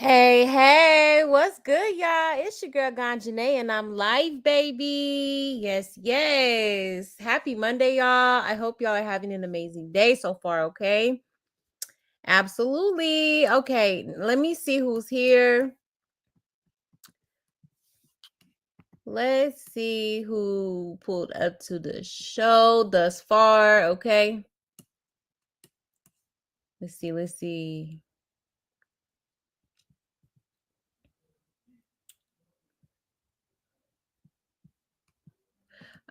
Hey, what's good, y'all? It's your girl Ganjanae, and I'm live, baby. Yes. Happy Monday, y'all. I hope y'all are having an amazing day so far, okay? Absolutely. Okay, let me see who's here. Let's see who pulled up to the show thus far, okay? Let's see.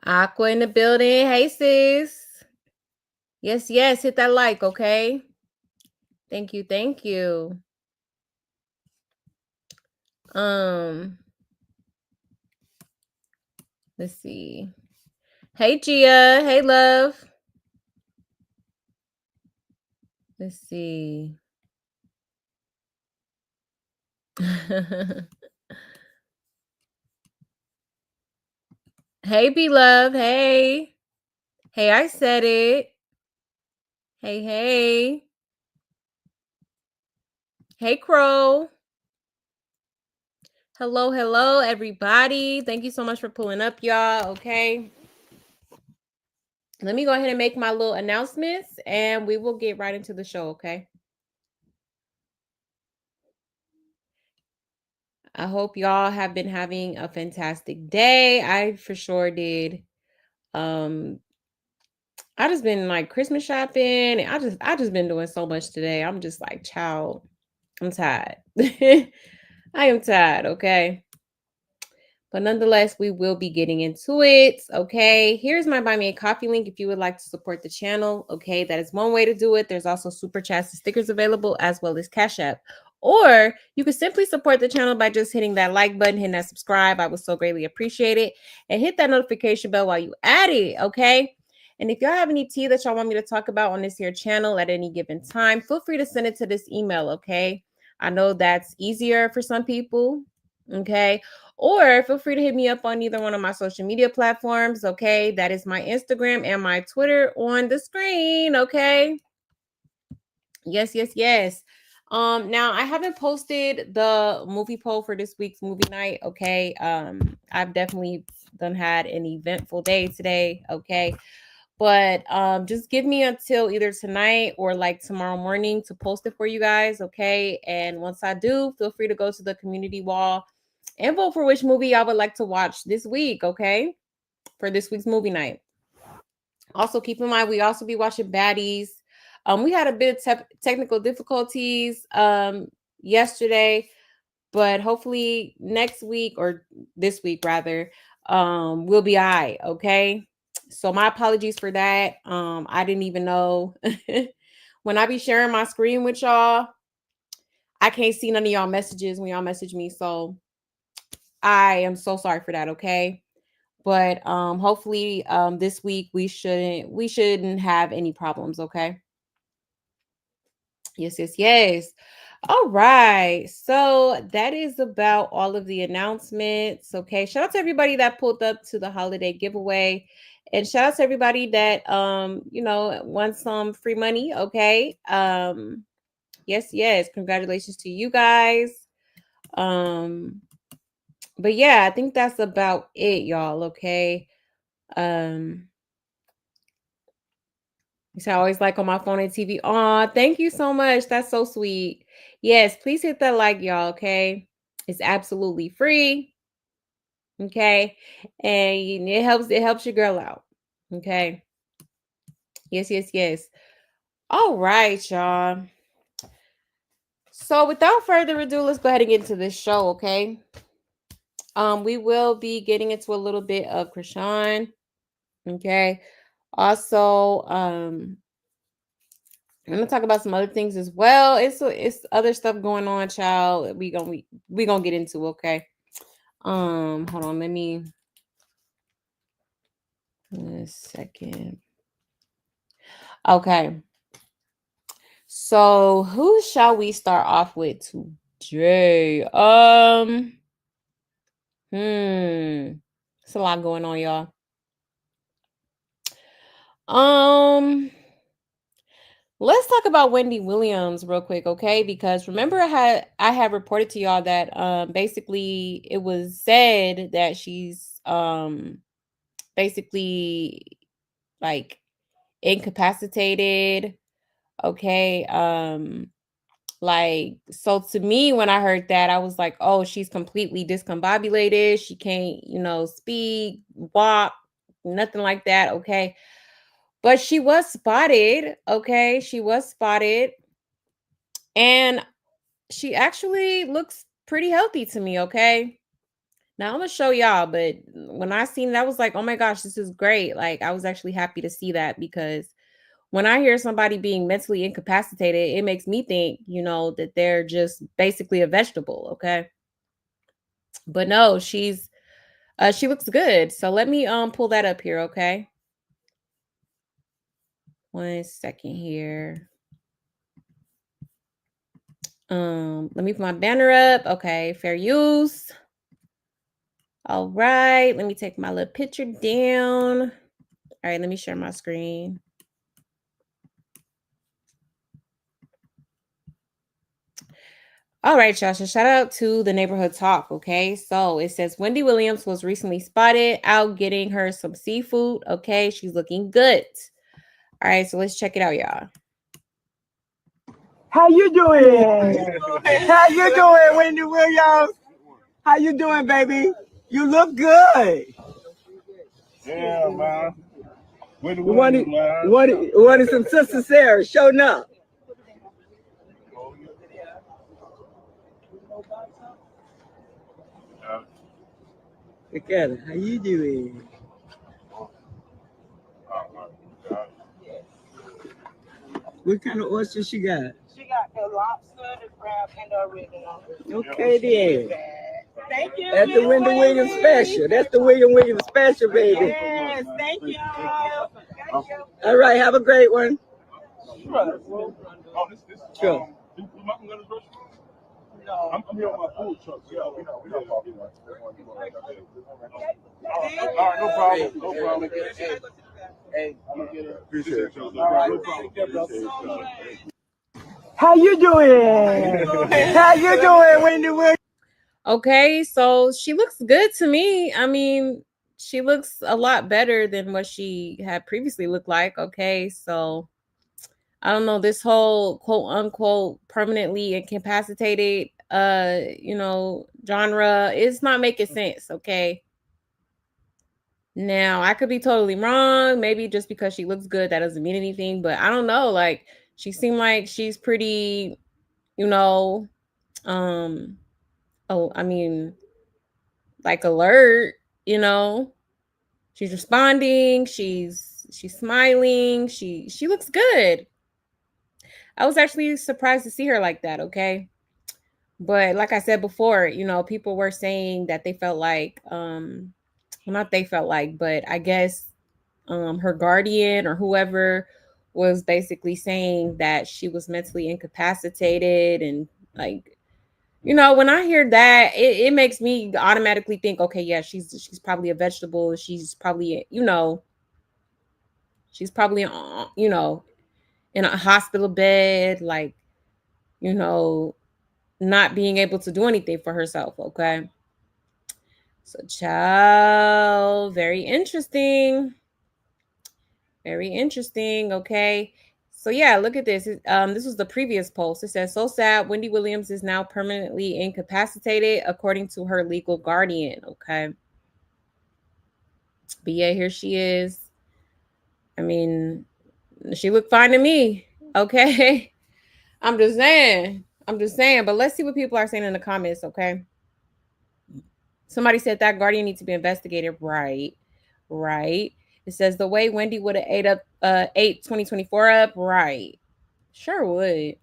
Aqua in the building. Hey, sis. Yes, hit that like, okay? Thank you. Um, let's see. Hey Gia. Hey love. Let's see. Hey B love. Hey. Hey, I said it. Hey. Hey Crow. Hello, everybody. Thank you so much for pulling up, y'all. Okay. Let me go ahead and make my little announcements and we will get right into the show, okay? I hope y'all have been having a fantastic day. I for sure did. Um, I just been like Christmas shopping. And I just been doing so much today. I'm just like, child, I'm tired. I am tired, okay? But nonetheless, we will be getting into it. Okay. Here's my Buy Me a Coffee link if you would like to support the channel. Okay. That is one way to do it. There's also super chats and stickers available as well as Cash App. Or you can simply support the channel by just hitting that like button, hitting that subscribe. I would so greatly appreciate it. And hit that notification bell while you at it. Okay. And if y'all have any tea that y'all want me to talk about on this here channel at any given time, feel free to send it to this email. Okay. I know that's easier for some people. Okay. Or feel free to hit me up on either one of my social media platforms. Okay. That is my Instagram and my Twitter on the screen. Okay. Yes. Now I haven't posted the movie poll for this week's movie night. Okay. I've definitely done had an eventful day today. Okay. But just give me until either tonight or like tomorrow morning to post it for you guys. Okay. And once I do, feel free to go to the community wall and vote for which movie I would like to watch this week, okay? For this week's movie night. Also, keep in mind, we also be watching Baddies. We had a bit of technical difficulties yesterday, but hopefully next week or this week rather, we'll be all right, okay? So my apologies for that. I didn't even know when I be sharing my screen with y'all, I can't see none of y'all messages when y'all message me. So I am so sorry for that, okay? But hopefully this week we shouldn't have any problems, okay? Yes. All right. So that is about all of the announcements. Okay. Shout out to everybody that pulled up to the holiday giveaway. And shout out to everybody that wants some free money. Okay. Yes. Congratulations to you guys. Um, but yeah, I think that's about it, y'all. Okay. Um, so I always like on my phone and TV. Aw, thank you so much. That's so sweet. Yes, please hit that like, y'all. Okay. It's absolutely free. Okay. And it helps your girl out. Okay. Yes. All right, y'all. So without further ado, let's go ahead and get into this show, okay? We will be getting into a little bit of Krishan. Okay. Also, I'm gonna talk about some other things as well. It's other stuff going on, child. We gonna get into, okay. Hold on, let me a second. Okay. So who shall we start off with today? It's a lot going on, y'all. Um, Let's talk about Wendy Williams real quick, okay? Because remember I had reported to y'all that basically it was said that she's basically like incapacitated, okay? Like, so to me, when I heard that, I was like, oh, she's completely discombobulated. She can't, speak, walk, nothing like that. Okay. But she was spotted. Okay. She was spotted. And she actually looks pretty healthy to me. Okay. Now I'm going to show y'all. But when I seen that, I was like, oh my gosh, this is great. Like, I was actually happy to see that because when I hear somebody being mentally incapacitated, it makes me think, that they're just basically a vegetable, okay? But no, she looks good. So let me pull that up here, okay? 1 second here. Let me put my banner up. Okay, fair use. All right, let me take my little picture down. All right, let me share my screen. All right, y'all. So shout out to the neighborhood talk. Okay. So it says Wendy Williams was recently spotted out getting her some seafood. Okay. She's looking good. All right. So let's check it out, y'all. How you doing? How you doing, Wendy Williams? How you doing, baby? You look good. Yeah, man. Wendy Williams, man. wanted some Sister Sarah showing up. Look at her. How you doing? What kind of oyster she got? She got the lobster, the crab, and the original. Okay, then. Thank you. That's the Wendy Williams special. That's the Williams special, baby. Yes, thank you. All right, have a great one. Sure. No. I'm here on my food truck. Yeah, we know. All right, no problem. No problem. Hey, I'm gonna get it. Appreciate you. All right, no problem. How you doing? How you doing, Wendy Williams? Okay. So she looks good to me. I mean, she looks a lot better than what she had previously looked like. Okay. So I don't know, this whole quote unquote permanently incapacitated genre is not making sense, okay? Now, I could be totally wrong, maybe just because she looks good that doesn't mean anything, but I don't know, like she seemed like she's pretty, you know, um I mean, like alert, you know. She's responding, she's smiling, she looks good. I was actually surprised to see her like that, okay? But like I said before, people were saying that they felt like well, not they felt like, but I guess her guardian or whoever was basically saying that she was mentally incapacitated and like when I hear that, it makes me automatically think, okay, yeah, she's probably a vegetable. She's probably, she's probably in a hospital bed, like, you know, not being able to do anything for herself, okay? So, child, very interesting. Very interesting, okay? So, yeah, look at this. This was the previous post. It says, so sad, Wendy Williams is now permanently incapacitated, according to her legal guardian, okay? But yeah, here she is. I mean, she looked fine to me, okay? I'm just saying. But let's see what people are saying in the comments, okay? Somebody said that guardian needs to be investigated. Right. Right. It says the way Wendy would have ate 2024 up. Right. Sure would.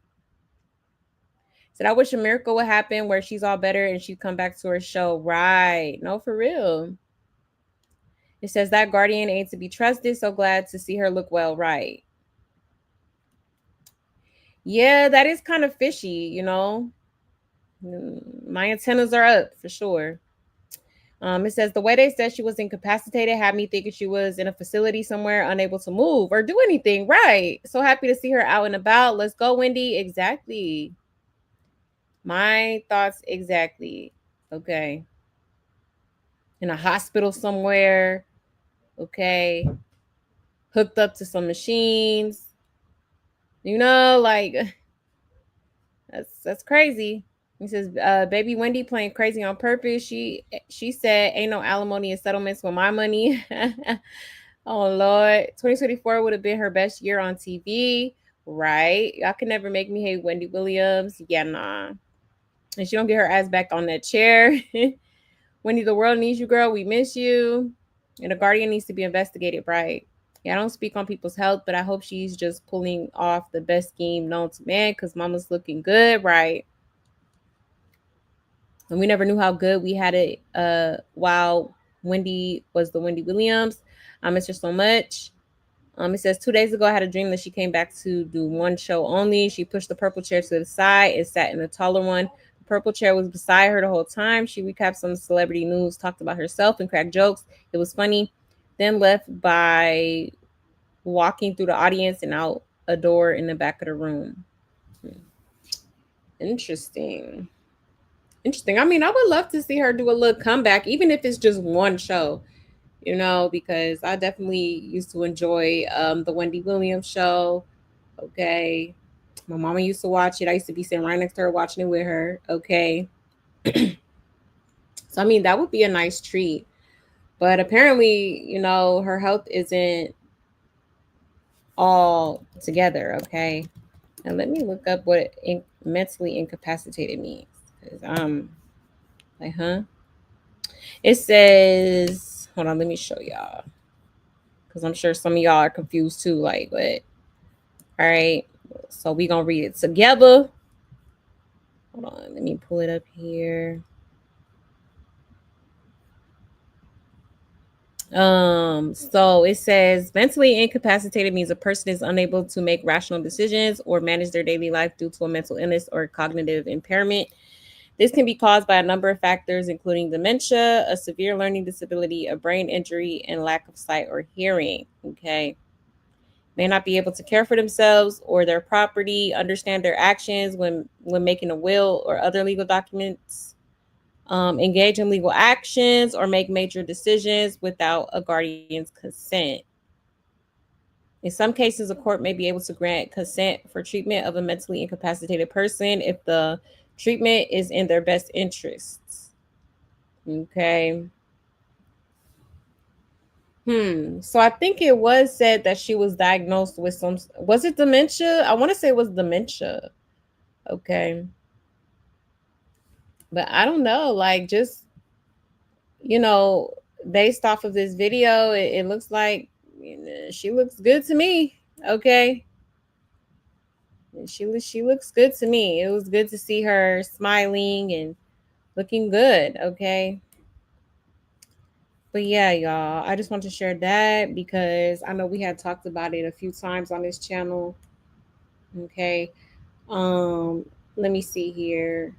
Said I wish a miracle would happen where she's all better and she'd come back to her show. Right. No, for real. It says that guardian ain't to be trusted. So glad to see her look well. Right. Yeah, that is kind of fishy, My antennas are up for sure. It says the way they said she was incapacitated had me thinking she was in a facility somewhere, unable to move or do anything. Right. So happy to see her out and about. Let's go, Wendy. Exactly. My thoughts exactly. Okay. In a hospital somewhere. Okay. Hooked up to some machines. Like that's crazy. He says, baby Wendy playing crazy on purpose. She said, ain't no alimony and settlements with my money. Oh Lord. 2024 would have been her best year on TV. Right. Y'all can never make me hate Wendy Williams. Yeah, nah. And she don't get her ass back on that chair. Wendy, the world needs you, girl. We miss you. And the Guardian needs to be investigated, right? Yeah, I don't speak on people's health, but I hope she's just pulling off the best scheme known to man because mama's looking good, right? And we never knew how good we had it while Wendy was the Wendy Williams. I miss her so much. It says 2 days ago, I had a dream that she came back to do one show only. She pushed the purple chair to the side and sat in the taller one. The purple chair was beside her the whole time. She recapped some celebrity news, talked about herself, and cracked jokes. It was funny. Then left by walking through the audience and out a door in the back of the room. Interesting. I mean, I would love to see her do a little comeback, even if it's just one show. Because I definitely used to enjoy the Wendy Williams show. Okay. My mama used to watch it. I used to be sitting right next to her watching it with her. Okay. So, I mean, that would be a nice treat. But apparently, her health isn't all together. Okay. And let me look up what mentally incapacitated means. Because I'm like, huh? It says, hold on, let me show y'all. Because I'm sure some of y'all are confused too. Like, what? All right. So we going to read it together. Hold on. Let me pull it up here. So it says mentally incapacitated means a person is unable to make rational decisions or manage their daily life due to a mental illness or cognitive impairment. This can be caused by a number of factors, including dementia, a severe learning disability, a brain injury, and lack of sight or hearing. Okay. May not be able to care for themselves or their property, understand their actions when making a will or other legal documents, engage in legal actions, or make major decisions without a guardian's consent. In some cases, a court may be able to grant consent for treatment of a mentally incapacitated person if the treatment is in their best interests. Okay. So I think it was said that she was diagnosed with was it dementia? I want to say it was dementia. Okay. But I don't know, like just, based off of this video, it looks like she looks good to me. Okay. She looks good to me. It was good to see her smiling and looking good. Okay. But yeah, y'all, I just want to share that because I know we had talked about it a few times on this channel. Okay. Let me see here.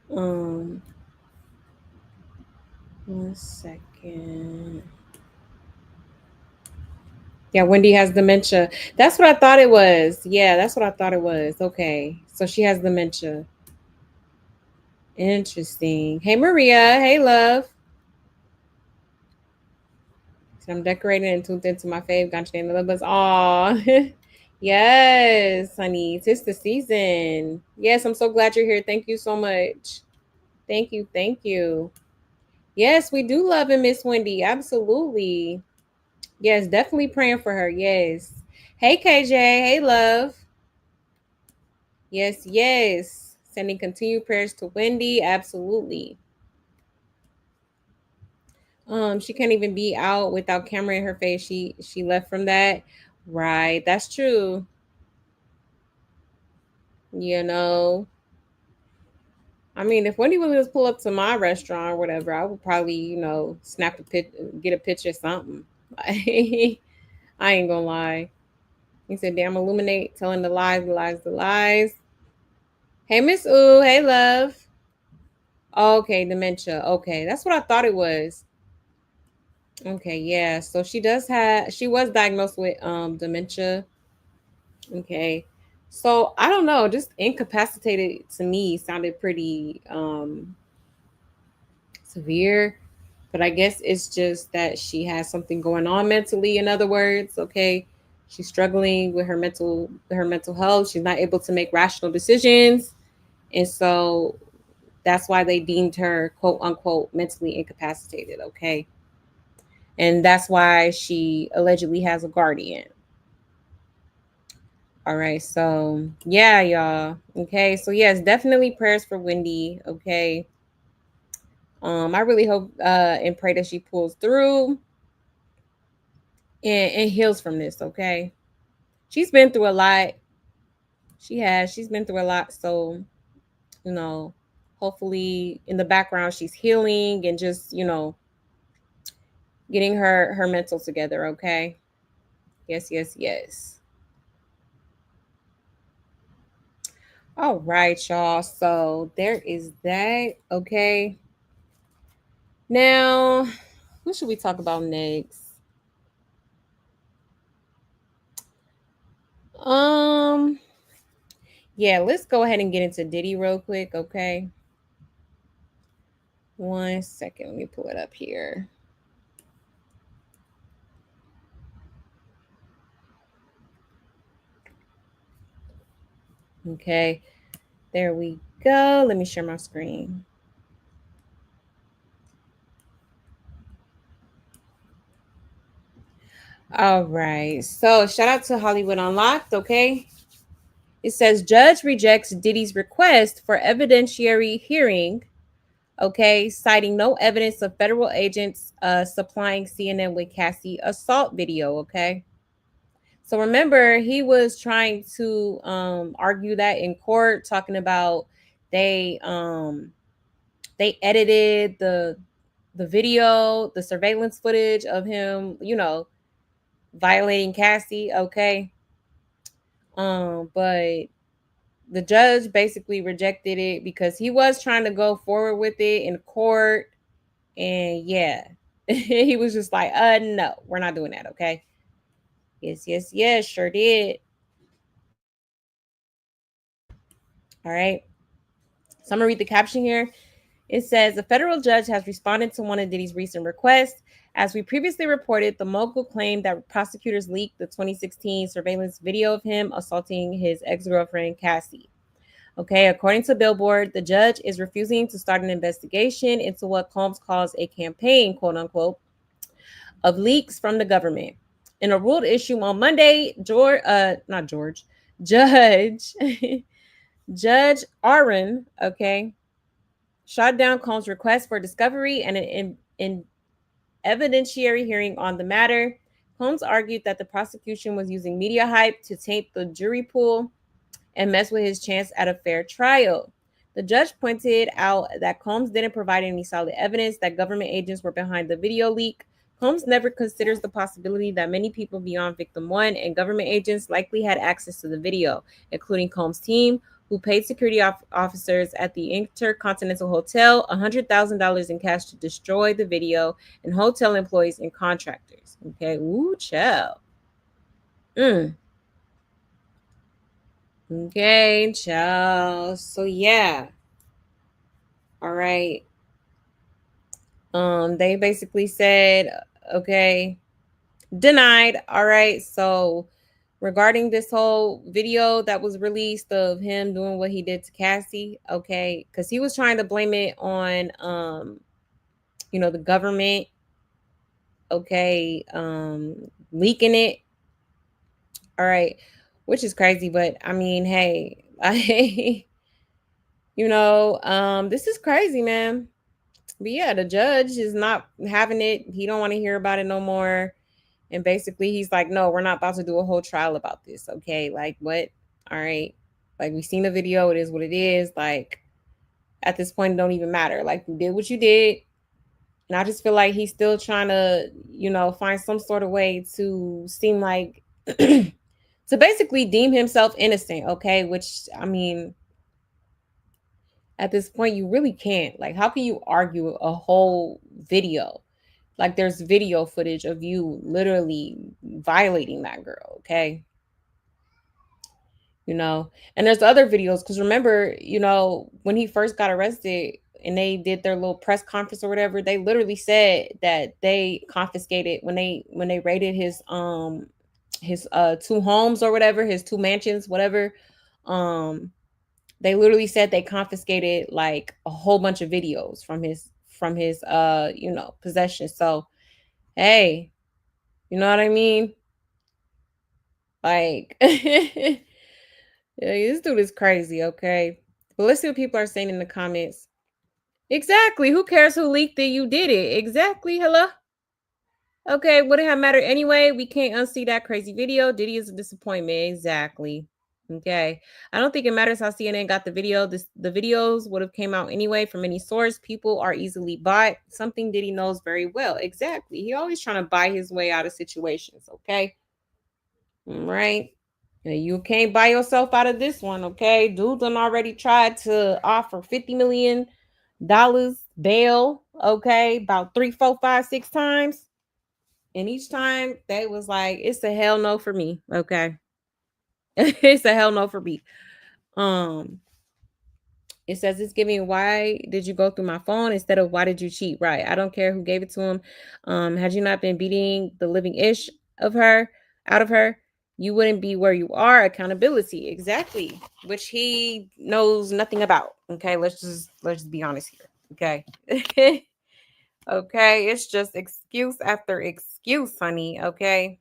1 second. Yeah, Wendy has dementia. That's what I thought it was. Yeah, that's what I thought it was. Okay. So she has dementia. Interesting. Hey, Maria. Hey, love. So I'm decorating and tuned into my fave. Got you in the love buzz. Aw. Yes, honey. Tis the season. Yes, I'm so glad you're here. Thank you so much. Thank you. Thank you. Yes, we do love and miss Wendy. Absolutely. Yes, definitely praying for her. Yes. Hey, KJ. Hey, love. Yes, yes. Sending continued prayers to Wendy. Absolutely. She can't even be out without camera in her face. She left from that. Right. That's true. I mean, if Wendy Williams pull up to my restaurant or whatever, I would probably, snap a pic, get a picture, something. I ain't gonna lie. He said, "Damn, illuminate, telling the lies, the lies, the lies." Hey, Miss Ooh. Hey, love. Okay, dementia. Okay, that's what I thought it was. Okay, yeah. So she was diagnosed with dementia. Okay. So I don't know, just incapacitated to me sounded pretty severe, but I guess it's just that she has something going on mentally, in other words, okay? She's struggling with her mental health. She's not able to make rational decisions. And so that's why they deemed her quote unquote mentally incapacitated, okay? And that's why she allegedly has a guardian. All right, so yeah, y'all. Okay, so yes, definitely prayers for Wendy. Okay, I really hope and pray that she pulls through and heals from this. Okay, she's been through a lot. She's been through a lot. So you know, hopefully in the background she's healing and just getting her mental together. Okay, yes, yes, yes. All right, y'all. So there is that. Okay. Now, what should we talk about next? Um, yeah, let's go ahead and get into Diddy real quick, okay? 1 second, let me pull it up here. Okay, there we go. Let me share my screen. All right, so shout out to Hollywood Unlocked, okay? It says judge rejects Diddy's request for evidentiary hearing, okay, citing no evidence of federal agents supplying CNN with Cassie assault video, okay? So remember, he was trying to argue that in court, talking about they they edited the video, the surveillance footage of him, violating Cassie, okay? But the judge basically rejected it because he was trying to go forward with it in court. And yeah, he was just like, no, we're not doing that, okay? Yes, yes, yes, sure did. All right. So I'm gonna read the caption here. It says a federal judge has responded to one of Diddy's recent requests. As we previously reported, the mogul claimed that prosecutors leaked the 2016 surveillance video of him assaulting his ex-girlfriend, Cassie. Okay, according to Billboard, the judge is refusing to start an investigation into what Combs calls a campaign, quote unquote, of leaks from the government. In a ruled issue on Monday, Judge Judge Aaron, okay, shot down Combs' request for discovery and an evidentiary hearing on the matter. Combs argued that the prosecution was using media hype to taint the jury pool and mess with his chance at a fair trial. The judge pointed out that Combs didn't provide any solid evidence that government agents were behind the video leak. Combs never considers the possibility that many people beyond victim one and government agents likely had access to the video, including Combs' team, who paid security officers at the Intercontinental Hotel $100,000 in cash to destroy the video, and hotel employees and contractors. Okay, ooh, chill. Okay, chill. So yeah. All right. They basically said, okay, denied. All right. So regarding this whole video that was released of him doing what he did to Cassie, okay, because he was trying to blame it on the government, okay, leaking it. All right, which is crazy, but I mean, hey, this is crazy, man. But yeah, the judge is not having it. He don't want to hear about it no more. And basically he's like, no, we're not about to do a whole trial about this. Okay. Like what? All right. Like we've seen the video. It is what it is. Like at this point, it don't even matter. Like you did what you did. And I just feel like he's still trying to, find some sort of way to seem like to basically deem himself innocent. Okay. Which I mean, At this point, you really can't. Like, how can you argue a whole video? Like, there's video footage of you literally violating that girl, okay? You know, and there's other videos because remember, you know, when he first got arrested and they did their little press conference or whatever, they literally said that they confiscated when they raided his 2 homes or whatever, his 2 mansions, whatever. They literally said they confiscated like a whole bunch of videos from his you know, possession. So hey, you know what I mean? Like yeah, this dude is crazy, okay? But let's see what people are saying in the comments. Exactly. Who cares who leaked it? You did it. Exactly. Hello? Okay, would it have mattered anyway? We can't unsee that crazy video. Diddy is a disappointment. Exactly. Okay. I don't think it matters how CNN got the video. The videos would have came out anyway from any source. People are easily bought. Something Diddy knows very well. Exactly. He always trying to buy his way out of situations, okay? Right? You can't buy yourself out of this one, okay? Dude done already tried to offer $50 million bail, okay? About 3, 4, 5, 6 times. And each time they was like, it's a hell no for me, okay? It's a hell no for me. It says it's giving, why did you go through my phone instead of why did you cheat? Right. I don't care who gave it to him. Had you not been beating the living ish out of her, you wouldn't be where you are. Accountability. Exactly. Which he knows nothing about. Okay. Let's just be honest here. Okay. Okay. It's just excuse after excuse, honey. Okay.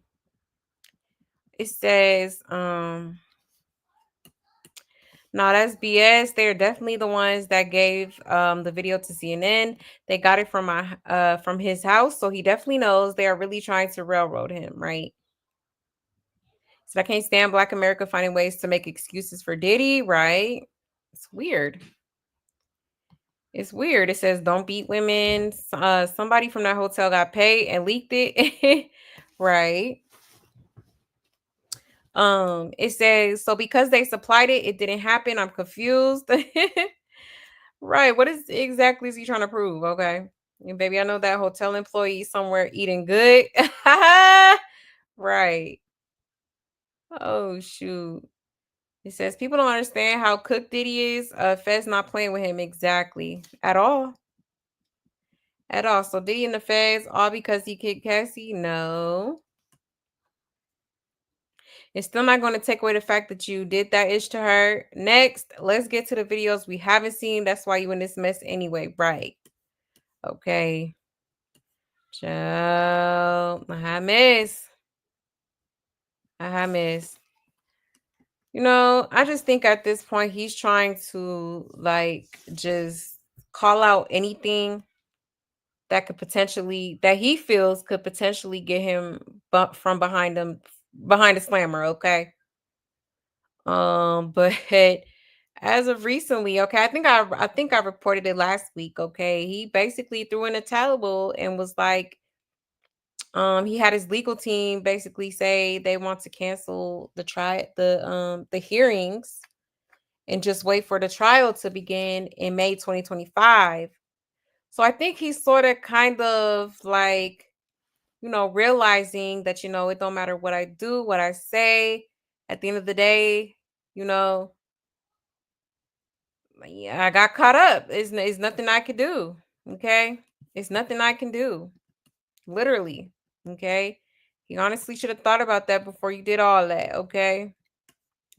It says, no, that's BS. They're definitely the ones that gave the video to CNN. They got it from his house, so he definitely knows they are really trying to railroad him, right? So I can't stand Black America finding ways to make excuses for Diddy, right? It's weird. It's weird. It says don't beat women. Somebody from that hotel got paid and leaked it, right? It says so because they supplied it, it didn't happen. I'm confused. Right. What is exactly is he trying to prove? Okay. And baby, I know that hotel employee somewhere eating good. Right. Oh shoot. It says people don't understand how cooked Diddy is. Feds not playing with him exactly at all. At all. So Diddy and the feds all because he kicked Cassie? No. It's still not going to take away the fact that you did that ish to her. Next, let's get to the videos we haven't seen. That's why you in this mess anyway. Right. Okay. Child. I miss. You know, I just think at this point he's trying to like just call out anything that could potentially that he feels could potentially get him from behind the slammer, okay? But as of recently, okay, I think I reported it last week, okay? He basically threw in a towel and was like, he had his legal team basically say they want to cancel the hearings and just wait for the trial to begin in May 2025. So I think he's sort of kind of like, you know, realizing that, you know, it don't matter what I do, what I say. At the end of the day, you know, yeah, I got caught up. It's nothing I could do. Okay. It's nothing I can do. Literally. Okay. He honestly should have thought about that before you did all that. Okay.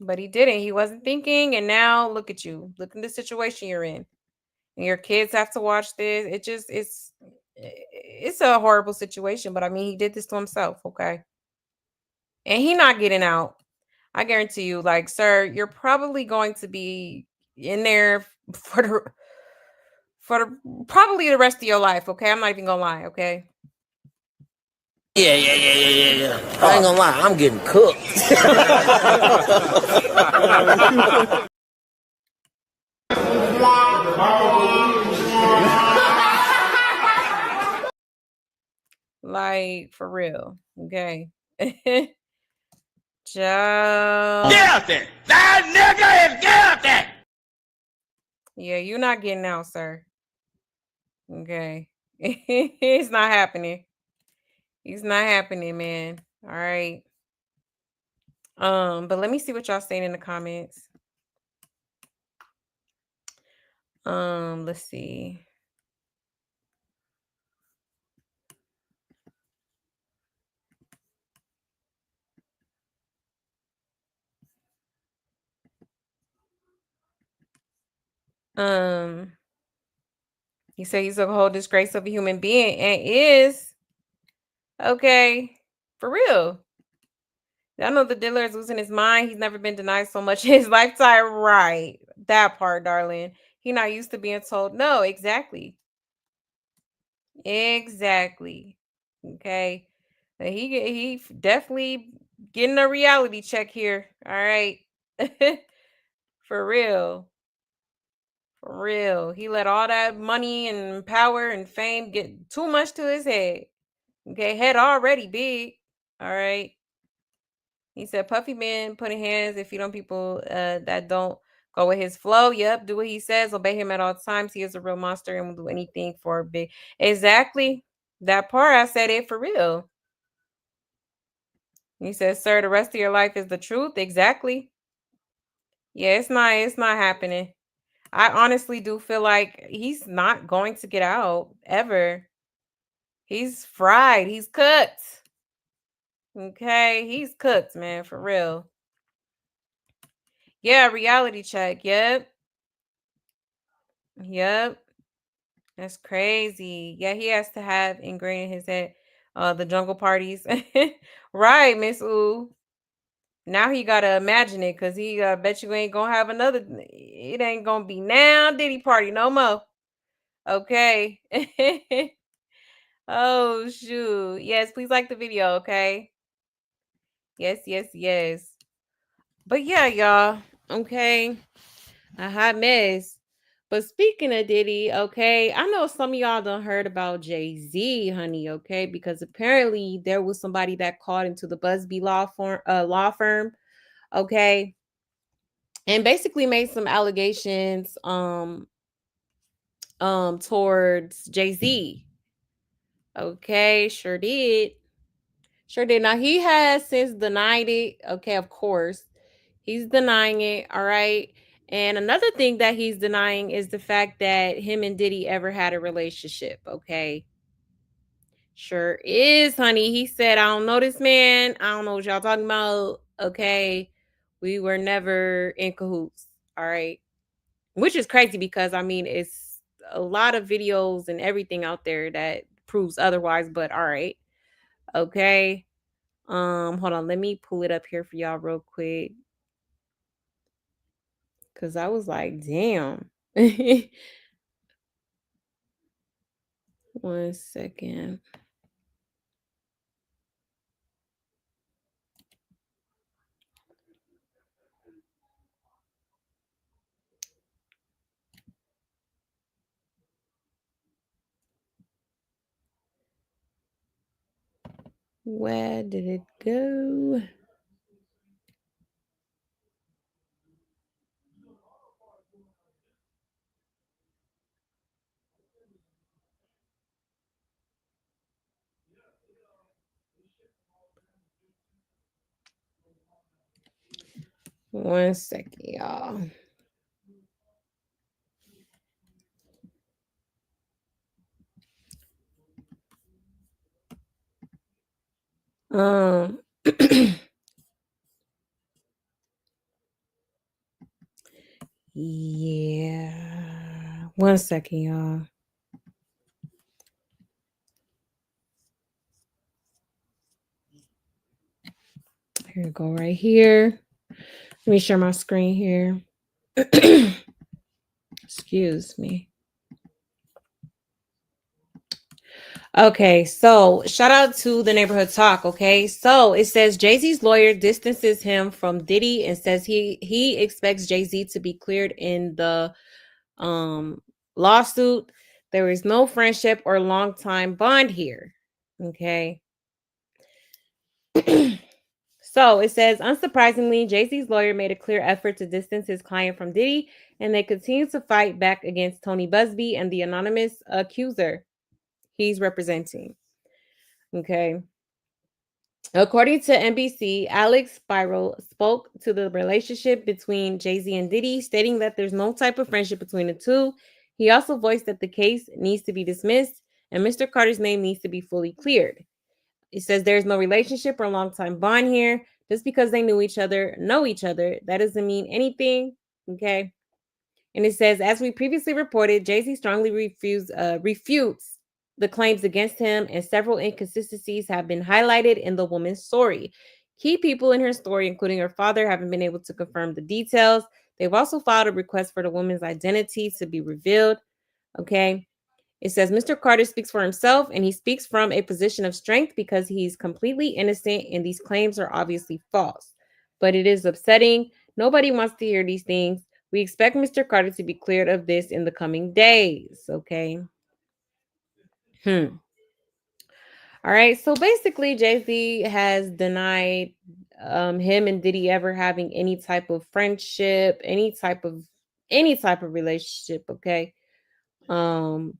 But he didn't. He wasn't thinking. And now look at you. Look at the situation you're in. And your kids have to watch this. It's a horrible situation. But I mean, he did this to himself. Okay. And he not getting out. I guarantee you, like, sir, you're probably going to be in there for probably the rest of your life. Okay. I'm not even gonna lie. Okay. Yeah. I ain't gonna lie, I'm getting cooked. Like, for real. Okay. Joe. Get out there! That nigga is get out there! Yeah, you're not getting out, sir. Okay. It's not happening. It's not happening, man. All right. But let me see what y'all saying in the comments. Let's see. He said he's a whole disgrace of a human being and is okay for real. I know the dealer is losing his mind. He's never been denied so much in his lifetime. Right. That part, darling. He not used to being told no. Exactly. Exactly. Okay. He definitely getting a reality check here. All right. For real. For real. He let all that money and power and fame get too much to his head. Okay, head already big. All right. He said Puffy been putting hands if you don't people that don't go with his flow. Yep, do what he says, obey him at all times. He is a real monster and will do anything for a big. Exactly. That part I said it for real. He says, sir, the rest of your life is the truth. Exactly. Yeah, it's not happening. I honestly do feel like he's not going to get out ever. He's fried. He's cooked. Okay, he's cooked, man, for real. Yeah, reality check. Yep. Yep. That's crazy. Yeah, he has to have ingrained in his head the jungle parties. Right, Miss Ooh. Now he gotta imagine it because he bet you ain't gonna have another. It ain't gonna be now Diddy party no more. Okay. Oh shoot. Yes, please like the video, okay? Yes, yes, yes. But yeah, y'all. Okay. A hot mess. But speaking of Diddy, okay, I know some of y'all done heard about Jay-Z, honey, okay, because apparently there was somebody that called into the Busby law firm, okay, and basically made some allegations towards Jay-Z. Okay, sure did. Sure did. Now he has since denied it. Okay, of course. He's denying it. All right. And another thing that he's denying is the fact that him and Diddy ever had a relationship. Okay. Sure is, honey. He said, I don't know this man. I don't know what y'all talking about. Okay. We were never in cahoots. All right. Which is crazy because I mean it's a lot of videos and everything out there that proves otherwise, but all right. Okay. Hold on, let me pull it up here for y'all real quick. Cause I was like, damn. 1 second. Where did it go? One second, y'all. Yeah. 1 second, y'all. Here we go, right here. Let me share my screen here. Excuse me. Okay, so shout out to the neighborhood talk. Okay, so it says Jay-Z's lawyer distances him from Diddy and says he expects Jay-Z to be cleared in the lawsuit. There is no friendship or long time bond here. Okay. So it says, unsurprisingly, Jay-Z's lawyer made a clear effort to distance his client from Diddy, and they continue to fight back against Tony Busby and the anonymous accuser he's representing. Okay. According to NBC, Alex Spiral spoke to the relationship between Jay-Z and Diddy, stating that there's no type of friendship between the two. He also voiced that the case needs to be dismissed and Mr. Carter's name needs to be fully cleared. It says there's no relationship or long-time bond here. Just because they know each other, that doesn't mean anything. Okay. And it says, as we previously reported, Jay-Z strongly refutes the claims against him, and several inconsistencies have been highlighted in the woman's story. Key people in her story, including her father, haven't been able to confirm the details. They've also filed a request for the woman's identity to be revealed. Okay. It says Mr. Carter speaks for himself, and he speaks from a position of strength because he's completely innocent, and these claims are obviously false. But it is upsetting. Nobody wants to hear these things. We expect Mr. Carter to be cleared of this in the coming days. Okay. All right. So basically, Jay-Z has denied him and Diddy ever having any type of friendship, any type of relationship. Okay. Um,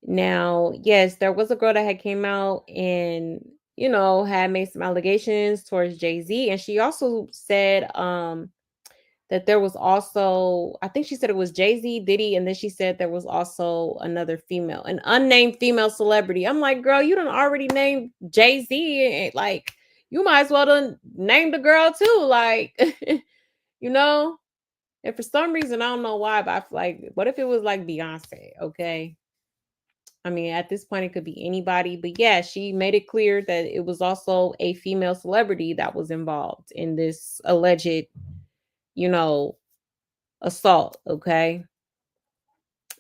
Now, yes, there was a girl that had came out and, had made some allegations towards Jay-Z. And she also said that there was also, I think she said it was Jay-Z, Diddy, and then she said there was also another female, an unnamed female celebrity. I'm like, girl, you done already named Jay-Z. And like, you might as well done name the girl too. Like, you know? And for some reason, I don't know why, but I feel like, what if it was like Beyonce? Okay. I mean, at this point, it could be anybody, but yeah, she made it clear that it was also a female celebrity that was involved in this alleged, you know, assault. Okay.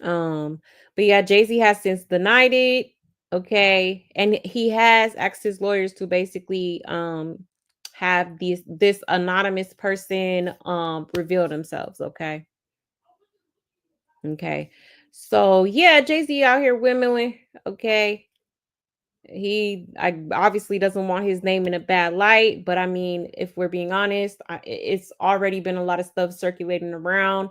Um, but yeah, Jay-Z has since denied it. Okay. And he has asked his lawyers to basically have this anonymous person reveal themselves. Okay. Okay. So yeah, Jay-Z out here windmilling. Okay. I obviously doesn't want his name in a bad light, but I mean, if we're being honest, it's already been a lot of stuff circulating around.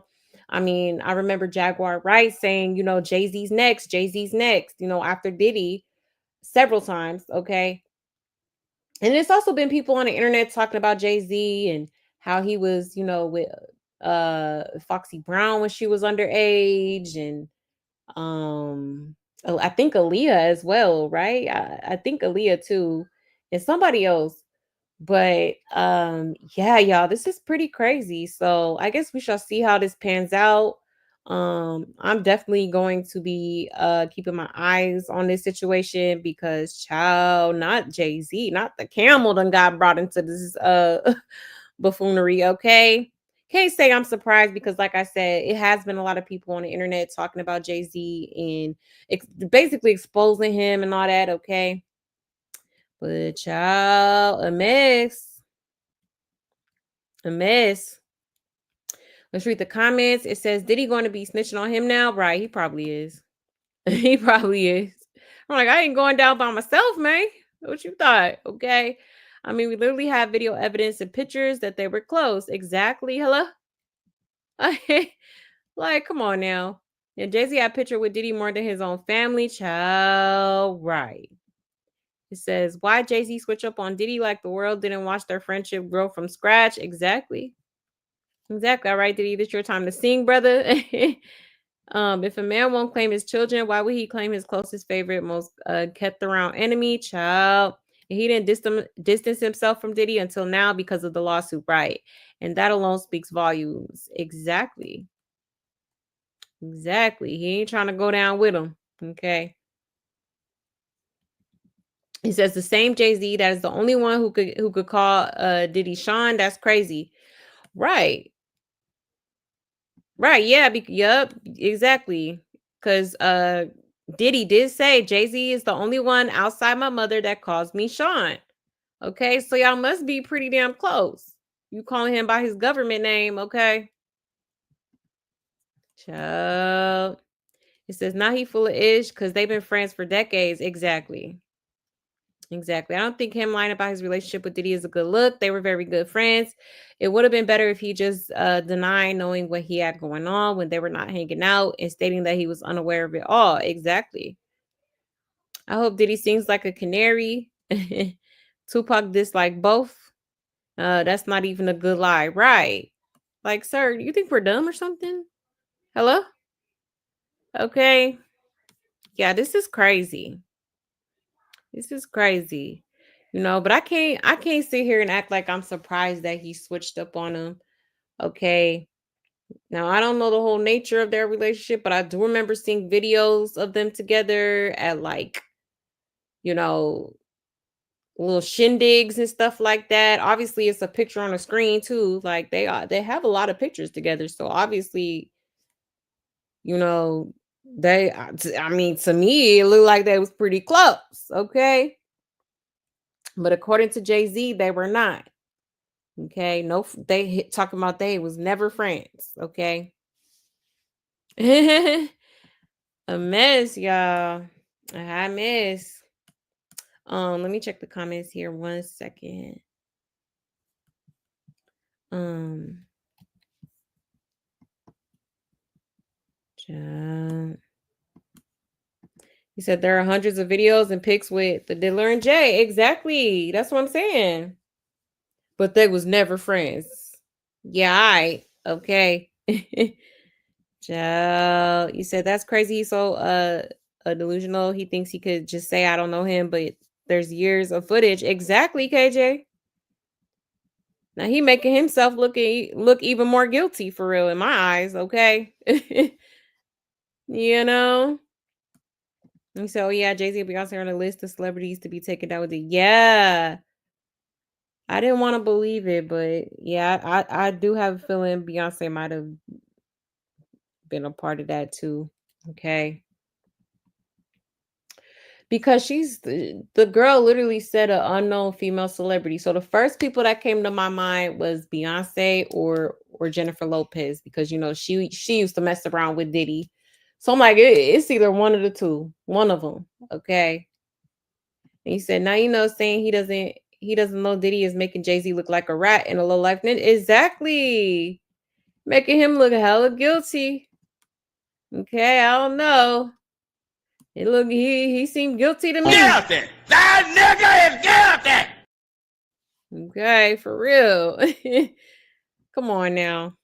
I mean, I remember Jaguar Wright saying, Jay-Z's next, after Diddy several times. Okay. And it's also been people on the internet talking about Jay-Z and how he was, with Foxy Brown when she was underage, and I think Aaliyah as well, right? I think Aaliyah too, and somebody else. But yeah, y'all, this is pretty crazy. So I guess we shall see how this pans out. I'm definitely going to be keeping my eyes on this situation because child, not Jay-Z, not the camel done got brought into this buffoonery, okay? Can't say I'm surprised because, like I said, it has been a lot of people on the internet talking about Jay-Z and basically exposing him and all that, okay? But child, a mess. A mess. Let's read the comments. It says, Diddy going to be snitching on him now? Right, he probably is. He probably is. I'm like, I ain't going down by myself, man. What you thought? Okay. I mean, we literally have video evidence and pictures that they were close. Exactly. Hello? Like, come on now. And Jay-Z had a picture with Diddy more than his own family. Child, right. It says, why Jay-Z switch up on Diddy like the world didn't watch their friendship grow from scratch? Exactly. Exactly. All right, Diddy, this your time to sing, brother. If a man won't claim his children, why would he claim his closest favorite, most kept around enemy? Child. And he didn't distance himself from Diddy until now because of the lawsuit, right? And that alone speaks volumes. Exactly. Exactly. He ain't trying to go down with him. Okay. He says the same Jay-Z that is the only one who could call Diddy Sean. That's crazy. Right. Right. Yeah. Yep. Exactly. Because Diddy did say Jay-Z is the only one outside my mother that calls me Sean. Okay. So y'all must be pretty damn close. You calling him by his government name. Okay. Child. It says now he full of ish because they've been friends for decades. Exactly. Exactly. I don't think him lying about his relationship with Diddy is a good look. They were very good friends. It would have been better if he just denied knowing what he had going on when they were not hanging out and stating that he was unaware of it all. Exactly. I hope Diddy sings like a canary. Tupac disliked both. That's not even a good lie. Right. Like, sir, you think we're dumb or something? Hello? Okay. Yeah, this is crazy. This is crazy. But I can't sit here and act like I'm surprised that he switched up on him. Okay. Now I don't know the whole nature of their relationship, but I do remember seeing videos of them together at like, you know, little shindigs and stuff like that. Obviously, it's a picture on a screen too. Like they have a lot of pictures together. So obviously, you know, I mean, to me, it looked like they was pretty close. Okay. But according to Jay-Z, they were not. Okay. No, talking about they was never friends. Okay. A mess, y'all. A hot mess. Let me check the comments here 1 second. He said there are hundreds of videos and pics with the Diddler and Jay. Exactly. That's what I'm saying. But they was never friends. Yeah, okay. Child, you said that's crazy. He's so delusional. He thinks he could just say I don't know him, but there's years of footage. Exactly, KJ. Now he making himself look even more guilty for real in my eyes, okay? You know? And so yeah, Jay-Z and Beyonce are on a list of celebrities to be taken down with it. Yeah. I didn't want to believe it, but yeah, I do have a feeling Beyonce might have been a part of that too. Okay. Because she's the girl literally said an unknown female celebrity. So the first people that came to my mind was Beyonce or Jennifer Lopez, because she used to mess around with Diddy. So I'm like, it's either one of the two, one of them. Okay. And he said, now saying he doesn't know Diddy is making Jay-Z look like a rat in a low life. Exactly. Making him look hella guilty. Okay, I don't know. He seemed guilty to me. Guilty. That nigga is guilty. Okay, for real. Come on now.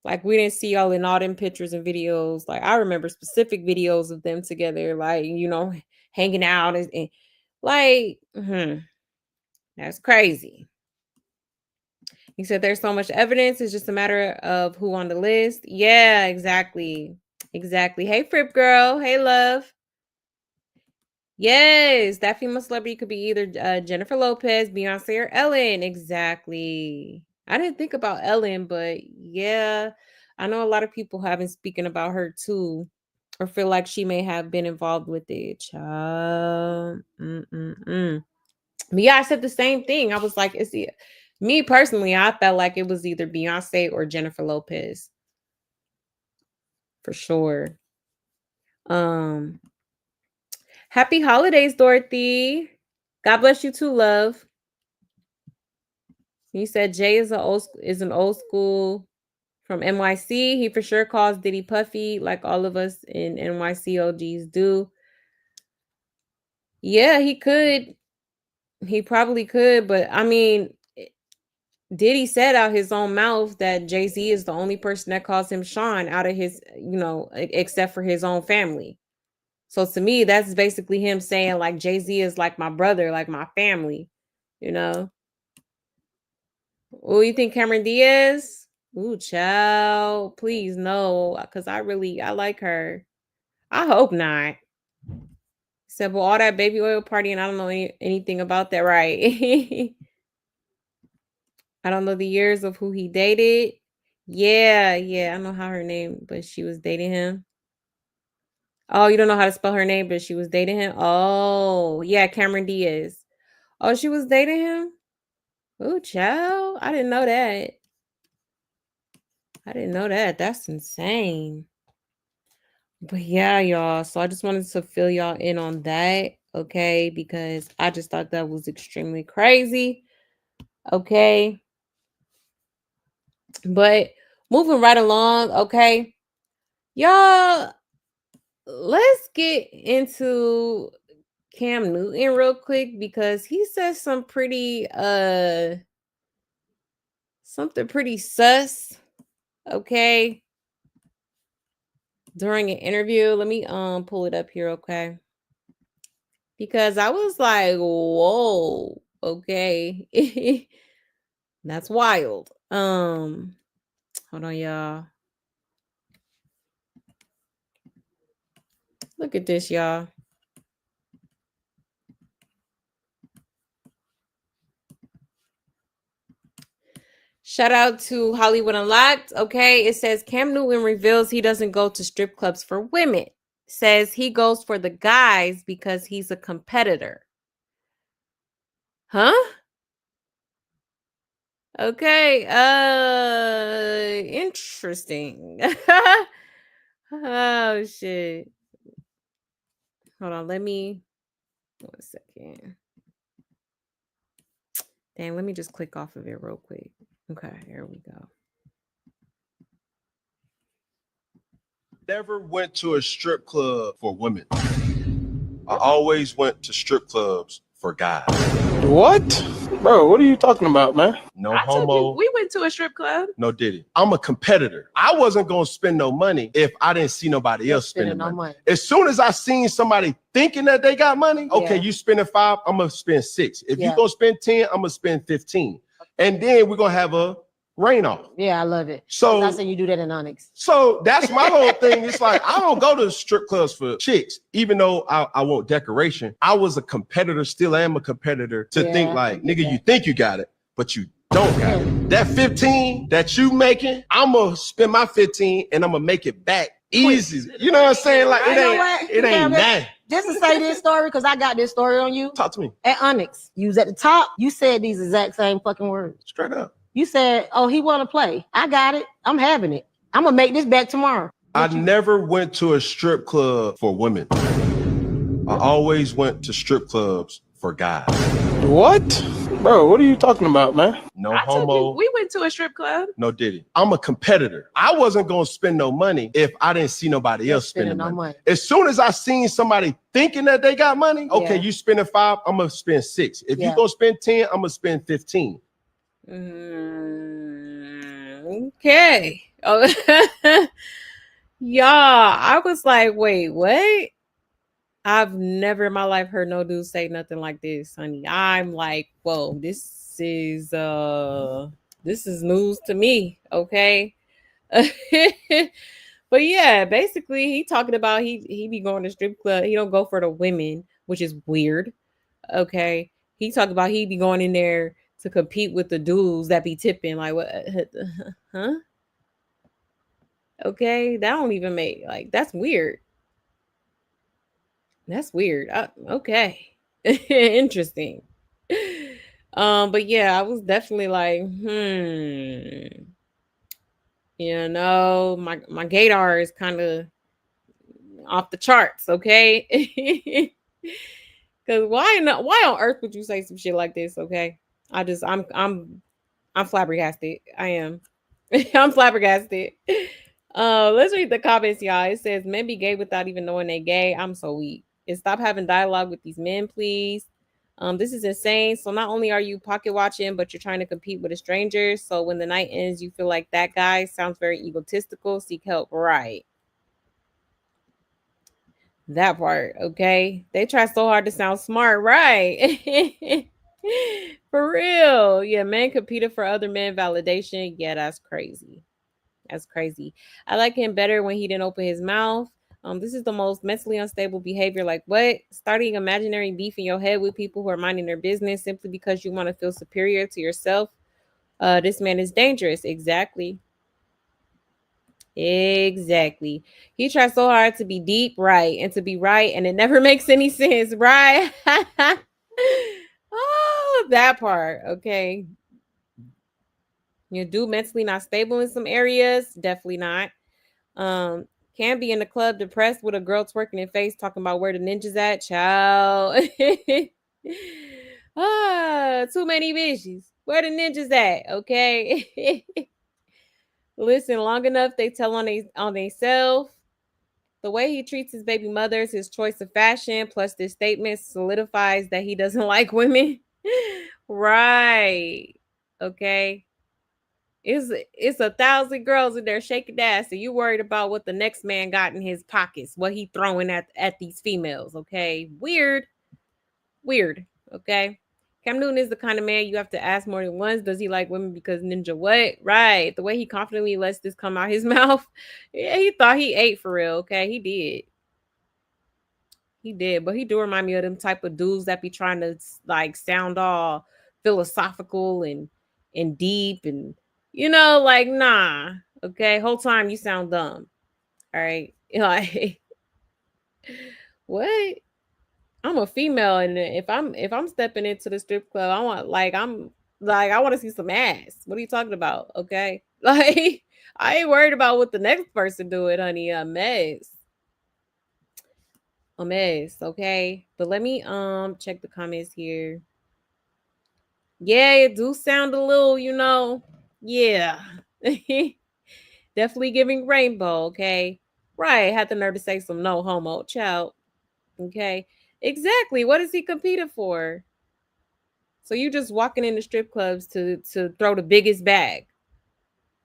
Like, we didn't see all in all them pictures and videos. Like, I remember specific videos of them together, like, hanging out and like, that's crazy. He said there's so much evidence. It's just a matter of who on the list. Yeah, exactly. Exactly. Hey, Fripp girl. Hey, love. Yes, that female celebrity could be either Jennifer Lopez, Beyonce, or Ellen. Exactly. I didn't think about Ellen, but yeah, I know a lot of people have been speaking about her too, or feel like she may have been involved with it. Child. But yeah, I said the same thing. I was like, me personally, I felt like it was either Beyonce or Jennifer Lopez. For sure. Happy holidays, Dorothy. God bless you too, love. He said Jay is an old school from NYC. He for sure calls Diddy Puffy, like all of us in NYC OGs do. Yeah, he could. He probably could, but I mean, Diddy said out his own mouth that Jay-Z is the only person that calls him Sean out of his, except for his own family. So to me, that's basically him saying like Jay-Z is like my brother, like my family, Oh, you think Cameron Diaz? Ooh, child, please no, because I like her. I hope not. Said, well, all that baby oil party, and I don't know anything about that, right? I don't know the years of who he dated. Yeah, I know how her name, but she was dating him. Oh, you don't know how to spell her name, but she was dating him? Oh, yeah, Cameron Diaz. Oh, she was dating him? Oh, child. I didn't know that. That's insane. But yeah, y'all. So I just wanted to fill y'all in on that. okay, because I just thought that was extremely crazy, okay. But moving right along, okay, y'all, let's get into Cam Newton real quick because he says something pretty sus, okay, during an interview. Let me pull it up here, okay? Because I was like, whoa, okay. That's wild. Hold on, y'all. Look at this, y'all. Shout out to Hollywood Unlocked. Okay, it says Cam Newton reveals he doesn't go to strip clubs for women. Says he goes for the guys because he's a competitor. Huh? Okay. Interesting. Oh shit. Hold on, let me 1 second. Dang, let me just click off of it real quick. Okay, here we go. Never went to a strip club for women. I always went to strip clubs for guys. What? Bro, what are you talking about, man? No I told you, homo. we went to a strip club. No Diddy. I'm a competitor. I wasn't going to spend no money if I didn't see nobody else spending money. As soon as I seen somebody thinking that they got money, okay, you spending 5, I'm going to spend 6. If you going to spend 10, I'm going to spend 15. And then we're going to have a rain off. Yeah, I love it. So I say you do that in Onyx. So that's my whole thing. It's like, I don't go to strip clubs for chicks, even though I want decoration. I was a competitor, still am a competitor to think like, nigga, you think you got it, but you don't got it. That 15 that you making, I'm going to spend my 15 and I'm going to make it back easy. You know what I'm saying? Like, it ain't that. Just to say this story, because I got this story on you. Talk to me. At Onyx, you was at the top, you said these exact same fucking words. Straight up. You said, oh, he want to play. I got it. I'm having it. I'm going to make this back tomorrow. I never went to a strip club for women. I always went to strip clubs for guys. What? Bro, what are you talking about, man? No I told homo. you, we went to a strip club. No Diddy. I'm a competitor. I wasn't going to spend no money if I didn't see nobody else spending money. As soon as I seen somebody thinking that they got money, okay, you spending 5, I'm going to spend 6. If you going to spend 10, I'm going to spend 15. Okay. Oh, y'all, I was like, wait, what? I've never in my life heard no dude say nothing like this, honey. I'm like, whoa, this is news to me, okay? But yeah, basically he talking about he be going to strip club. He don't go for the women, which is weird. Okay. He talk about he be going in there to compete with the dudes that be tipping. Like, what? Huh? Okay, that don't even make, like, that's weird. That's weird. Okay. Interesting. But yeah, I was definitely like, you know, my gaydar is kind of off the charts, okay? Because why on earth would you say some shit like this? Okay, I'm flabbergasted. I am. I'm flabbergasted. Let's read the comments, y'all. It says men be gay without even knowing they gay. I'm so weak. And stop having dialogue with these men, please. This is insane. So not only are you pocket watching, but you're trying to compete with a stranger. So when the night ends, you feel like that guy sounds very egotistical. Seek help, right? That part, okay? They try so hard to sound smart, right? For real. Yeah, men competed for other men validation. Yeah, that's crazy. That's crazy. I like him better when he didn't open his mouth. This is the most mentally unstable behavior. Like what? Starting imaginary beef in your head with people who are minding their business simply because you want to feel superior to yourself. This man is dangerous. Exactly. Exactly. He tries so hard to be deep, right, and to be right, and it never makes any sense, right? Oh, that part. Okay. You do mentally not stable in some areas, definitely not. Can be in the club depressed with a girl twerking in face talking about where the ninjas at, child. Too many bitches. Where the ninjas at? Okay. Listen, long enough they tell on they self. The way he treats his baby mothers, his choice of fashion, plus this statement solidifies that he doesn't like women. Right. Okay. It's 1,000 girls in there shaking ass, and you worried about what the next man got in his pockets, what he throwing at these females. Okay. Weird. Okay. Cam Newton is the kind of man you have to ask more than once. Does he like women because ninja what? Right. The way he confidently lets this come out his mouth. Yeah, he thought he ate for real. Okay. He did. But he do remind me of them type of dudes that be trying to like sound all philosophical and deep and like nah. Okay. Whole time you sound dumb. All right. Like what? I'm a female, and if I'm stepping into the strip club, I want to see some ass. What are you talking about? Okay, like I ain't worried about what the next person doing, honey. A mess. Okay, but let me check the comments here. Yeah, it do sound a little, yeah, definitely giving rainbow. Okay, right. Had the nerve to say some no homo, child. Okay, exactly. What is he competing for? So you just walking into strip clubs to throw the biggest bag.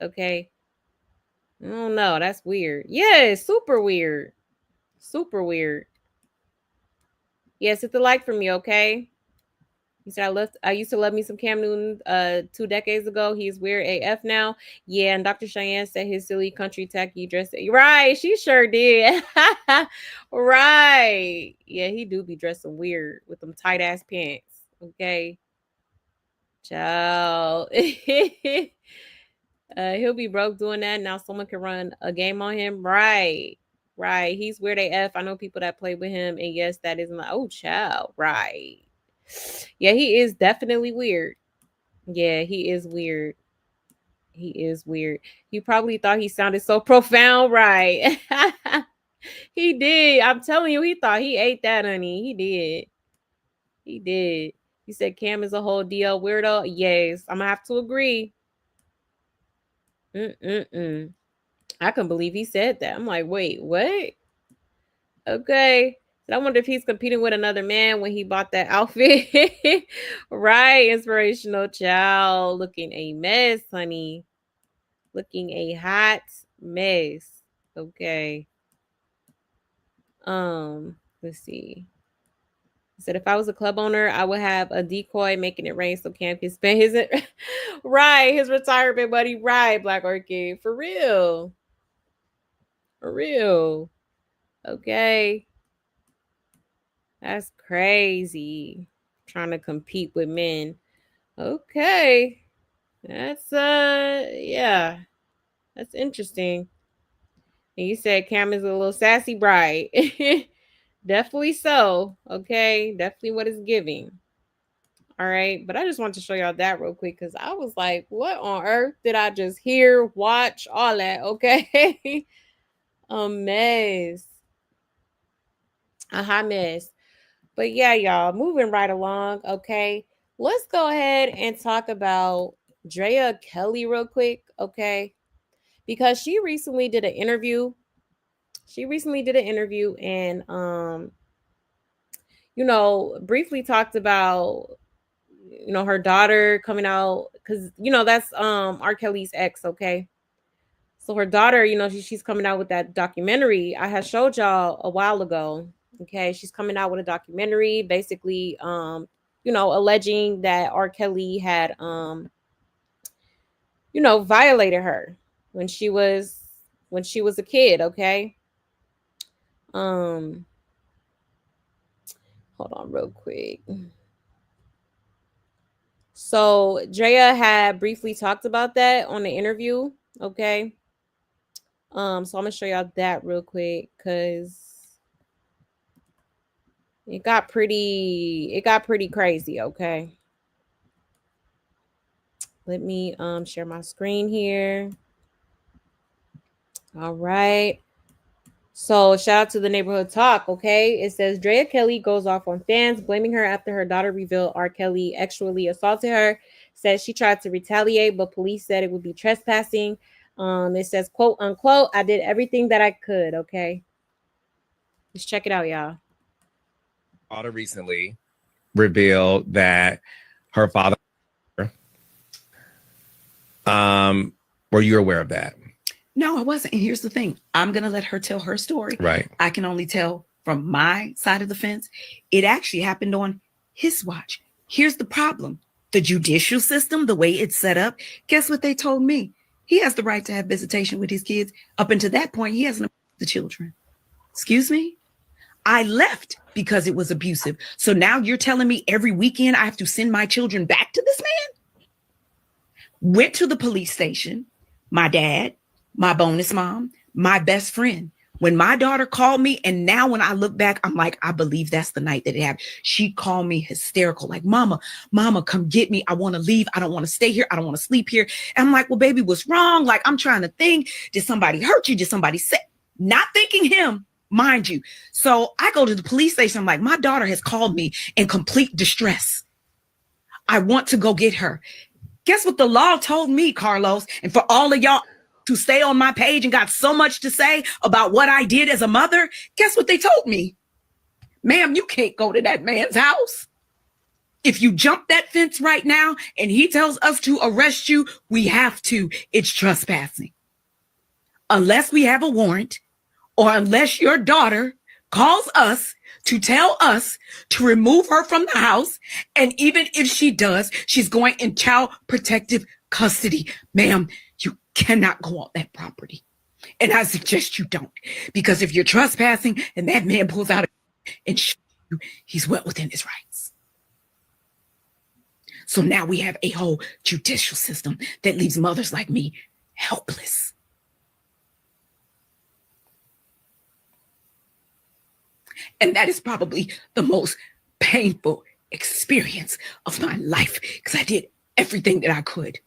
Okay. I don't know. That's weird. Yeah, super weird. Super weird. Yes, hit the like for me, okay? You said I used to love me some Cam Newton 2 decades ago. He's weird AF now. Yeah, and Dr. Cheyenne said his silly country tacky dress. Right, she sure did. Right. Yeah, he do be dressing weird with them tight ass pants. Okay. Ciao. He'll be broke doing that. Now someone can run a game on him. Right. He's weird AF. I know people that play with him. And yes, that isn't like, oh, child. Right. Yeah, he is definitely weird. Yeah, he is weird. He probably thought he sounded so profound. Right. He did. I'm telling you, he thought he ate that, honey. He did. He said Cam is a whole DL weirdo. Yes, I'm gonna have to agree. I couldn't believe he said that. I'm like, wait, what? Okay. I wonder if he's competing with another man when he bought that outfit. Right. Inspirational child. Looking a mess, honey. Looking a hot mess. Okay. Let's see. He said, if I was a club owner, I would have a decoy making it rain so Cam can spend his his retirement money. Right, Black Orchid. For real. Okay. That's crazy. Trying to compete with men. Okay. That's yeah. That's interesting. And you said Cam is a little sassy bride. Definitely so. Okay. Definitely what it's giving. All right. But I just want to show y'all that real quick because I was like, what on earth did I just hear, watch, all that? Okay. A mess. A hot mess. But yeah, y'all, moving right along. Okay. Let's go ahead and talk about Drea Kelly real quick. Okay. Because she recently did an interview. And briefly talked about her daughter coming out because that's R. Kelly's ex, okay? So her daughter, she's coming out with that documentary I had showed y'all a while ago. Okay, she's coming out with a documentary, basically, alleging that R. Kelly had, violated her when she was a kid. Okay, hold on, real quick. So Drea had briefly talked about that on the interview. Okay, so I'm gonna show y'all that real quick because it got pretty crazy. Okay, let me share my screen here. All right, So shout out to the neighborhood talk. Okay, it says Drea Kelly goes off on fans, blaming her after her daughter revealed R. Kelly sexually assaulted her. Says she tried to retaliate, but police said it would be trespassing. It says, quote unquote, I did everything that I could. Okay, let's check it out, y'all. Daughter recently revealed that her father. Were you aware of that? No, I wasn't. And here's the thing. I'm going to let her tell her story. Right. I can only tell from my side of the fence. It actually happened on his watch. Here's the problem. The judicial system, the way it's set up, guess what they told me? He has the right to have visitation with his kids. Up until that point, he hasn't the children. Excuse me? I left because it was abusive. So now you're telling me every weekend I have to send my children back to this man? Went to the police station. My dad, my bonus mom, my best friend. When my daughter called me, and now when I look back, I'm like, I believe that's the night that it happened. She called me hysterical, like, mama, come get me. I want to leave. I don't want to stay here. I don't want to sleep here. And I'm like, well, baby, what's wrong? Like, I'm trying to think, did somebody hurt you? Did somebody say, not thinking him, mind you. So I go to the police station. I'm like, my daughter has called me in complete distress. I want to go get her. Guess what the law told me, Carlos? And for all of y'all to stay on my page and got so much to say about what I did as a mother, guess what they told me? Ma'am, you can't go to that man's house. If you jump that fence right now and he tells us to arrest you, we have to. It's trespassing. Unless we have a warrant or unless your daughter calls us to tell us to remove her from the house. And even if she does, she's going in child protective custody. Ma'am, you cannot go on that property. And I suggest you don't, because if you're trespassing and that man pulls out and shoots you, he's well within his rights. So now we have a whole judicial system that leaves mothers like me helpless. And that is probably the most painful experience of my life, because I did everything that I could.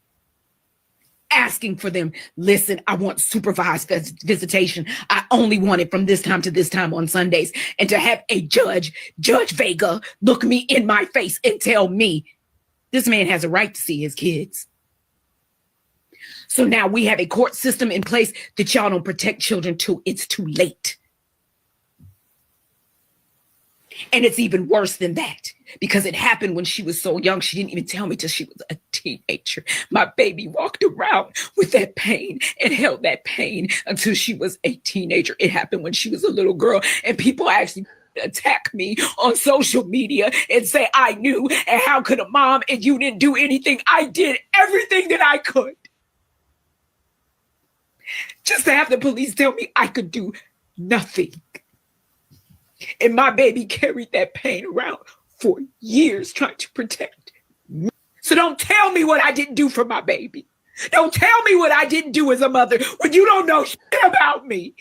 Asking for them, listen, I want supervised visitation. I only want it from this time to this time on Sundays. And to have a Judge Vega, look me in my face and tell me, this man has a right to see his kids. So now we have a court system in place that y'all don't protect children till it's too late. And it's even worse than that, because it happened when she was so young. She didn't even tell me till she was a teenager. My baby walked around with that pain and held that pain until she was a teenager. It happened when she was a little girl, and people actually attack me on social media and say I knew, and how could a mom, and you didn't do anything? I did everything that I could. Just to have the police tell me I could do nothing. And my baby carried that pain around for years trying to protect me. So don't tell me what I didn't do for my baby. Don't tell me what I didn't do as a mother when you don't know shit about me.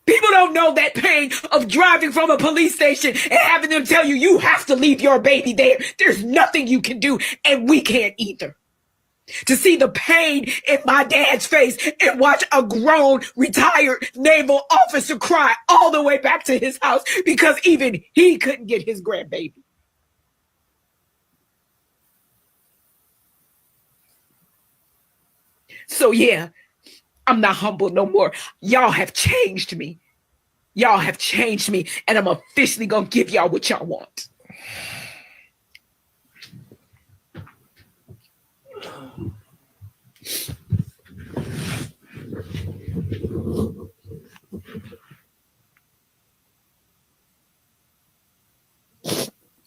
People don't know that pain of driving from a police station and having them tell you, you have to leave your baby there. There's nothing you can do, and we can't either. To see the pain in my dad's face and watch a grown, retired naval officer cry all the way back to his house because even he couldn't get his grandbaby. So yeah, I'm not humble no more. Y'all have changed me. Y'all have changed me, and I'm officially gonna give y'all what y'all want.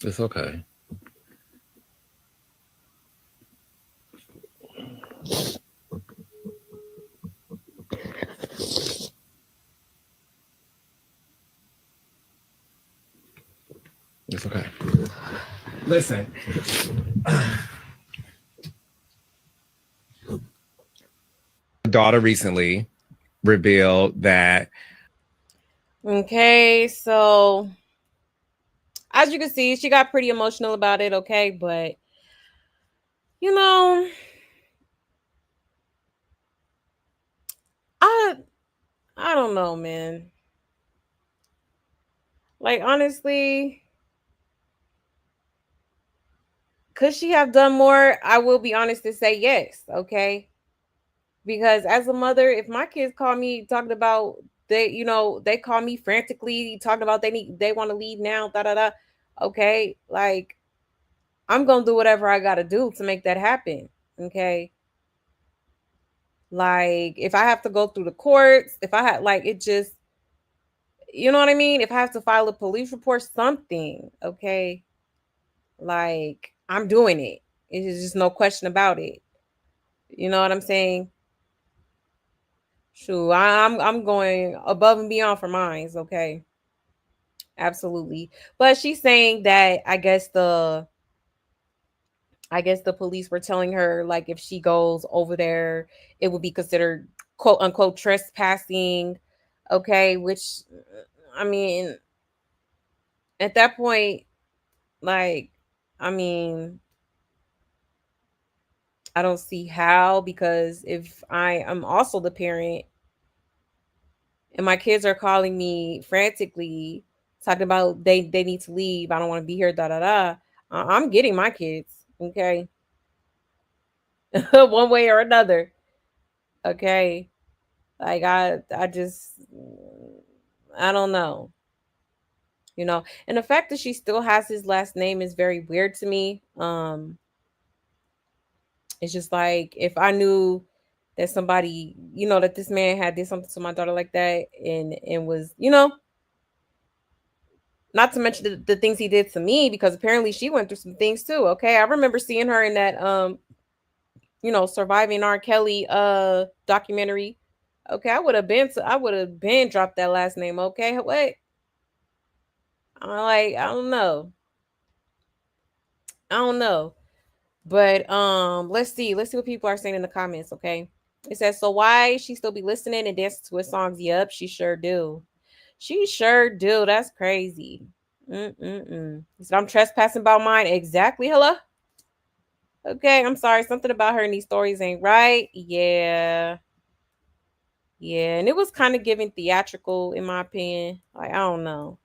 It's okay. It's okay. Listen. Daughter recently revealed that. Okay, so as you can see, she got pretty emotional about it, okay? But, you know, I don't know, man. Like, honestly, could she have done more? I will be honest to say yes, okay? Because as a mother, if my kids call me talking about they call me frantically talking about they want to leave now, da da da. Okay, like I'm gonna do whatever I gotta do to make that happen. Okay. Like if I have to go through the courts, if I had like it just you know what I mean? If I have to file a police report, something, okay. Like I'm doing it. It's just no question about it. You know what I'm saying? Sure, I'm going above and beyond for mines, okay. Absolutely. But she's saying that I guess the police were telling her like if she goes over there, it would be considered quote unquote trespassing. Okay, which I mean, at that point, like, I mean, I don't see how because if I am also the parent and my kids are calling me frantically talking about they need to leave, I don't want to be here, da da da. I'm getting my kids, okay, one way or another, okay. Like I just I don't know, and the fact that she still has his last name is very weird to me. It's just like if I knew that somebody, that this man had did something to my daughter like that and was, not to mention the things he did to me because apparently she went through some things too. Okay. I remember seeing her in that surviving R. Kelly documentary. Okay, I would have been dropped that last name. Okay. What? I'm like, I don't know. I don't know. But let's see. Let's see what people are saying in the comments, okay? It says, so why she still be listening and dancing to his songs? Yep, she sure do. She sure do. That's crazy. He said, I'm trespassing about mine. Exactly. Hello? Okay, I'm sorry. Something about her in these stories ain't right. Yeah. Yeah. And it was kind of giving theatrical, in my opinion. Like, I don't know.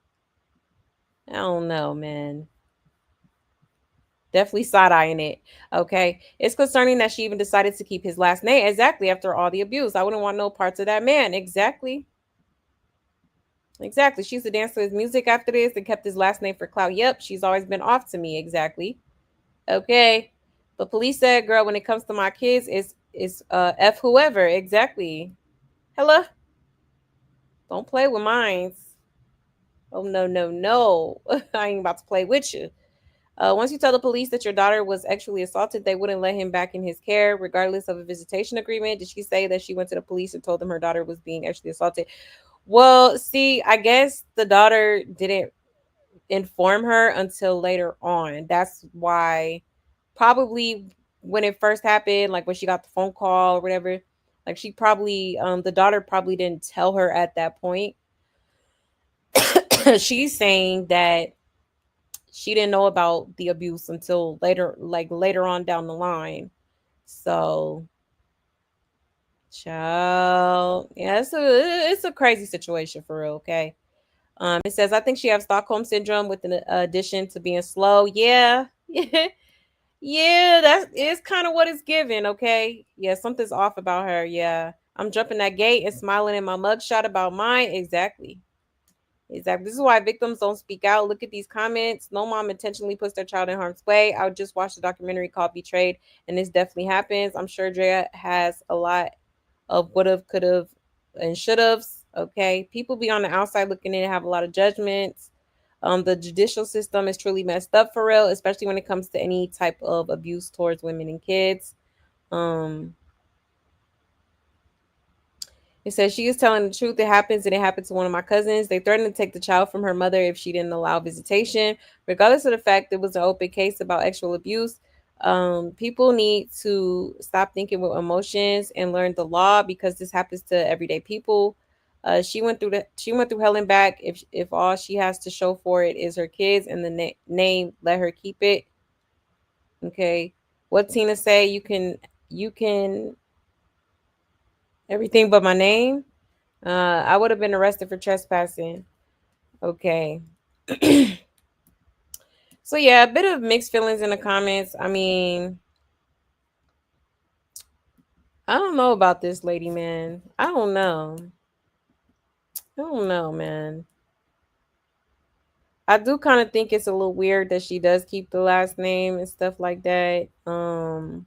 I don't know, man. Definitely side eyeing it. Okay. It's concerning that she even decided to keep his last name. Exactly. After all the abuse. I wouldn't want no parts of that man. Exactly. Exactly. She used to dance to his music after this and kept his last name for clout. Yep. She's always been off to me. Exactly. Okay. But police said, girl, when it comes to my kids, it's F whoever. Exactly. Hello. Don't play with mines. Oh no, no, no. I ain't about to play with you. Once you tell the police that your daughter was actually assaulted, they wouldn't let him back in his care, regardless of a visitation agreement. Did she say that she went to the police and told them her daughter was being actually assaulted? Well, see, I guess the daughter didn't inform her until later on. That's why, probably when it first happened, like when she got the phone call or whatever, like she probably, the daughter probably didn't tell her at that point. She's saying that she didn't know about the abuse until later, like later on down the line. So, child, yeah, it's a crazy situation for real. Okay. It says I think she has Stockholm syndrome with an addition to being slow. Yeah, yeah, that is kind of what it's given. Okay, yeah, something's off about her. Yeah, I'm jumping that gate and smiling in my mugshot about mine. Exactly. Exactly. This is why victims don't speak out. Look at these comments. No mom intentionally puts their child in harm's way. I just watched a documentary called Betrayed, and this definitely happens. I'm sure Drea has a lot of would have, could have, and should have. Okay. People be on the outside looking in and have a lot of judgments. The judicial system is truly messed up for real, especially when it comes to any type of abuse towards women and kids. It says she is telling the truth. It happens, and it happened to one of my cousins. They threatened to take the child from her mother if she didn't allow visitation, regardless of the fact it was an open case about actual abuse. People need to stop thinking with emotions and learn the law because this happens to everyday people. She went through hell and back. If all she has to show for it is her kids and the name, let her keep it. Okay, what Tina say? You can everything but my name. I would have been arrested for trespassing. Okay. So yeah, a bit of mixed feelings in the comments. I mean, I don't know about this lady, man. I don't know. I don't know, man. I do kind of think it's a little weird that she does keep the last name and stuff like that. I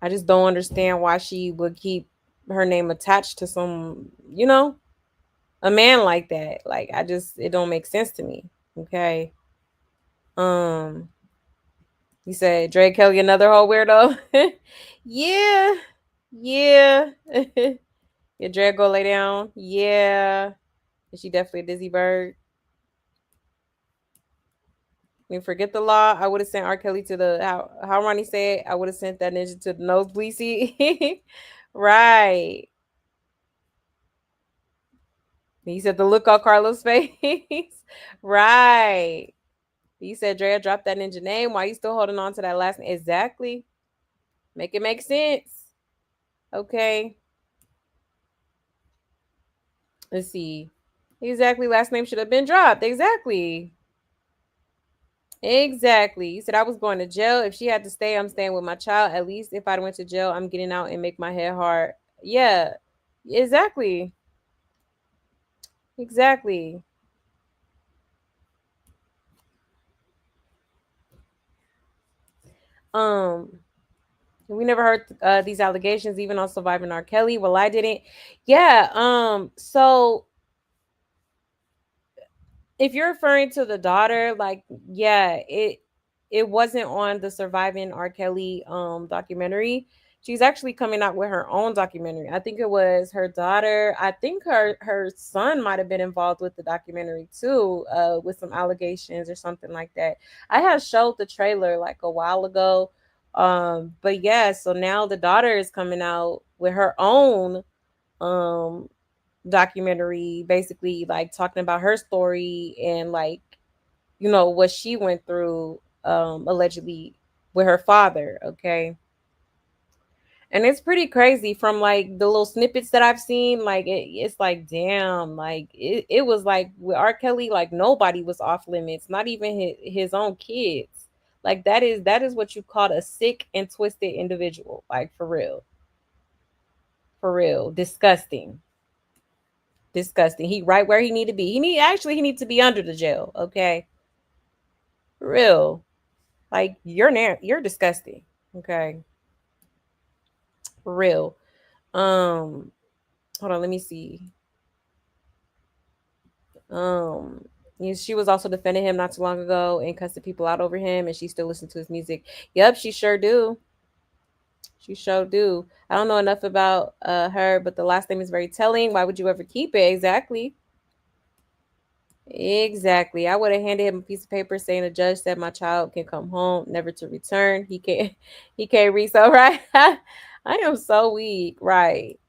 just don't understand why she would keep her name attached to some, a man like that. Like it don't make sense to me. Okay. Um, you said Drea Kelly another whole weirdo. Yeah. Yeah. Yeah, Drea go lay down. Yeah. Is she definitely a dizzy bird? I mean, forget the law. I would have sent R. Kelly to the how Ronnie said. I would have sent that ninja to the nosebleed seat. Right. He said the look on Carlos' face. Right. He said Drea dropped that ninja name. Why you still holding on to that last name? Exactly. Make it make sense. Okay. Let's see. Exactly. Last name should have been dropped. Exactly. Exactly. He said I was going to jail. If she had to stay, I'm staying with my child. At least if I went to jail, I'm getting out and make my head hard. Yeah. Exactly. Exactly. Um, we never heard these allegations even on surviving R. Kelly. Well, I didn't. Yeah. So if you're referring to the daughter, like, yeah, it wasn't on the surviving R. Kelly documentary. She's actually coming out with her own documentary. I think it was her daughter. I think her son might have been involved with the documentary too, with some allegations or something like that. I had showed the trailer like a while ago. But yeah, so now the daughter is coming out with her own um documentary, basically like talking about her story and like what she went through allegedly with her father. Okay. And it's pretty crazy from like the little snippets that I've seen. Like it's like, damn, like it was like with R. Kelly, like nobody was off limits, not even his own kids. Like that is what you call a sick and twisted individual. Like for real. For real. Disgusting. Disgusting. He right where he need to be. He needs to be under the jail. Okay. For real. Like you're disgusting. Okay. For real. Hold on, let me see. Um she was also defending him not too long ago and cussing people out over him, and she still listens to his music. Yep, she sure do. She sure do. I don't know enough about her, but the last name is very telling. Why would you ever keep it? Exactly. Exactly. I would have handed him a piece of paper saying the judge said my child can come home, never to return. He can't read. So right. I am so weak. Right.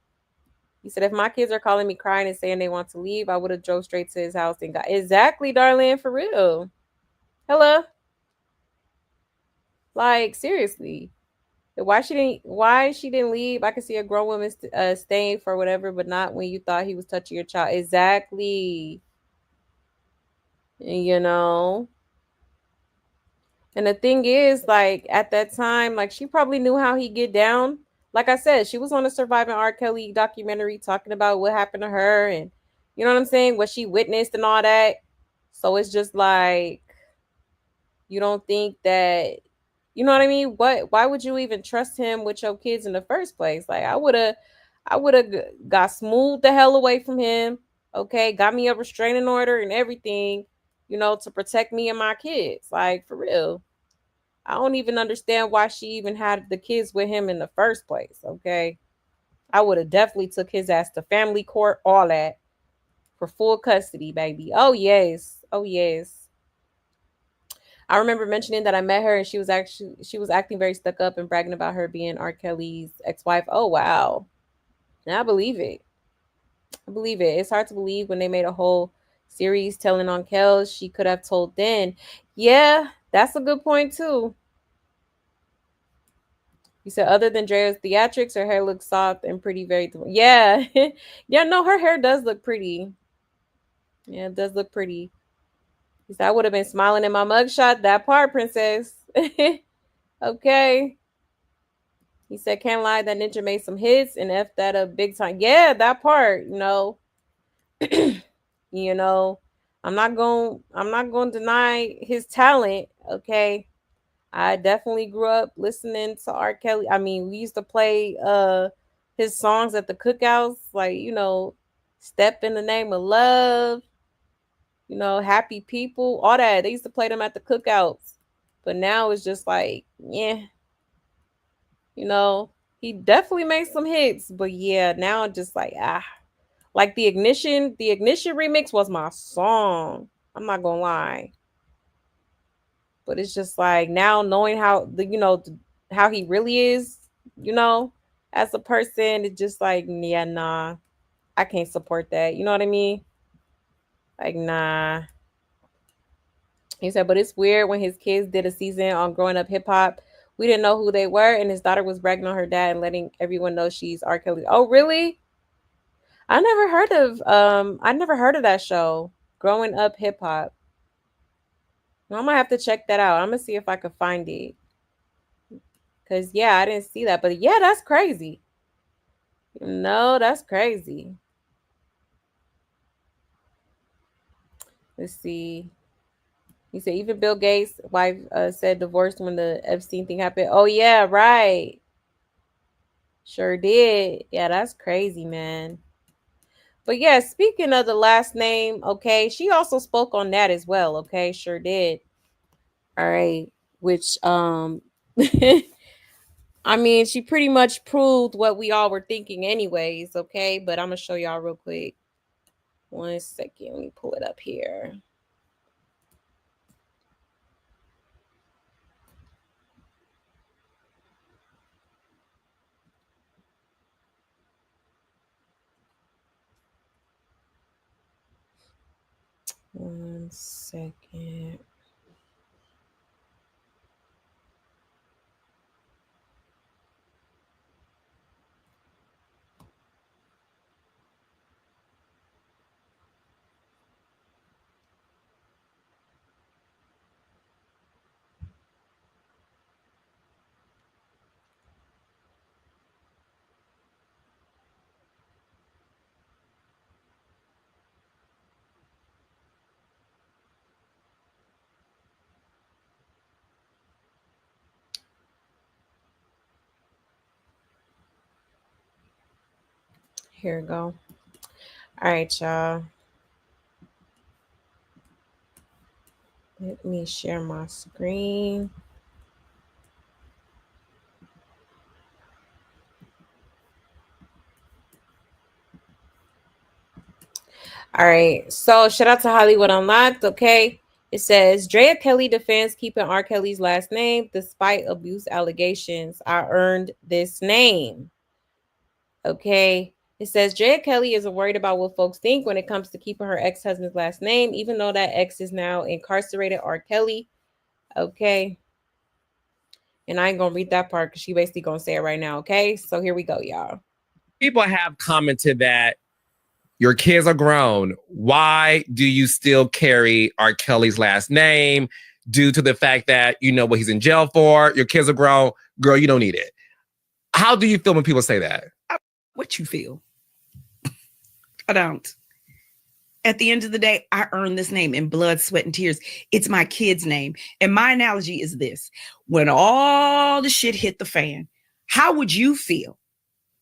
He said if my kids are calling me crying and saying they want to leave, I would have drove straight to his house and got exactly, darling, for real. Hello. Like seriously. Why she didn't leave? I could see a grown woman staying for whatever, but not when you thought he was touching your child. Exactly. You know. And the thing is, like at that time, like she probably knew how he get down. Like I said, she was on a surviving R. Kelly documentary talking about what happened to her and you know what I'm saying, what she witnessed and all that. So it's just like you don't think that you know what I mean? Why would you even trust him with your kids in the first place? Like I would have got smooth the hell away from him. Okay, got me a restraining order and everything, to protect me and my kids. Like for real. I don't even understand why she even had the kids with him in the first place. Okay. I would have definitely took his ass to family court, all that for full custody, baby. Oh yes. Oh yes. I remember mentioning that I met her and she was acting very stuck up and bragging about her being R. Kelly's ex-wife. Oh wow. And I believe it. I believe it. It's hard to believe when they made a whole series telling on Kel. She could have told then. Yeah, that's a good point too. You said other than Drea's theatrics, her hair looks soft and pretty. Very yeah, yeah. No, her hair does look pretty. Yeah, it does look pretty. He said I would have been smiling in my mugshot. That part, princess. Okay. He said can't lie that Ninja made some hits and f that up big time. Yeah, that part. You know. You know, I'm not going to deny his talent. Okay. I definitely grew up listening to R. Kelly. I mean, we used to play his songs at the cookouts, like, you know, Step in the Name of Love, you know, Happy People, all that. They used to play them at the cookouts. But now it's just like, yeah. You know, he definitely made some hits, but yeah, now I'm just like, like the ignition remix was my song. I'm not gonna lie. But it's just like now knowing how how he really is, you know, as a person, it's just like, yeah, nah, I can't support that. You know what I mean? Like, nah. He said, but it's weird when his kids did a season on growing up hip hop. We didn't know who they were, and his daughter was bragging on her dad and letting everyone know she's R. Kelly. Oh, really? I never heard of that show, Growing Up Hip Hop. I'm gonna have to check that out. I'm gonna see if I can find it. Cause yeah, I didn't see that. But yeah, that's crazy. No, that's crazy. Let's see. He said even Bill Gates' wife said divorced when the Epstein thing happened. Oh yeah, right. Sure did. Yeah, that's crazy, man. But yeah, speaking of the last name, okay, she also spoke on that as well. Okay, sure did. All right, which I mean, she pretty much proved what we all were thinking anyways, okay? But I'm gonna show y'all real quick. 1 second, let me pull it up here. One second. Here we go. All right, y'all. Let me share my screen. All right. So shout out to Hollywood Unlocked. Okay. It says Drea Kelly defends keeping R. Kelly's last name despite abuse allegations. I earned this name. Okay. It says Drea Kelly isn't worried about what folks think when it comes to keeping her ex-husband's last name, even though that ex is now incarcerated, R. Kelly. Okay. And I ain't gonna read that part because she basically gonna say it right now. Okay. So here we go, y'all. People have commented that your kids are grown. Why do you still carry R. Kelly's last name? Due to the fact that you know what he's in jail for. Your kids are grown. Girl, you don't need it. How do you feel when people say that? What you feel? I don't. At the end of the day, I earned this name in blood, sweat, and tears. It's my kid's name. And my analogy is this. When all the shit hit the fan, how would you feel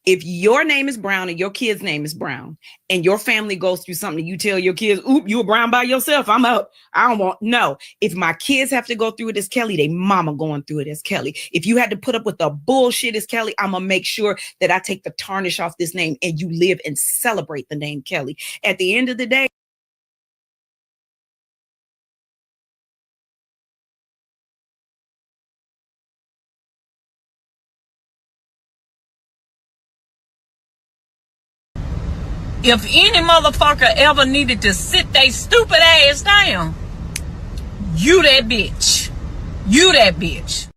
if your name is Brown and your kid's name is Brown and your family goes through something, you tell your kids, oop, you were Brown by yourself. I'm out. I don't want, no. If my kids have to go through it as Kelly, they mama going through it as Kelly. If you had to put up with the bullshit as Kelly, I'm going to make sure that I take the tarnish off this name and you live and celebrate the name Kelly. At the end of the day, if any motherfucker ever needed to sit they stupid ass down, you that bitch. You that bitch.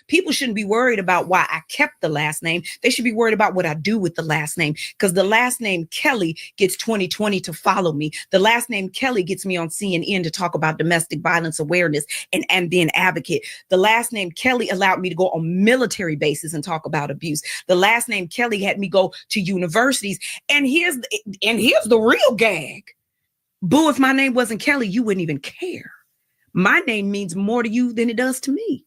People shouldn't be worried about why I kept the last name. They should be worried about what I do with the last name, because the last name Kelly gets 2020 to follow me. The last name Kelly gets me on CNN to talk about domestic violence awareness and be an advocate. The last name Kelly allowed me to go on military bases and talk about abuse. The last name Kelly had me go to universities. And here's the real gag. Boo, if my name wasn't Kelly, you wouldn't even care. My name means more to you than it does to me.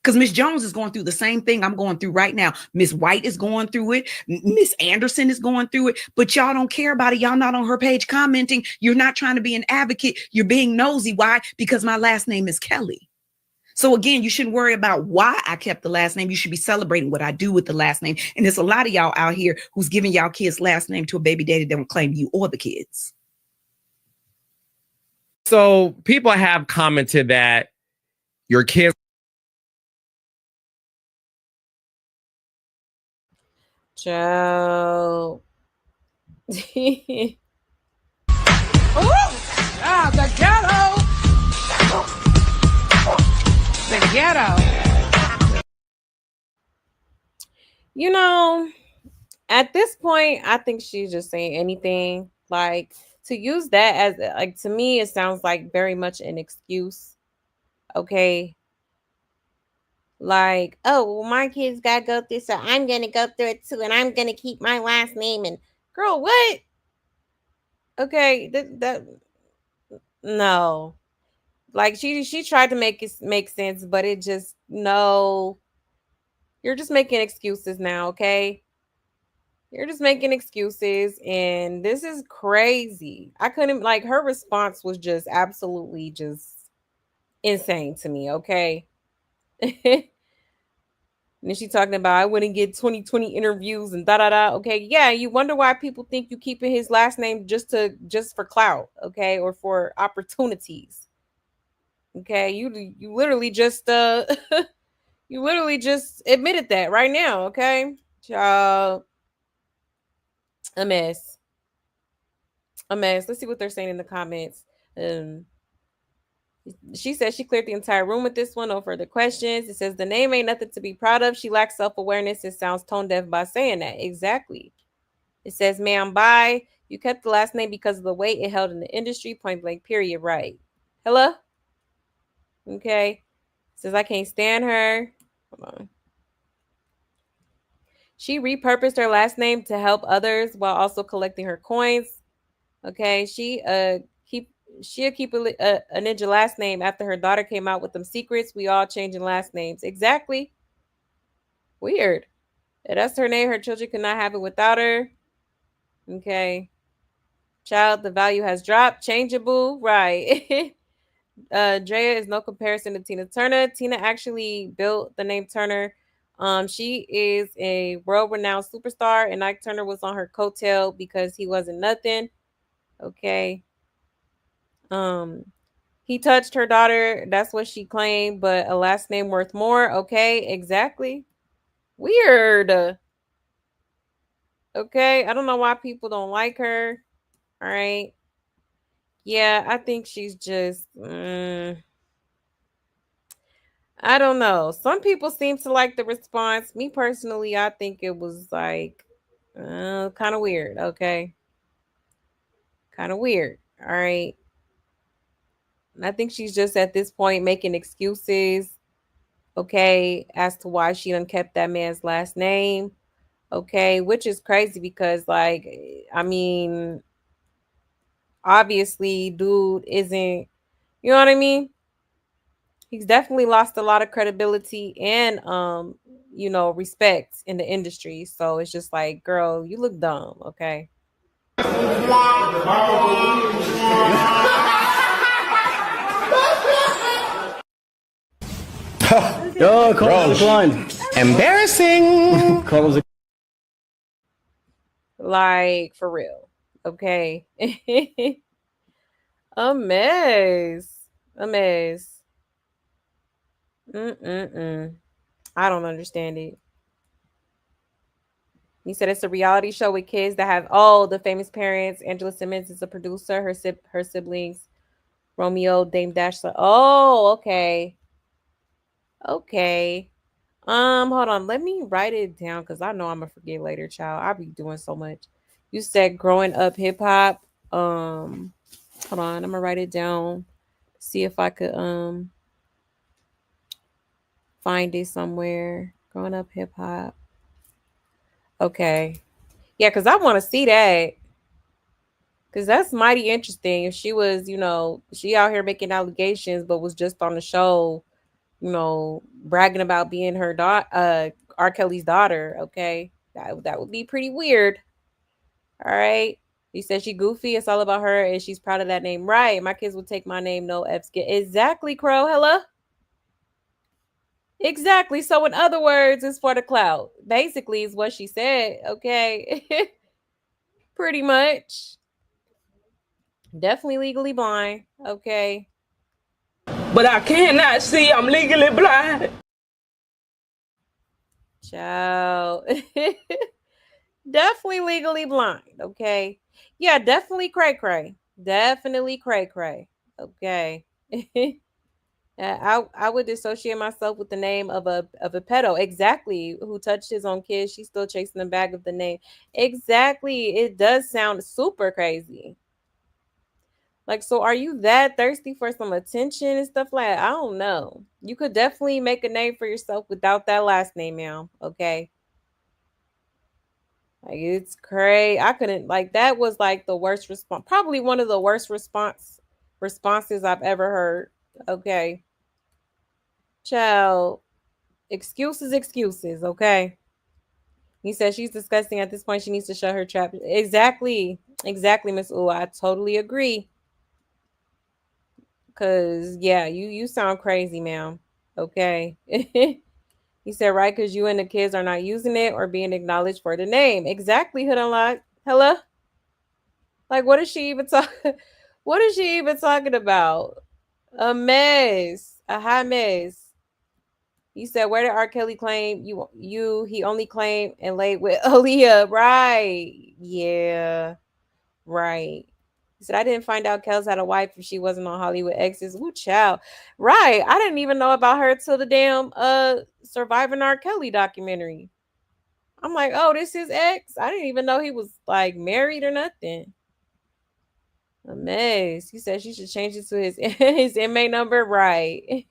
Because Miss Jones is going through the same thing I'm going through right now. Miss White is going through it. Miss Anderson is going through it. But y'all don't care about it. Y'all not on her page commenting. You're not trying to be an advocate. You're being nosy. Why? Because my last name is Kelly. So again, you shouldn't worry about why I kept the last name. You should be celebrating what I do with the last name. And there's a lot of y'all out here who's giving y'all kids last name to a baby daddy that don't claim you or the kids. So people have commented that your kids. Joe. The ghetto. The ghetto. You know, at this point, I think she's just saying anything. Like, to use that as, like, to me, it sounds like very much an excuse. Okay. Like, oh, well, my kids gotta go through, so I'm gonna go through it too, and I'm gonna keep my last name. And girl, what? Okay, that no. Like, she tried to make it make sense, but it just, no. You're just making excuses now, okay? You're just making excuses, and this is crazy. I couldn't, like, her response was just absolutely just insane to me, okay? And then she talking about I wouldn't get 2020 interviews and da. Okay, yeah, you wonder why people think you keeping his last name just for clout, okay, or for opportunities. Okay, you literally just you literally just admitted that right now, okay? Child, a mess. A mess. Let's see what they're saying in the comments. She says she cleared the entire room with this one. No further questions. It says the name ain't nothing to be proud of. She lacks self-awareness. It sounds tone deaf by saying that. Exactly. It says, ma'am, bye. You kept the last name because of the weight it held in the industry. Point blank, period. Right. Hello? Okay. It says, I can't stand her. Hold on. She repurposed her last name to help others while also collecting her coins. Okay. She'll keep a ninja last name after her daughter came out with them secrets. We all changing last names. Exactly. Weird. That's her name. Her children could not have it without her. Okay. Child, the value has dropped. Changeable. Right. Drea is no comparison to Tina Turner. Tina actually built the name Turner. She is a world-renowned superstar, and Ike Turner was on her coattail because he wasn't nothing. Okay. He touched her daughter. That's what she claimed, but a last name worth more. Okay, exactly. Weird. Okay, I don't know why people don't like her. All right. Yeah, I think she's just, I don't know. Some people seem to like the response. Me personally, I think it was like kind of weird. Okay. Kind of weird. All right. And I think she's just at this point making excuses, okay, as to why she done kept that man's last name, okay, which is crazy because, like, I mean, obviously, dude isn't, you know what I mean? He's definitely lost a lot of credibility and, respect in the industry. So it's just like, girl, you look dumb, okay? Oh, Carlos declined. Embarrassing. Carlos. Like, for real. Okay. A mess. A mess. I don't understand it. He said it's a reality show with kids that have the famous parents. Angela Simmons is a producer. Her siblings, Romeo, Dame Dash. Oh, okay. Okay. Hold on. Let me write it down because I know I'm gonna forget later, child. I'll be doing so much. You said growing up hip hop. Hold on. I'm gonna write it down. See if I could find it somewhere. Growing up hip hop. Okay. Yeah, because I want to see that. Because that's mighty interesting. If she was, she out here making allegations, but was just on the show, bragging about being her daughter, R. Kelly's daughter. Okay. That would be pretty weird. All right. You said she goofy. It's all about her, and she's proud of that name. Right. My kids will take my name. No F's. Exactly, Crow. Hello. Exactly. So, in other words, it's for the clout. Basically, is what she said. Okay. Pretty much. Definitely legally blind. Okay. But I cannot see. I'm legally blind. Ciao. Definitely legally blind. Okay. Yeah, definitely cray cray. Definitely cray cray. Okay. I would dissociate myself with the name of a pedo. Exactly. Who touched his own kids. She's still chasing the bag of the name. Exactly. It does sound super crazy. Like, so are you that thirsty for some attention and stuff like that? I don't know. You could definitely make a name for yourself without that last name now. Okay. Like, it's crazy. I couldn't, like, that was like the worst response. Probably one of the worst responses I've ever heard. Okay. Child. Excuses. Okay. He said she's disgusting. At this point, she needs to shut her trap. Exactly, Miss Ooh. I totally agree. Cause yeah, you sound crazy, ma'am. Okay. He said, right, because you and the kids are not using it or being acknowledged for the name. Exactly, Hood Unlock. Hello? Like, what is she even talking? What is she even talking about? A mess. A hot mess. You said, where did R. Kelly claim he only claimed and laid with Aaliyah? Right. Yeah. Right. He said, I didn't find out Kels had a wife if she wasn't on Hollywood Exes. Woo, child. Right. I didn't even know about her till the damn Surviving R. Kelly documentary. I'm like, oh, this is ex? I didn't even know he was like married or nothing. A mess. He said she should change it to his inmate number. Right.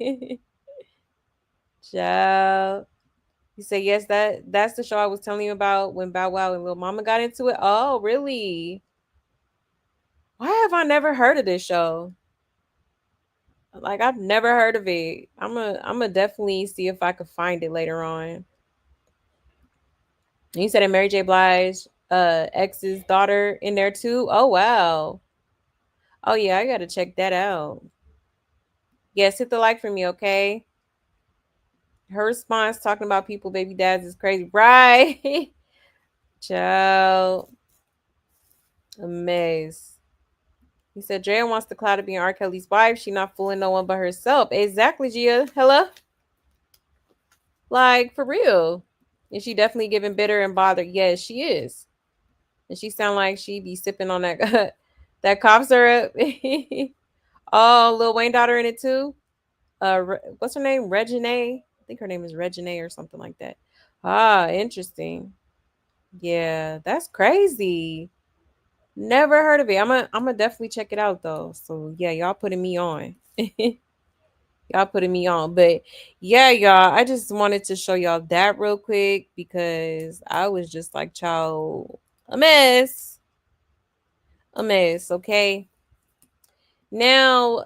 Child. He said, yes, that's the show I was telling you about when Bow Wow and Lil Mama got into it. Oh, really? Why have I never heard of this show? Like, I've never heard of it. I'm a definitely see if I could find it later on. And you said Mary J. Blige, ex's daughter in there too. Oh wow. Oh yeah, I gotta check that out. Yes, hit the like for me, okay? Her response talking about people, baby dads is crazy. Right. Child. A mess. He said Drea wants the cloud to be R. Kelly's wife. She not fooling no one but herself. Exactly, Gia. Hello? Like, for real. Is she definitely giving bitter and bothered? Yes, she is. And she sound like she be sipping on that that cough syrup. Oh, Lil Wayne daughter in it too. What's her name? Reginae. I think her name is Reginae or something like that. Ah, interesting. Yeah, that's crazy. Never heard of it. I'm gonna definitely check it out though. So yeah, y'all putting me on. Y'all putting me on. But yeah, y'all, I just wanted to show y'all that real quick because I was just like, child, a mess. A mess, okay? Now,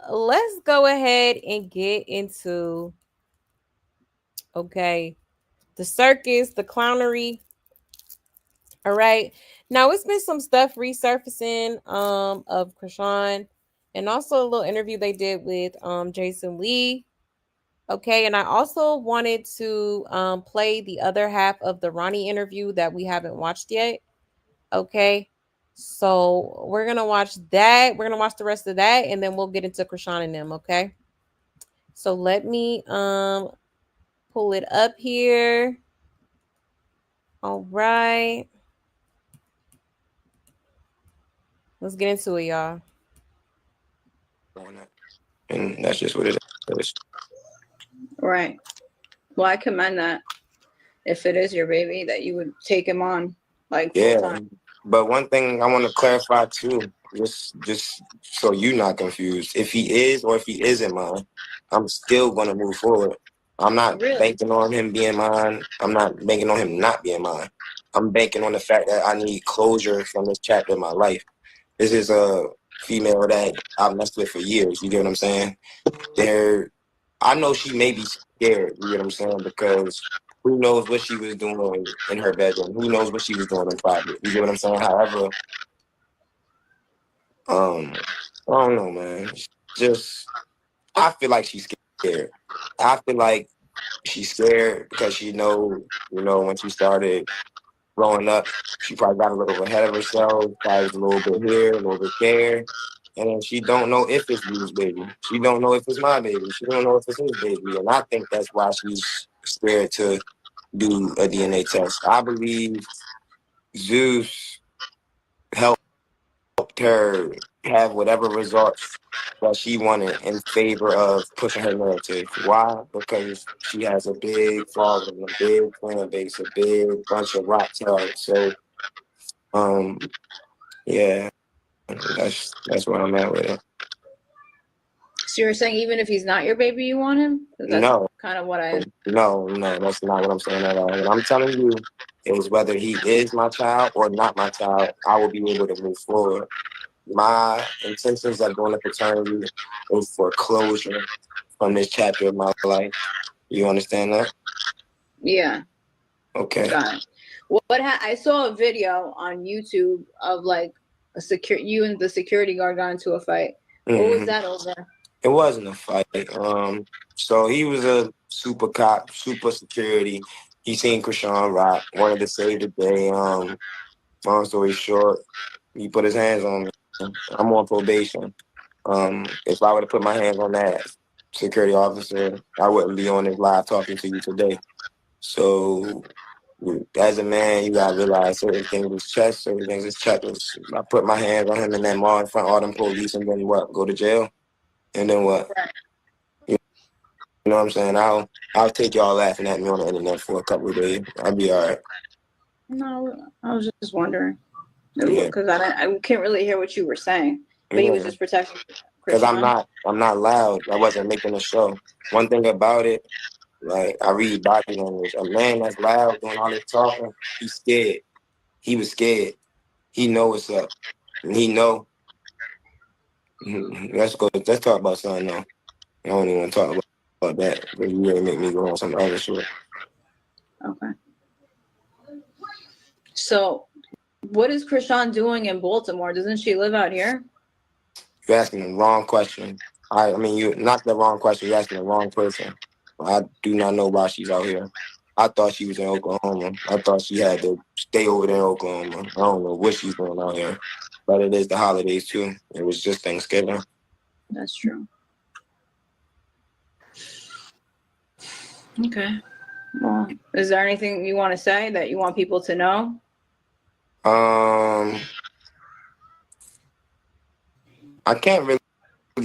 let's go ahead and get into, okay, the circus, the clownery. All right. Now, it's been some stuff resurfacing of Krishan and also a little interview they did with Jason Lee. Okay, and I also wanted to play the other half of the Ronnie interview that we haven't watched yet. Okay, so we're gonna watch that. We're gonna watch the rest of that, and then we'll get into Krishan and them. Okay, so let me pull it up here. All right, let's get into it, y'all. And that's just what it is. Right. Well, I commend that. If it is your baby, that you would take him on like full Yeah, time. but one thing I want to clarify too, just so you're not confused. If he is or if he isn't mine, I'm still gonna move forward. I'm not banking on him being mine. I'm not banking on him not being mine. I'm banking on the fact that I need closure from this chapter of my life. This is a female that I've messed with for years. You get what I'm saying? I know she may be scared. You get what I'm saying? Because who knows what she was doing in her bedroom? Who knows what she was doing in private? You get what I'm saying? However, I don't know, man. I feel like she's scared. I feel like she's scared because she when she started growing up, she probably got a little ahead of herself. Probably was a little bit here, a little bit there. And then she don't know if it's Lou's baby. She don't know if it's my baby. She don't know if it's his baby. And I think that's why she's scared to do a DNA test. I believe Zeus helped her have whatever results that she wanted in favor of pushing her narrative. Why? Because she has a big following, a big fan base, a big bunch of rock stars. So, yeah, that's where I'm at with it. So you're saying even if he's not your baby, you want him? That's No. kind of what I. No, that's not what I'm saying at all. What I'm telling you is whether he is my child or not my child, I will be able to move forward. My intentions of going to paternity is for closure from this chapter of my life. You understand that? Yeah. Okay. Got it. I saw a video on YouTube of like you and the security guard got into a fight. What was that over? It wasn't a fight. So he was a super cop, super security. He seen Krishan Rock, wanted to save the day. Long story short, he put his hands on me. I'm on probation. If I would have put my hands on that security officer, I wouldn't be on this live talking to you today. So as a man, you gotta realize certain things is chess, certain things is checkers. I put my hands on him in that mall in front of all them police, and then what? Go to jail? And then what? You know what I'm saying? I'll take y'all laughing at me on the internet for a couple of days. I'll be all right. No, I was just wondering because I can't really hear what you were saying, but he was just protecting. Because I'm not loud. I wasn't making a show. One thing about it, like I read body language. A man that's loud doing all this talking, he's scared. He was scared. He know what's up, and he know. Let's talk about something now. I don't even want to talk about that, but you really make me go on some other shit. Okay. So, what is Krishan doing in Baltimore? Doesn't she live out here? You're asking the wrong question. I mean, you're not the wrong question. You're asking the wrong person. I do not know why she's out here. I thought she was in Oklahoma. I thought she had to stay over there in Oklahoma. I don't know what she's doing out here. But it is the holidays, too. It was just Thanksgiving. That's true. Okay. Well, is there anything you want to say that you want people to know? I can't really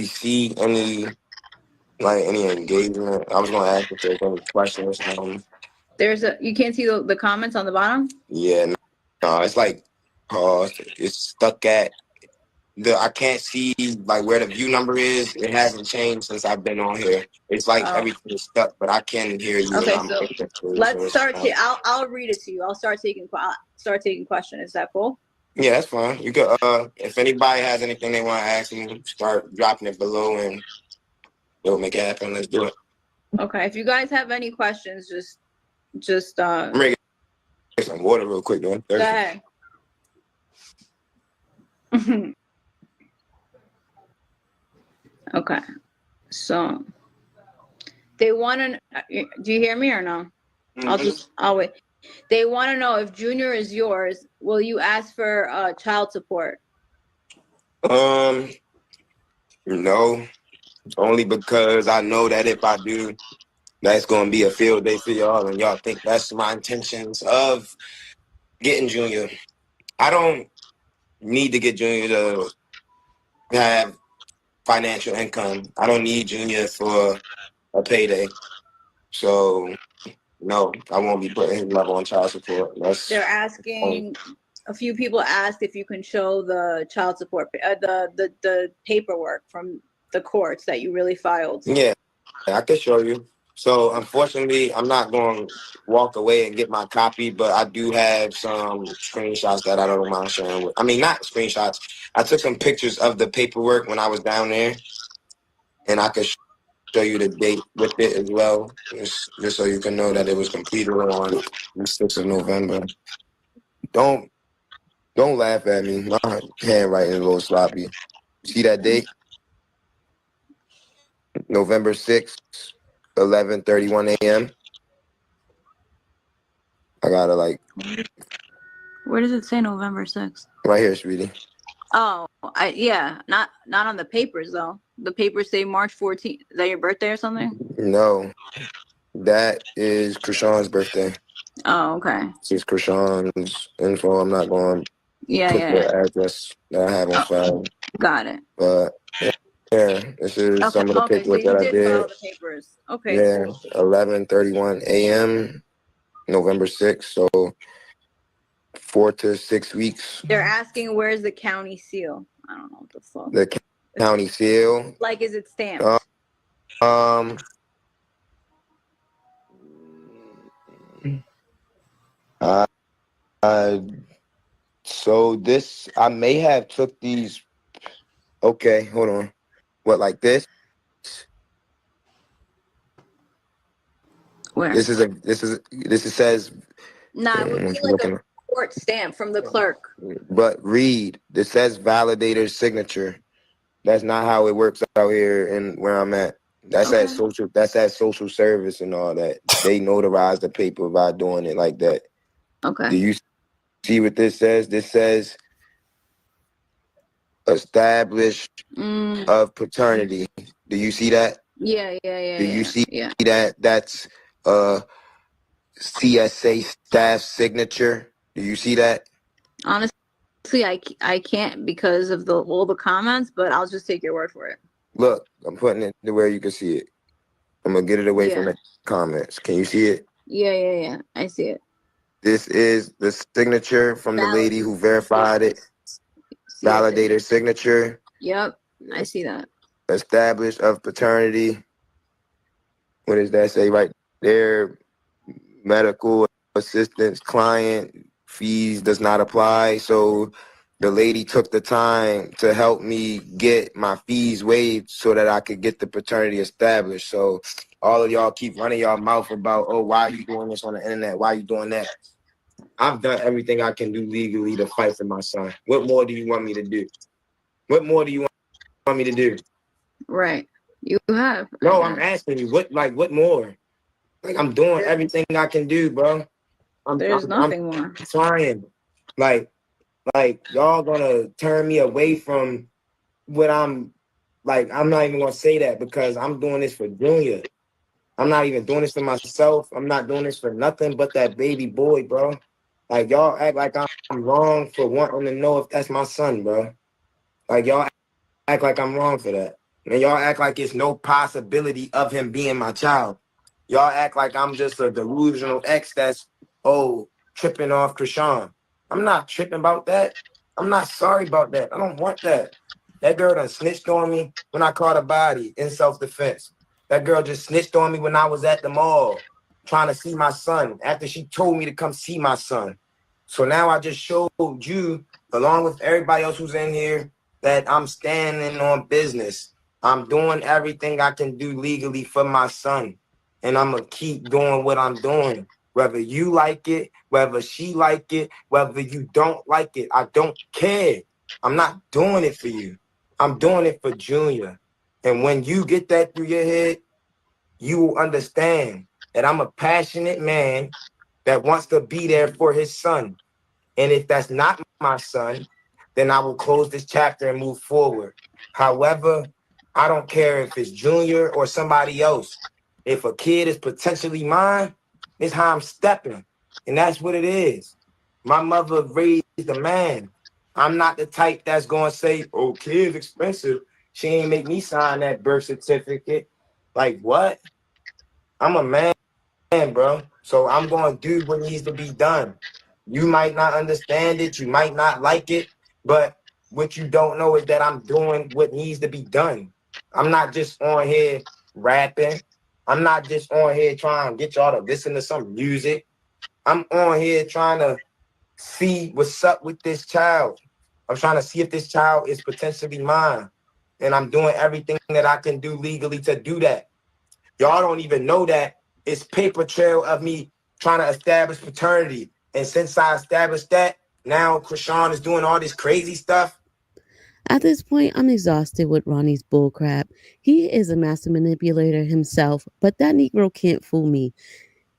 see any engagement. I was going to ask if there's any questions. You can't see the comments on the bottom? Yeah, no, it's like paused. It's stuck at I can't see like where the view number is. It hasn't changed since I've been on here. It's like everything is stuck, but I can hear you. Okay, so let's start. I'll read it to you. I'll start taking questions. Is that cool? Yeah, that's fine. You could. If anybody has anything they want to ask me, start dropping it below, and it'll make it happen. Let's do it. Okay. If you guys have any questions, just. I'm ready to get some water real quick, though. Go ahead. Okay, so they want to. Do you hear me or no? Mm-hmm. I'll wait. They want to know if Junior is yours. Will you ask for child support? No, only because I know that if I do, that's gonna be a field day for y'all, and y'all think that's my intentions of getting Junior. I don't need to get Junior to have financial income. I don't need Junior for a payday. So no, I won't be putting his mother on child support. They're asking. A few people asked if you can show the child support, the paperwork from the courts that you really filed. Yeah, I can show you. So unfortunately, I'm not going to walk away and get my copy, but I do have some screenshots that I don't mind sharing with. I mean, not screenshots. I took some pictures of the paperwork when I was down there, and I could show you the date with it as well, just so you can know that it was completed on the 6th of November. Don't laugh at me. My handwriting is a little sloppy. See that date? November 6th, 11:31 a.m. I gotta like. Where does it say November 6th? Right here, sweetie. Oh, not on the papers though. The papers say March 14th. Is that your birthday or something? No, that is Krishan's birthday. Oh, okay. This is Krishan's info. I'm not going to put the address that I have on file. Got it. But yeah, this is some of the paperwork that I did. File the papers. Okay. Yeah, Cool. 11:31 a.m. November 6th. So 4 to 6 weeks. They're asking where's the county seal. I don't know what the fuck. The county seal. Like, is it stamped? So this, I may have took these. Okay, hold on. What, like this? Where? This says. Nah, it would be like a court stamp from the clerk. But read. This says validator's signature. That's not how it works out here and where I'm at. That's at social. That's at social service and all that. They notarize the paper by doing it like that. Okay. Do you see what this says? This says established of paternity. Do you see that? Yeah. Do you see that? That's CSA staff signature. Do you see that? Honestly, I can't because of all the comments, but I'll just take your word for it. Look, I'm putting it to where you can see it. I'm gonna get it away from the comments. Can you see it? Yeah. I see it. This is the signature from the lady who verified it. Validator signature. Yep, I see that. Established of paternity. What does that say right there? Medical assistance client fees does not apply. So the lady took the time to help me get my fees waived so that I could get the paternity established. So all of y'all keep running y'all mouth about, oh, why are you doing this on the internet? Why are you doing that? I've done everything I can do legally to fight for my son. What more do you want me to do? What more do you want me to do? Right. You have. No, I'm asking you, what more? Like, I'm doing everything I can do, bro. There's nothing more. I'm trying. Like y'all gonna turn me away from what I'm not even gonna say that because I'm doing this for Junior. I'm not even doing this for myself. I'm not doing this for nothing but that baby boy, bro. Like, y'all act like I'm wrong for wanting to know if that's my son, bro. Like, y'all act like I'm wrong for that. And y'all act like it's no possibility of him being my child. Y'all act like I'm just a delusional ex that's, tripping off Krishan. I'm not tripping about that. I'm not sorry about that. I don't want that. That girl done snitched on me when I caught a body in self-defense. That girl just snitched on me when I was at the mall trying to see my son after she told me to come see my son. So now I just showed you, along with everybody else who's in here, that I'm standing on business. I'm doing everything I can do legally for my son. And I'm going to keep doing what I'm doing. Whether you like it, whether she like it, whether you don't like it, I don't care. I'm not doing it for you. I'm doing it for Junior. And when you get that through your head, you will understand that I'm a passionate man that wants to be there for his son. And if that's not my son, then I will close this chapter and move forward. However, I don't care if it's Junior or somebody else. If a kid is potentially mine, it's how I'm stepping. And that's what it is. My mother raised a man. I'm not the type that's going to say, oh, kid's expensive. She ain't make me sign that birth certificate. Like, what? I'm a man bro. So I'm going to do what needs to be done. You might not understand it. You might not like it. But what you don't know is that I'm doing what needs to be done. I'm not just on here rapping. I'm not just on here trying to get y'all to listen to some music. I'm on here trying to see what's up with this child. I'm trying to see if this child is potentially mine. And I'm doing everything that I can do legally to do that. Y'all don't even know that it's paper trail of me trying to establish paternity. And since I established that, now Krishan is doing all this crazy stuff. At this point, I'm exhausted with Ronnie's bullcrap. He is a master manipulator himself, but that Negro can't fool me.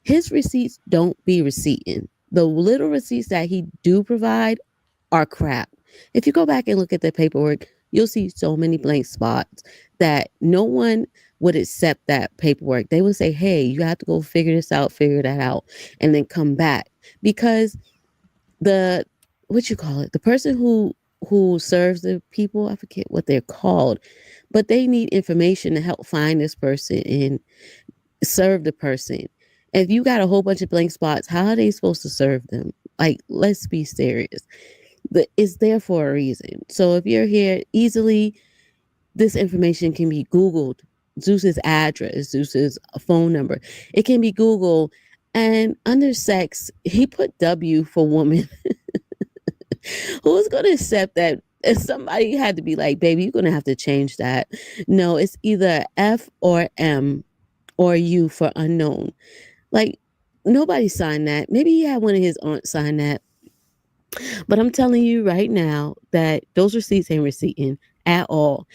His receipts don't be receipting. The little receipts that he do provide are crap. If you go back and look at the paperwork, you'll see so many blank spots that no one would accept that paperwork. They would say, hey, you have to go figure this out, figure that out, and then come back. Because the person who serves the people, I forget what they're called, but they need information to help find this person and serve the person. If you got a whole bunch of blank spots, how are they supposed to serve them? Like, let's be serious. It's there for a reason. So if you're here easily, this information can be Googled. Zeus's address, Zeus's phone number. It can be Googled. And under sex, he put W for woman. Who's going to accept that? If somebody had to be like, baby, you're going to have to change that. No, it's either F or M or U for unknown. Like, nobody signed that. Maybe he had one of his aunts sign that. But I'm telling you right now that those receipts ain't receipting at all.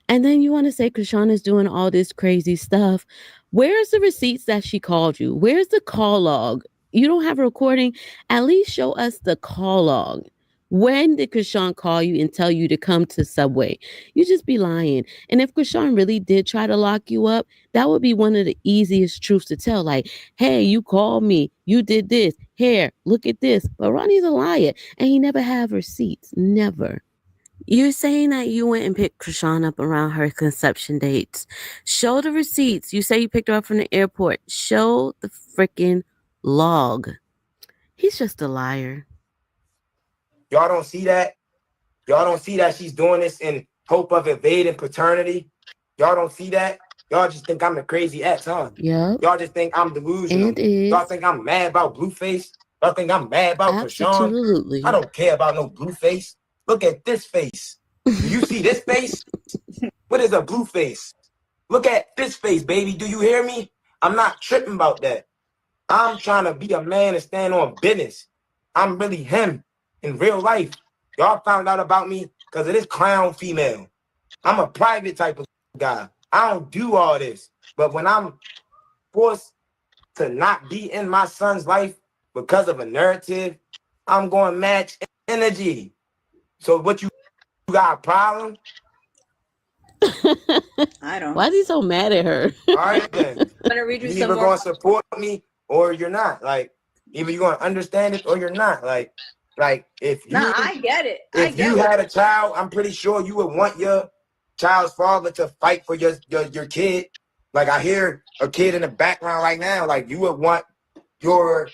And then you want to say Krishana's doing all this crazy stuff. Where's the receipts that she called you? Where's the call log? You don't have a recording? At least show us the call log. When did Krishan call you and tell you to come to Subway? You just be lying. And if Krishan really did try to lock you up, that would be one of the easiest truths to tell. Like, hey, you called me. You did this. Here, look at this. But Ronnie's a liar. And he never have receipts. Never. You're saying that you went and picked Krishan up around her conception dates. Show the receipts. You say you picked her up from the airport. Show the freaking log. He's just a liar. Y'all don't see that? Y'all don't see that she's doing this in hope of evading paternity? Y'all don't see that? Y'all just think I'm a crazy ex, huh? Yeah. Y'all just think I'm delusional. Y'all think I'm mad about Blueface? Y'all think I'm mad about Krishan? Absolutely. I don't care about no Blueface. Look at this face. Do you see this face? What is a blue face? Look at this face, baby. Do you hear me? I'm not tripping about that. I'm trying to be a man and stand on business. I'm really him in real life. Y'all found out about me because of this clown female. I'm a private type of guy. I don't do all this. But when I'm forced to not be in my son's life because of a narrative, I'm going to match energy. So what you got a problem? I don't. Why is he so mad at her? All right, then. I'm gonna read you You're some either more. going to support me or you're not. Like, either you're going to understand it or you're not. Like if you, I get it. If you had a child, I'm pretty sure you would want your child's father to fight for your kid. Like, I hear a kid in the background right now. Like, you would want your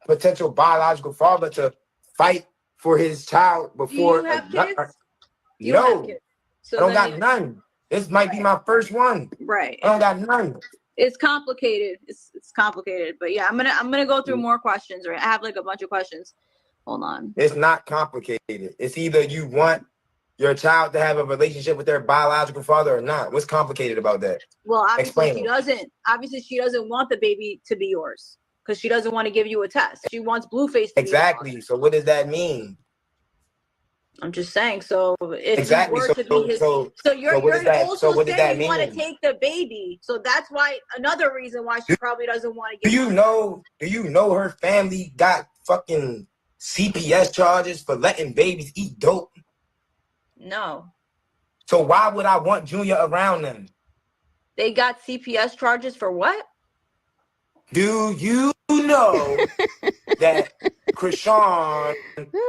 potential biological father to fight for his child before. Do you have kids? You No, don't have kids. So I don't then got none. This might be my first one. Right. I don't got none. It's complicated. It's complicated. But yeah, I'm gonna go through more questions. Right. I have like a bunch of questions. Hold on. It's not complicated. It's either you want your child to have a relationship with their biological father or not. What's complicated about that? Well, obviously Explain she it. doesn't. Obviously she doesn't want the baby to be yours because she doesn't want to give you a test. She wants Blueface to Exactly. be yours. So what does that mean? I'm just saying. So if Exactly. you were to be his, so you're also what does that saying you want to mean? take the baby. So that's why another reason why she probably doesn't want to Do give. you know her family got fucking CPS charges for letting babies eat dope? No. So why would I want Junior around them? They got CPS charges for what? Do you know that Krishan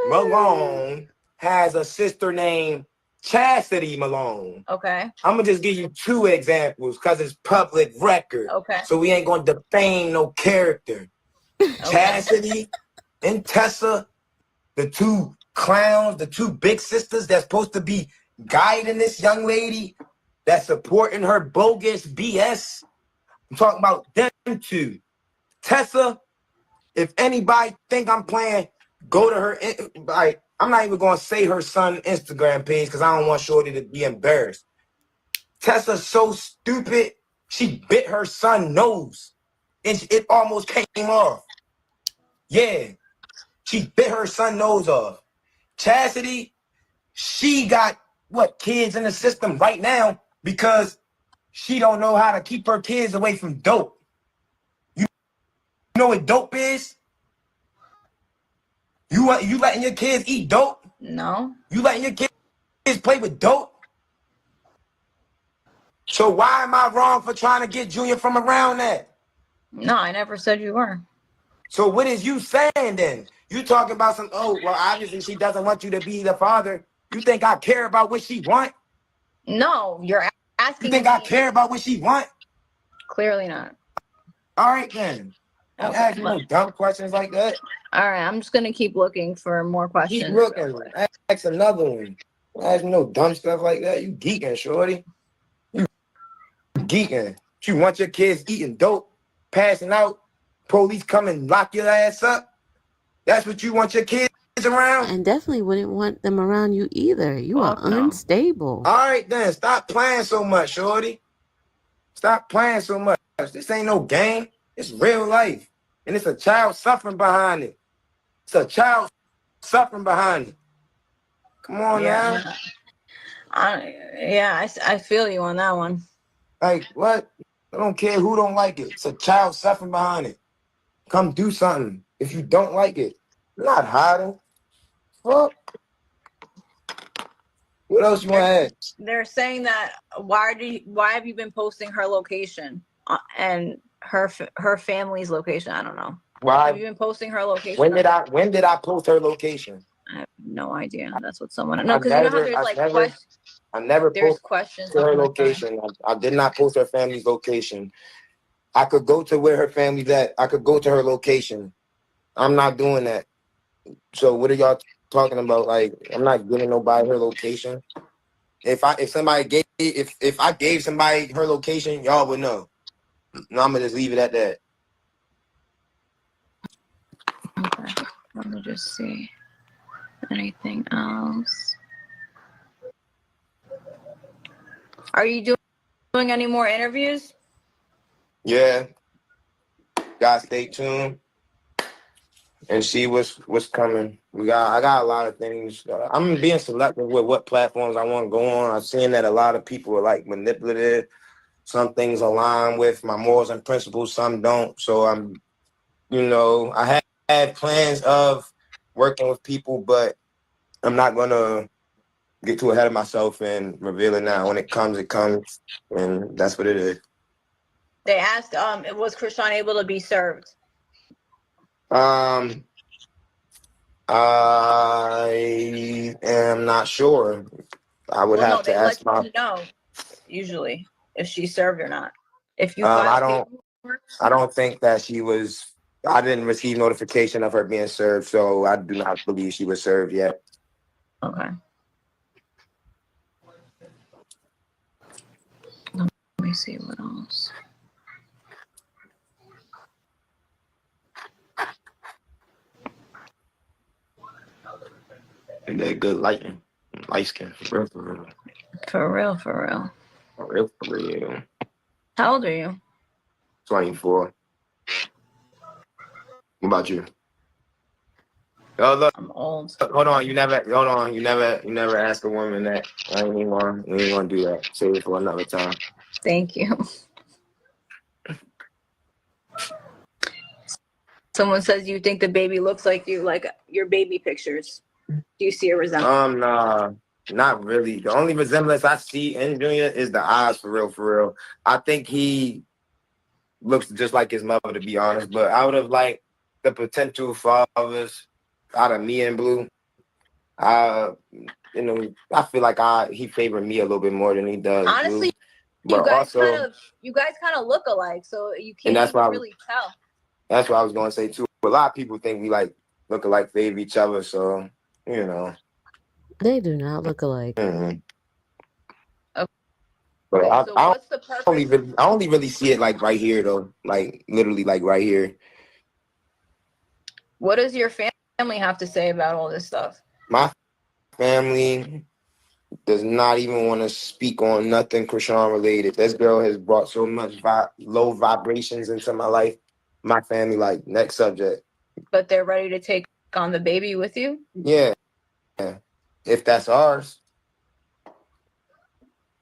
Malone has a sister named Chastity Malone. Okay. I'm gonna just give you 2 examples because it's public record. Okay. So we ain't gonna defame no character. Chastity and Tessa, the 2 clowns, the 2 big sisters that's supposed to be guiding this young lady that's supporting her bogus BS. I'm talking about them 2. Tessa, if anybody think I'm playing, go to her. Like, I'm not even gonna say her son's Instagram page because I don't want Shorty to be embarrassed. Tessa's so stupid, she bit her son's nose and it almost came off. Yeah, she bit her son's nose off. Chastity, she got kids in the system right now because she don't know how to keep her kids away from dope. You know what dope is? You letting your kids eat dope? No. You letting your kids play with dope? So why am I wrong for trying to get Junior from around that? No, I never said you were. So what is you saying then? You talking about some, obviously she doesn't want you to be the father. You think I care about what she want? No, you're asking. You think I care about what she want? Clearly not. All right then. Don't ask me no dumb questions like that. All right, I'm just gonna keep looking for more questions. Keep looking. Ask another one. Don't ask me no dumb stuff like that. You geeking, Shorty. You geeking. You want your kids eating dope, passing out, police come and lock your ass up? That's what you want your kids around? And definitely wouldn't want them around you either. You are unstable. All right then, stop playing so much, Shorty. Stop playing so much. This ain't no game. It's real life. And it's a child suffering behind it. It's a child suffering behind it. Come on now. I feel you on that one. Like, what? I don't care who don't like it. It's a child suffering behind it. Come do something if you don't like it. You're not hiding. Fuck. What else you want to add? They're saying that why have you been posting her location and her family's location? I don't know. Why have you been posting her location? When did I post her location? I have no idea. That's what someone. No, because you know how there's like questions. I never There's posted questions her location. I did not post her family's location. I could go to where her family's at. I could go to her location. I'm not doing that. So what are y'all talking about? Like, I'm not giving nobody her location. If I gave somebody her location, y'all would know. No, I'm gonna just leave it at that. Okay. Let me just see. Anything else? Are you doing any more interviews? Yeah. Gotta stay tuned and see what's coming. I got a lot of things. I'm being selective with what platforms I want to go on. I'm seeing that a lot of people are like manipulative. Some things align with my morals and principles, some don't. So I had plans of working with people, but I'm not gonna get too ahead of myself and reveal it now. When it comes, and that's what it is. They asked, was Krishan able to be served? I am not sure. I would have to ask my. Let you know usually if she's served or not. If you, I don't think that she was. I didn't receive notification of her being served, so I do not believe she was served yet. Okay. Let me see what else. And that good lighting, light skin, for real. For real. How old are you? 24. What about you? Oh, look. I'm old. Hold on. You never ask a woman that. I ain't even gonna do that. Save it for another time. Thank you. Someone says you think the baby looks like you, like your baby pictures. Do you see a resemblance? Nah, not really. The only resemblance I see in Junior is the eyes, for real. I think he looks just like his mother, to be honest. But out of like the potential fathers, out of me and Blue, I feel like he favored me a little bit more than he does. Honestly, you. But you guys kind of look alike, so you And can't that's even why really tell. That's what I was gonna say too. A lot of people think we like look alike, favor each other, so you know. They do not look alike. Mm-hmm. Okay. But So what's the purpose? I only really see it like right here though, like literally like right here. What does your family have to say about all this stuff? My family does not even want to speak on nothing Krishan related. This girl has brought so much low vibrations into my life. My family, like, next subject. But they're ready to take on the baby with you? Yeah. If that's ours.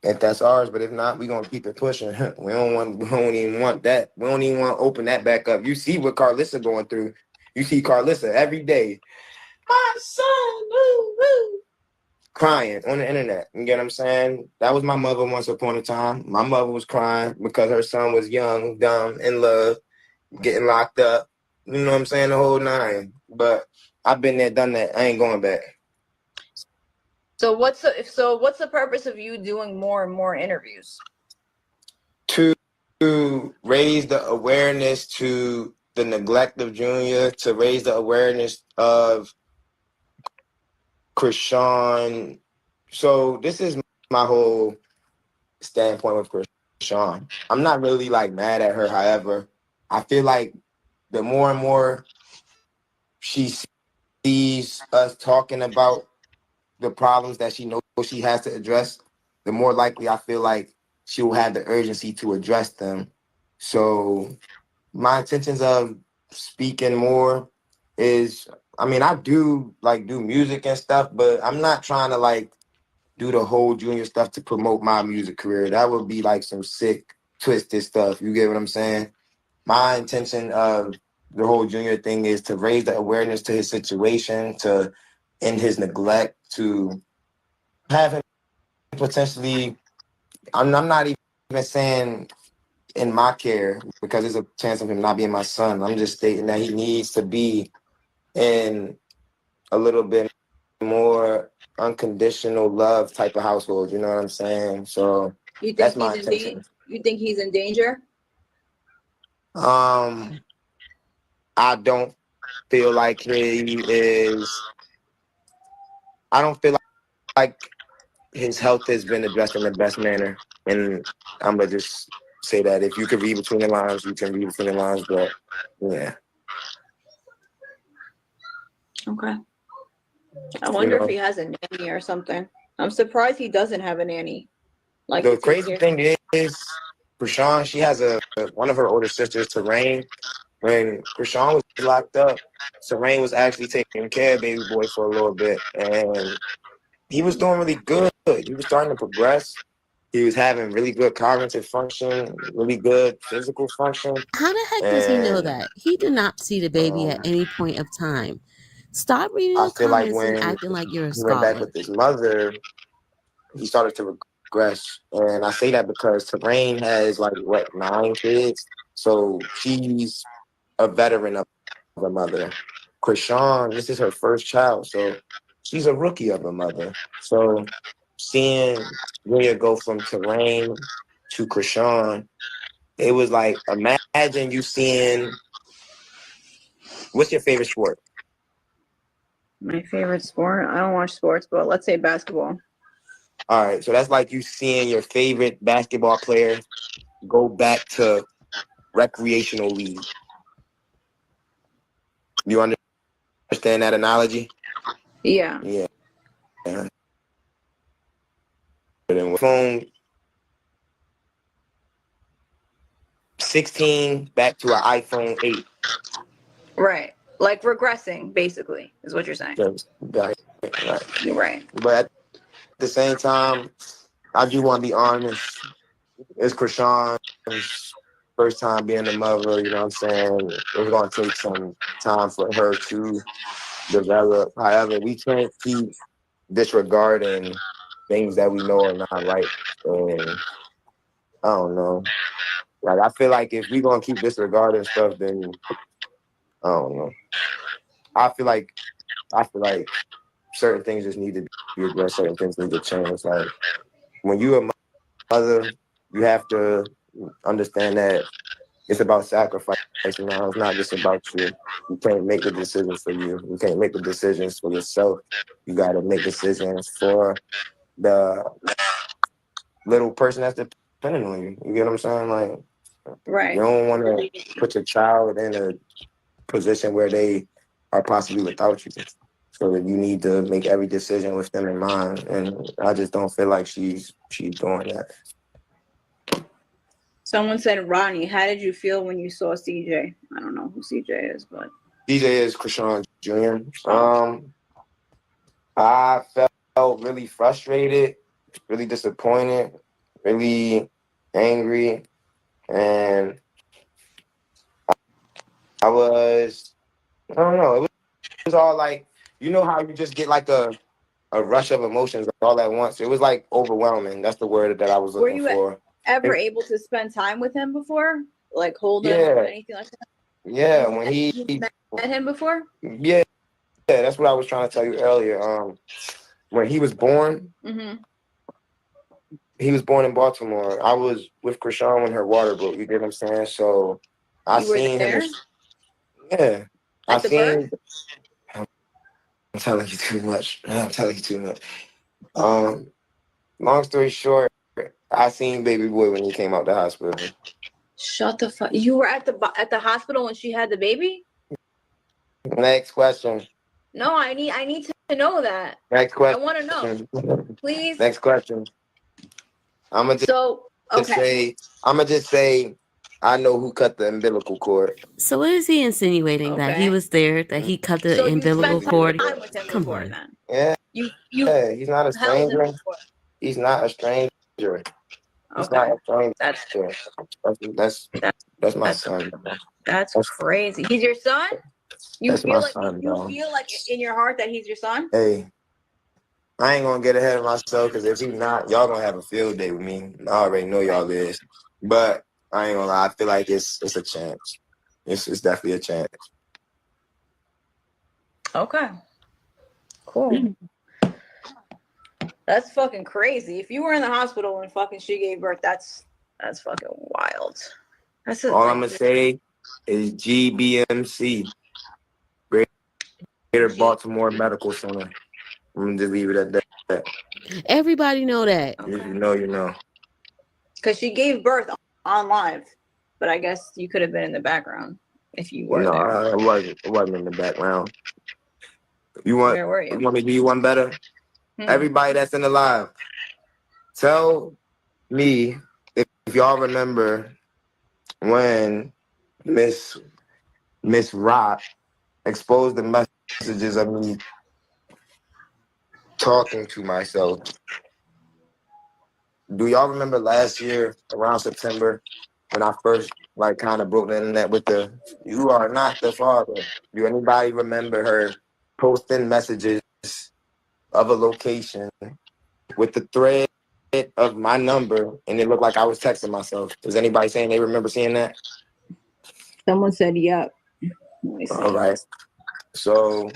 But if not, we're gonna keep it pushing. We don't even want that. We don't even want to open that back up. You see what Carlissa going through. You see Carlissa every day. My son, woo, woo. Crying on the internet. You get what I'm saying? That was my mother once upon a time. My mother was crying because her son was young, dumb, in love, getting locked up. You know what I'm saying? The whole nine. But I've been there, done that. I ain't going back. So what's the purpose of you doing more and more interviews? To raise the awareness to the neglect of Junior, to raise the awareness of Krishan. So this is my whole standpoint with Krishan. I'm not really like mad at her. However, I feel like the more and more she sees us talking about the problems that she knows she has to address, the more likely I feel like she will have the urgency to address them. So my intentions of speaking more is, I mean, I do music and stuff, but I'm not trying to like do the whole Junior stuff to promote my music career. That would be like some sick, twisted stuff. You get what I'm saying? My intention of the whole Junior thing is to raise the awareness to his situation, to end his neglect, to have him potentially, I'm not even saying in my care, because there's a chance of him not being my son. I'm just stating that he needs to be in a little bit more unconditional love type of household. You know what I'm saying? So that's my intention. You think he's in danger? I don't feel like he is. I don't feel like his health has been addressed in the best manner. And I'm going to just say that if you can read between the lines, you can read between the lines. But yeah. Okay. I wonder if he has a nanny or something. I'm surprised he doesn't have a nanny. Like the crazy thing is, Krishan, she has one of her older sisters, Terrain. When Krishan was locked up, Terrain was actually taking care of baby boy for a little bit, and he was doing really good. He was starting to progress. He was having really good cognitive function, really good physical function. How the heck does he know that? He did not see the baby at any point of time. Stop reading the comments and acting like you're a scholar. He went back with his mother, he started to regress. And I say that because Terrain has 9 kids. So she's a veteran of a mother. Krishan, this is her first child. So she's a rookie of a mother. So seeing Rhea go from Terrain to Krishan, it was like, imagine you seeing, what's your favorite sport? My favorite sport? I don't watch sports, but let's say basketball. All right, so that's like you seeing your favorite basketball player go back to recreational league. You understand that analogy? Yeah. Yeah. And then with phone 16 back to an iPhone 8. Right. Like regressing, basically, is what you're saying. Right. You're right. But at the same time, I do want to be honest. It's Krishan's first time being a mother, you know what I'm saying? It's going to take some time for her to develop. However, we can't keep disregarding things that we know are not right. And I don't know. Like, I feel like if we're going to keep disregarding stuff, then I don't know. I feel like certain things just need to be addressed. Certain things need to change. Like when you're a mother, you have to understand that it's about sacrifice. Now it's not just about you. You can't make the decisions for you. You can't make the decisions for yourself. You got to make decisions for the little person that's depending on you. You get what I'm saying? Like, Right. You don't want to put your child in a position where they are possibly without you. So that you need to make every decision with them in mind. And I just don't feel like she's doing that. Someone said, Ronnie, how did you feel when you saw CJ? I don't know who CJ is, but DJ is Krishan Jr. I felt really frustrated, really disappointed, really angry, and I don't know, it was all like, you know how you just get like a rush of emotions all at once? It was like overwhelming. That's the word that I was looking for. Ever able to spend time with him before? Like hold him or anything like that? Yeah, when You met him before? Yeah, that's what I was trying to tell you earlier. When he was born, he was born in Baltimore. I was with Krishan when her water broke. You get what I'm saying? So I seen him. Yeah, I seen. I'm telling you too much. Long story short, I seen baby boy when he came out the hospital. Shut the fuck. You were at the hospital when she had the baby? Next question. No, I need to know that. Next question. I want to know. Please. Next question. I'm gonna just say I know who cut the umbilical cord. So what is he insinuating? That he was there, that he cut the umbilical cord? Come on. Yeah. Yeah, he's not a stranger. He's not a stranger. He's not a stranger. That's my son. That's crazy. He's your son? You That's feel my like son, you bro. feel like in your heart that he's your son? Hey, I ain't gonna get ahead of myself because if he's not, y'all gonna have a field day with me. I already know y'all is. But I ain't gonna lie, I feel like it's a chance. It's definitely a chance. Okay. Cool. That's fucking crazy. If you were in the hospital and fucking she gave birth, that's fucking wild. All I'm gonna say is GBMC, Greater Baltimore Medical Center. I'm gonna just leave it at that. Everybody know that. If you know, you know. Because she gave birth on live, but I guess you could have been in the background if you were there. No, it wasn't in the background. Where were you? You want me to do you one better? Everybody that's in the live, tell me if y'all remember when Miss Rock exposed the messages of me talking to myself. Do y'all remember last year around September when I first kind of broke the internet with the "You are not the father"? Do anybody remember her posting messages of a location with the thread of my number and it looked like I was texting myself? Is anybody saying they remember seeing that? Someone said, yep. All right. So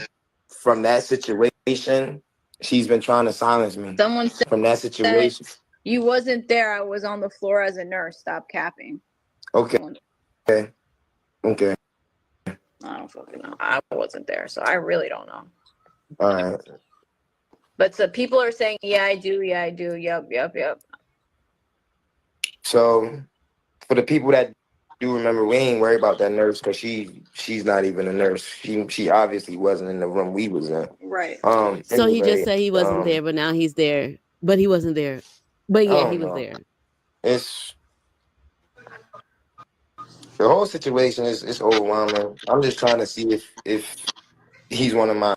from that situation, she's been trying to silence me. Someone said from that situation. You wasn't there. I was on the floor as a nurse. Stop capping. Okay. I don't fucking know. I wasn't there, so I really don't know. All right. But so people are saying, yeah, I do. Yeah, I do. Yep. So for the people that do remember, we ain't worried about that nurse because she's not even a nurse. She obviously wasn't in the room we was in. Right. So he just said he wasn't there, but now he's there. But he wasn't there. But yeah, he was there. It's the whole situation is overwhelming. I'm just trying to see if he's one of mine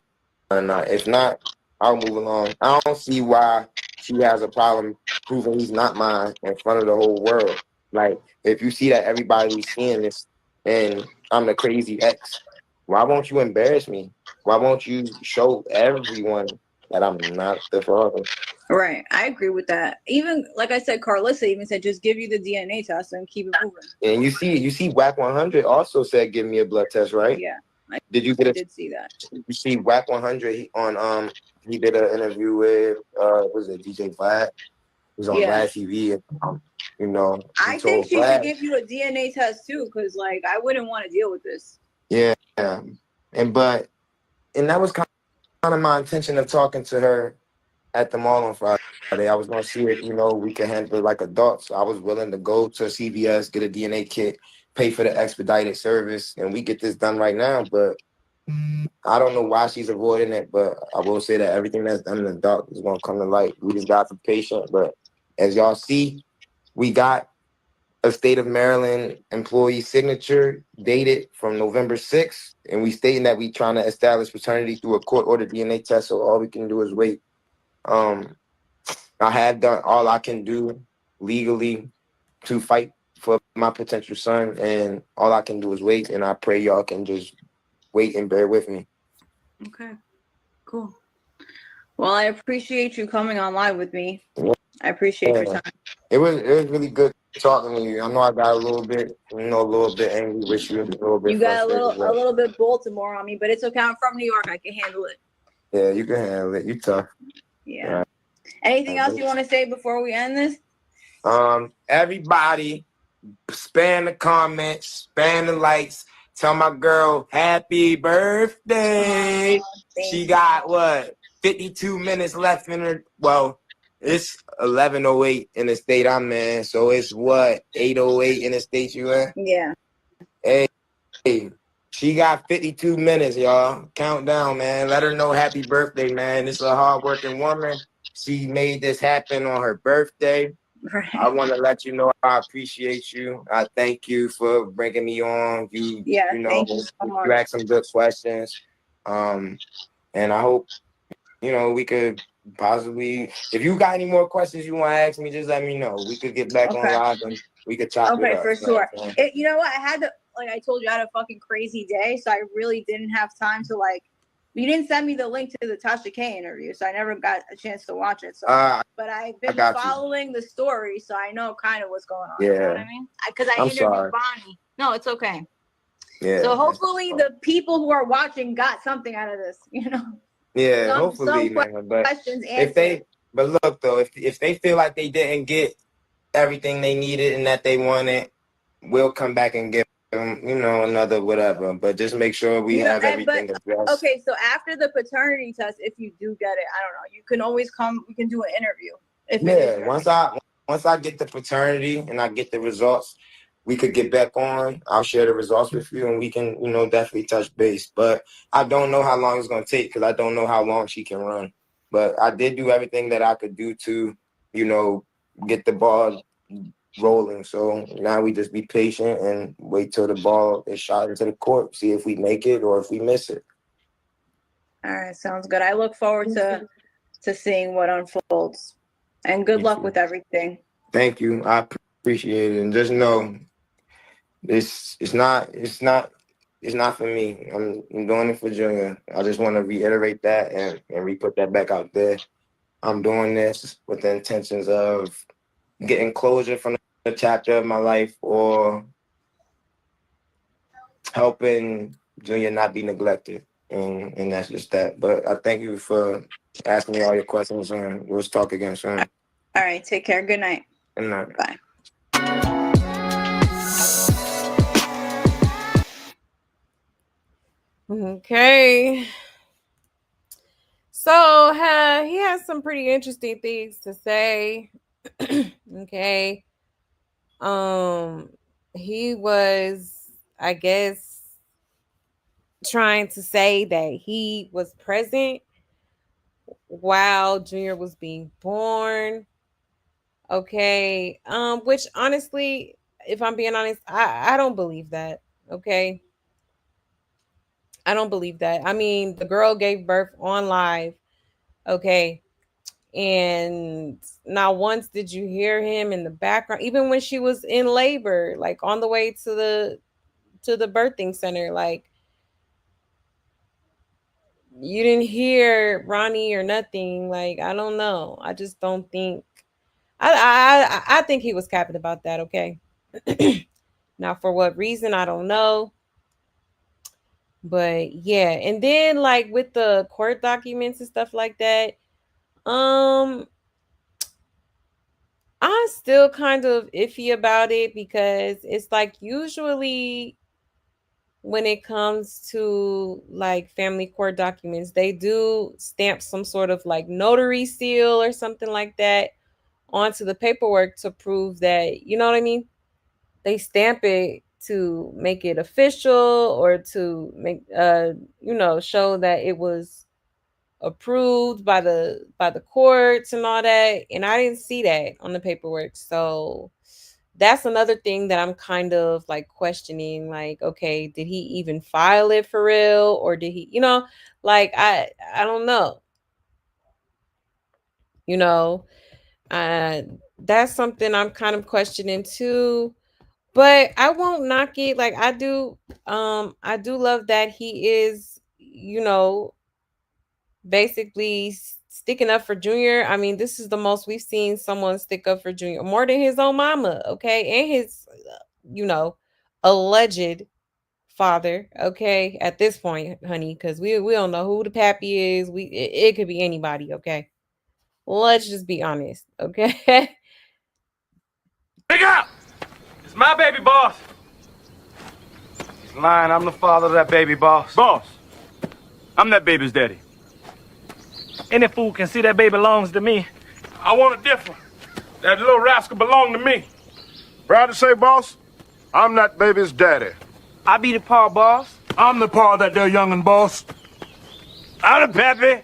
or not. If not, I'll move along. I don't see why she has a problem proving he's not mine in front of the whole world. Like, if you see that everybody's seeing this and I'm the crazy ex, why won't you embarrass me? Why won't you show everyone that I'm not the father? Right. I agree with that. Even, like I said, Carlissa even said, just give you the DNA test and keep it moving. And you see WAC 100 also said, give me a blood test, right? Yeah. Did you get I a did see that. You see Whack 100 he did an interview with was it DJ Vlad? He was on Vlad TV and you know, I think she should give you a DNA test too, because like I wouldn't want to deal with this. Yeah. And that was kind of my intention of talking to her at the mall on Friday. I was gonna see if, you know, we can handle it like adults. I was willing to go to CVS, get a DNA kit, pay for the expedited service, and we get this done right now. But I don't know why she's avoiding it, but I will say that everything that's done in the dark is gonna come to light. We just got the patient, but as y'all see, we got a state of Maryland employee signature dated from November 6th, and we stating that we trying to establish paternity through a court-ordered DNA test, so all we can do is wait. I have done all I can do legally to fight for my potential son, and all I can do is wait, and I pray y'all can just wait and bear with me. Okay, cool. Well, I appreciate you coming on live with me. I appreciate your time. It was really good talking to you. I know I got a little bit angry with you, a little bit You got frustrated. a little bit Baltimore on me, but it's okay. I'm from New York. I can handle it. Yeah, you can handle it. You tough. Yeah. Anything else you want to say before we end this? Everybody, spam the comments, spam the likes. Tell my girl happy birthday. She got what? 52 minutes left in her. Well, it's 11:08 in the state I'm in, so it's what? 8:08 in the state you in? Yeah. Hey, she got 52 minutes, y'all. Count down, man. Let her know happy birthday, man. This is a hardworking woman. She made this happen on her birthday. Right. I want to let you know I appreciate you. I thank you for bringing me on. You know, thank you so much. you asked some good questions. And I hope, you know, we could possibly, if you got any more questions you want to ask me, just let me know. We could get back on live and we could chop it up. For sure. You know what? I had to, like I told you, I had a fucking crazy day, so I really didn't have time to like. You didn't send me the link to the Tasha K interview, so I never got a chance to watch it. So, but I've been following the story, so I know kind of what's going on. Yeah. You know what I mean? Because I interviewed Bonnie. No, it's okay. Yeah. So hopefully the people who are watching got something out of this. You know. Yeah. Hopefully, man. But questions answered. But look though, if they feel like they didn't get everything they needed and that they wanted, we'll come back and give them, you know, another whatever. But just make sure we have everything addressed. Okay, so after the paternity test, if you do get it, I don't know, you can always come. We can do an interview. Once I get the paternity and I get the results, we could get back on. I'll share the results with you, and we can, you know, definitely touch base. But I don't know how long it's gonna take because I don't know how long she can run. But I did do everything that I could do to, you know, get the ball rolling. So now we just be patient and wait till the ball is shot into the court, see if we make it or if we miss it. All right, sounds good. I look forward to seeing what unfolds. And good luck with everything. Thank you. I appreciate it. And just know it's not for me. I'm doing it for Junior. I just want to reiterate that and re-put that back out there. I'm doing this with the intentions of getting closure from the chapter of my life or helping Junior not be neglected. And that's just that. But I thank you for asking me all your questions, and we'll talk again soon. All right, take care. Good night. Good night. Bye. Okay. So he has some pretty interesting things to say. Okay. He was, I guess, trying to say that he was present while Junior was being born. Okay. Which honestly, if I'm being honest, I don't believe that. Okay. I don't believe that. I mean, the girl gave birth on live. Okay. And not once did you hear him in the background, even when she was in labor, like on the way to the birthing center. Like, you didn't hear Ronnie or nothing. Like, I don't know. I just don't think. I think he was capping about that. Okay. Now, for what reason, I don't know. But yeah, and then like with the court documents and stuff like that, I'm still kind of iffy about it because it's like usually when it comes to like family court documents, they do stamp some sort of like notary seal or something like that onto the paperwork to prove that, you know what I mean? They stamp it to make it official or to make show that it was approved by the courts and all that. And I didn't see that on the paperwork. So that's another thing that I'm kind of like questioning, like, okay, did he even file it for real, or did he, like I don't know. That's something I'm kind of questioning too. But I won't knock it. Like I do love that he is, basically sticking up for Junior. I mean, this is the most we've seen someone stick up for Junior, more than his own mama, okay? And his alleged father, okay? At this point, honey, because we don't know who the pappy is. It could be anybody, okay? Let's just be honest, okay? Pick up! It's my baby, boss. He's lying. I'm the father of that baby, boss. Boss, I'm that baby's daddy. Any fool can see that baby belongs to me. I want it different. That little rascal belonged to me. Proud to say, boss, I'm that baby's daddy. I be the paw, boss. I'm the paw that there youngin' boss. I'm the pappy.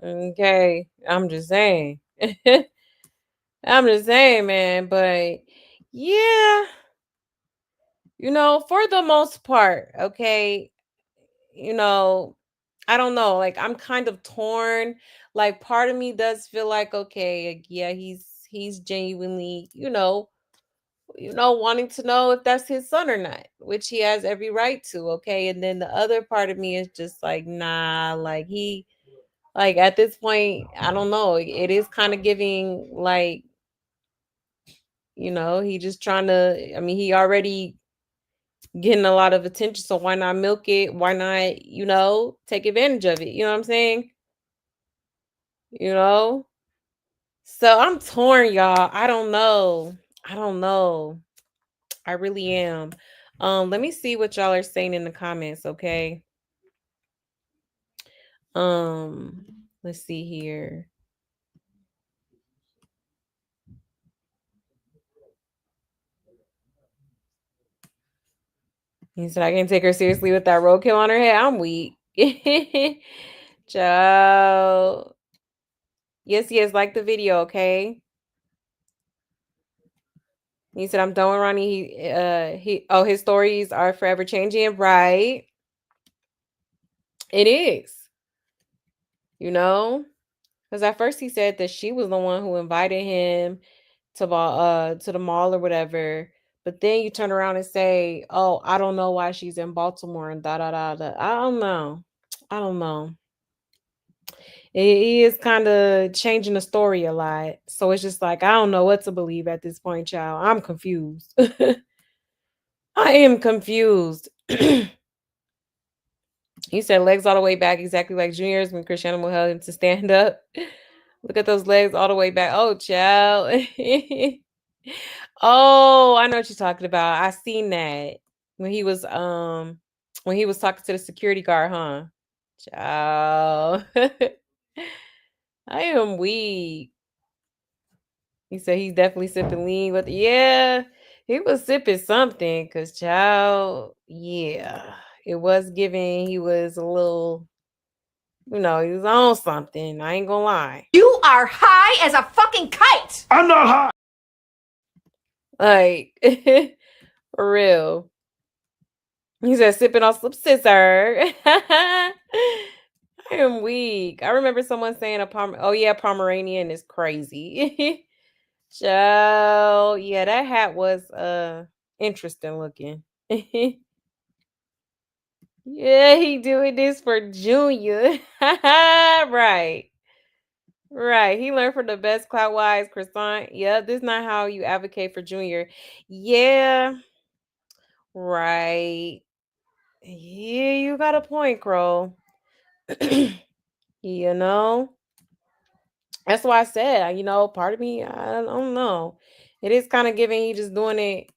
Okay, I'm just saying. I'm just saying, man. But yeah, for the most part, okay, I don't know. Like I'm kind of torn. Like part of me does feel like, okay, yeah, he's genuinely, wanting to know if that's his son or not, which he has every right to, okay? And then the other part of me is just like, nah, like like at this point, I don't know. It is kind of giving like, he just trying to, I mean, he already getting a lot of attention, so why not milk it? Why not, take advantage of it? You know what I'm saying? So I'm torn, y'all. I don't know. I really am. Let me see what y'all are saying in the comments, okay? Let's see here. He said, I can't take her seriously with that roadkill on her head. I'm weak. Ciao. Yes, like the video, okay? He said, I'm done with Ronnie. His stories are forever changing, right? It is. Because at first he said that she was the one who invited him to the mall or whatever. But then you turn around and say, oh, I don't know why she's in Baltimore and da da da da. I don't know. He is kind of changing the story a lot. So it's just like, I don't know what to believe at this point, child. I'm confused. I am confused. He said legs all the way back, exactly like Junior's when Cristiano will help him to stand up. Look at those legs all the way back. Oh, child. Oh, I know what you're talking about. I seen that when he was talking to the security guard, huh? Child. I am weak. He said he's definitely sipping lean, but yeah, he was sipping something because child, yeah, it was giving. He was a little, he was on something. I ain't gonna lie. You are high as a fucking kite. I'm not high. Like, for real. He said sipping on some scissor. I am weak. I remember someone saying Pomeranian is crazy. Child, yeah, that hat was interesting looking. Yeah, he doing this for Junior. Right. He learned from the best clout-wise croissant. Yeah, this is not how you advocate for Junior. Yeah. Right. Yeah, you got a point, Crow. You know, that's why I said, part of me, I don't know. It is kind of giving he just doing it,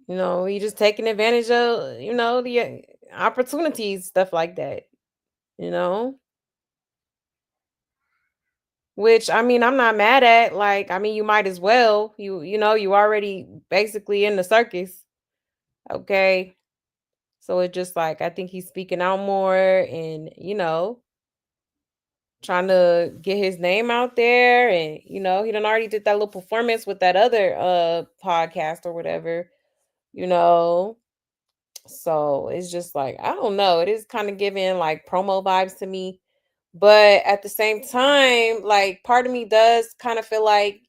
he just taking advantage of, the opportunities, stuff like that, you know, which I mean, I'm not mad at. Like, I mean, you might as well. You already basically in the circus. Okay. So it's just like I think he's speaking out more and, trying to get his name out there. And, he done already did that little performance with that other podcast or whatever, you know. So it's just like, I don't know. It is kind of giving like promo vibes to me. But at the same time, like part of me does kind of feel like,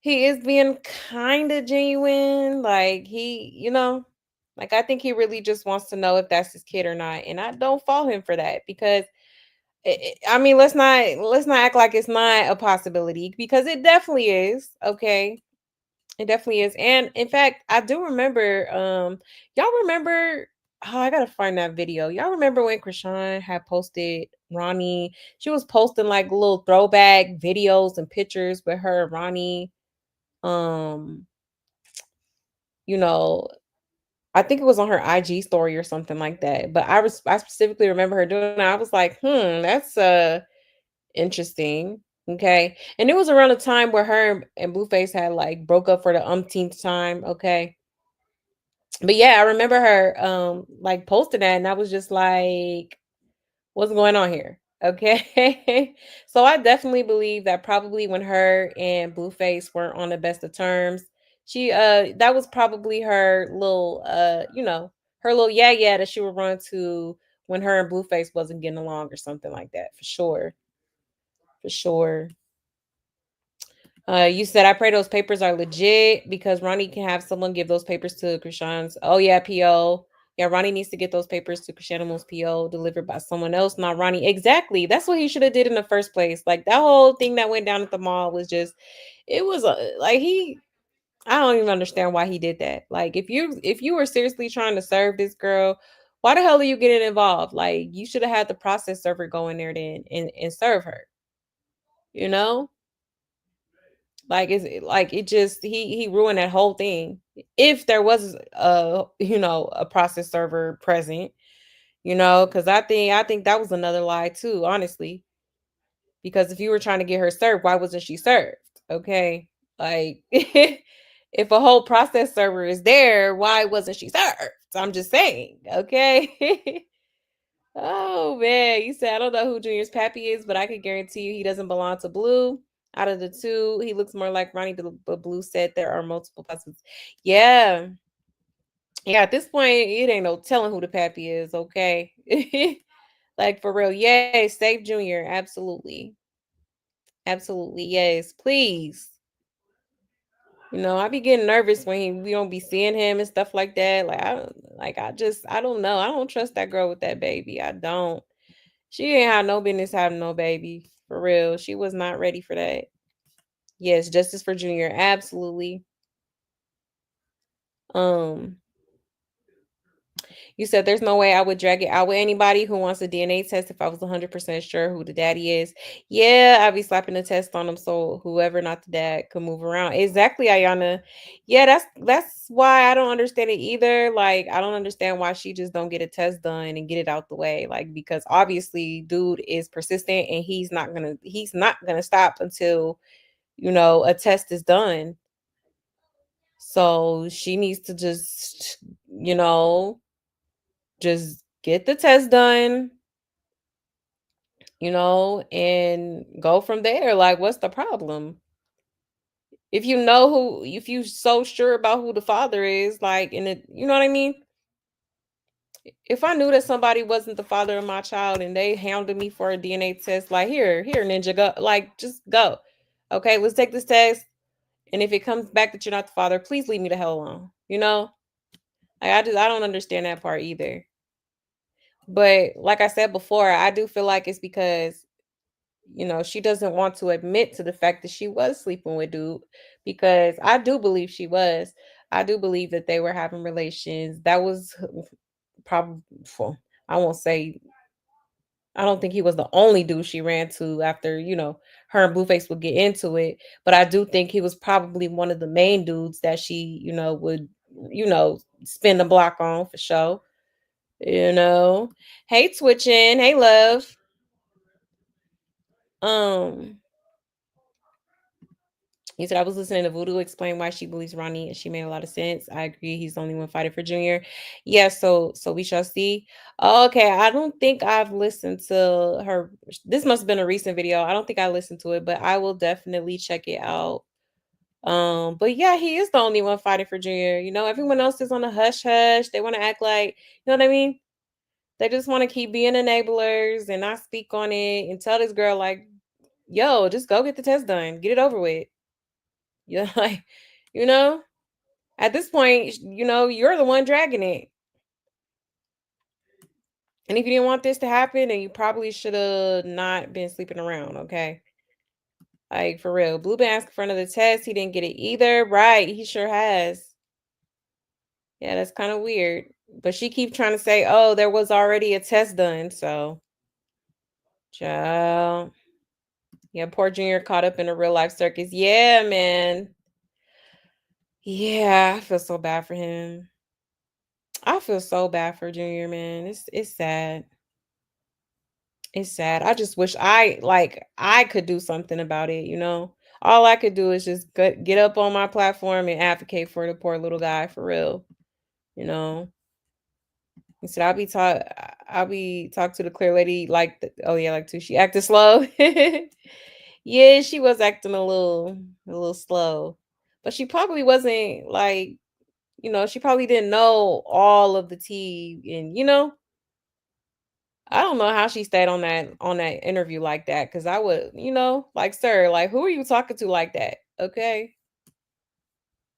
he is being kind of genuine. Like like I think he really just wants to know if that's his kid or not. And I don't fault him for that because I mean, let's not act like it's not a possibility because it definitely is. Okay. It definitely is. And in fact, I do remember, y'all remember, oh, I gotta find that video. Y'all remember when Krishan had posted Ronnie? She was posting like little throwback videos and pictures with her and Ronnie. Um, you know, I think it was on her IG story or something like that. But I specifically remember her doing that. I was like, that's interesting. Okay. And it was around the time where her and Blueface had like broke up for the umpteenth time. Okay. But yeah, I remember her like posting that and I was just like, what's going on here? Okay. So I definitely believe that probably when her and Blueface weren't on the best of terms, she that was probably her little her little yeah that she would run to when her and Blueface wasn't getting along or something like that, for sure. For sure. You said I pray those papers are legit because Ronnie can have someone give those papers to Krishan's. Oh yeah, PO. Yeah, Ronnie needs to get those papers to Krishan's PO delivered by someone else, not Ronnie. Exactly. That's what he should have did in the first place. Like that whole thing that went down at the mall was just, it was like I don't even understand why he did that. Like if you were seriously trying to serve this girl, why the hell are you getting involved? Like you should have had the process server go in there then and serve her. You know? Like it just he ruined that whole thing. If there was a process server present, because I think that was another lie too, honestly. Because if you were trying to get her served, why wasn't she served? Okay. Like if a whole process server is there, why wasn't she served? I'm just saying, okay. Oh man, you said I don't know who Junior's pappy is, but I can guarantee you he doesn't belong to Blue. Out of the two, he looks more like Ronnie, but Blue said there are multiple possibilities. Yeah. Yeah, at this point, it ain't no telling who the pappy is, okay? Like for real. Yes, save Junior. Absolutely. Absolutely. Yes, please. I be getting nervous when we don't be seeing him and stuff like that. I don't know. I don't trust that girl with that baby. I don't. She ain't had no business having no baby. For real. She was not ready for that. Yes, justice for Junior. Absolutely. Um, you said there's no way I would drag it out with anybody who wants a DNA test if I was 100% sure who the daddy is. Yeah, I'd be slapping the test on them so whoever not the dad could move around. Exactly, Ayana. Yeah, that's why I don't understand it either. Like, I don't understand why she just don't get a test done and get it out the way. Like, because obviously dude is persistent and he's not gonna stop until a test is done. So she needs to just get the test done, and go from there. Like, what's the problem? If you so sure about who the father is, like, and it, you know what I mean? If I knew that somebody wasn't the father of my child and they hounded me for a DNA test, like, here, ninja, go, like, just go. Okay, let's take this test. And if it comes back that you're not the father, please leave me the hell alone. Like, I don't understand that part either. But like I said before, I do feel like it's because she doesn't want to admit to the fact that she was sleeping with dude, because I do believe she was. I do believe that they were having relations. That was probably, I won't say, I don't think he was the only dude she ran to after, her and Blueface would get into it. But I do think he was probably one of the main dudes that she, would, spin the block on for sure. Hey, Twitching. Hey, love. He said, I was listening to Voodoo explain why she believes Ronnie, and she made a lot of sense. I agree. He's the only one fighting for Junior. Yeah, so we shall see. Okay, I don't think I've listened to her. This must have been a recent video. I don't think I listened to it, but I will definitely check it out. But yeah, he is the only one fighting for Junior. Everyone else is on a hush hush. They want to act like, you know what I mean? They just want to keep being enablers and not speak on it and tell this girl, like, yo, just go get the test done. Get it over with. Yeah, like, at this point, you're the one dragging it. And if you didn't want this to happen, then you probably should have not been sleeping around, okay? Like, for real. Blue been asking for another test. He didn't get it either. Right, he sure has. Yeah, that's kind of weird. But she keeps trying to say, oh, there was already a test done, so. Child. Yeah, poor Junior caught up in a real life circus. Yeah, man. Yeah, I feel so bad for him. I feel so bad for Junior, man. It's sad. It's sad. I just wish I could do something about it, All I could do is just get up on my platform and advocate for the poor little guy for real. He said I'll be talk to the clear lady like she acted slow. Yeah, she was acting a little slow. But she probably wasn't like, she probably didn't know all of the tea and I don't know how she stayed on that interview like that, because I would, like, sir, like, who are you talking to like that? Okay.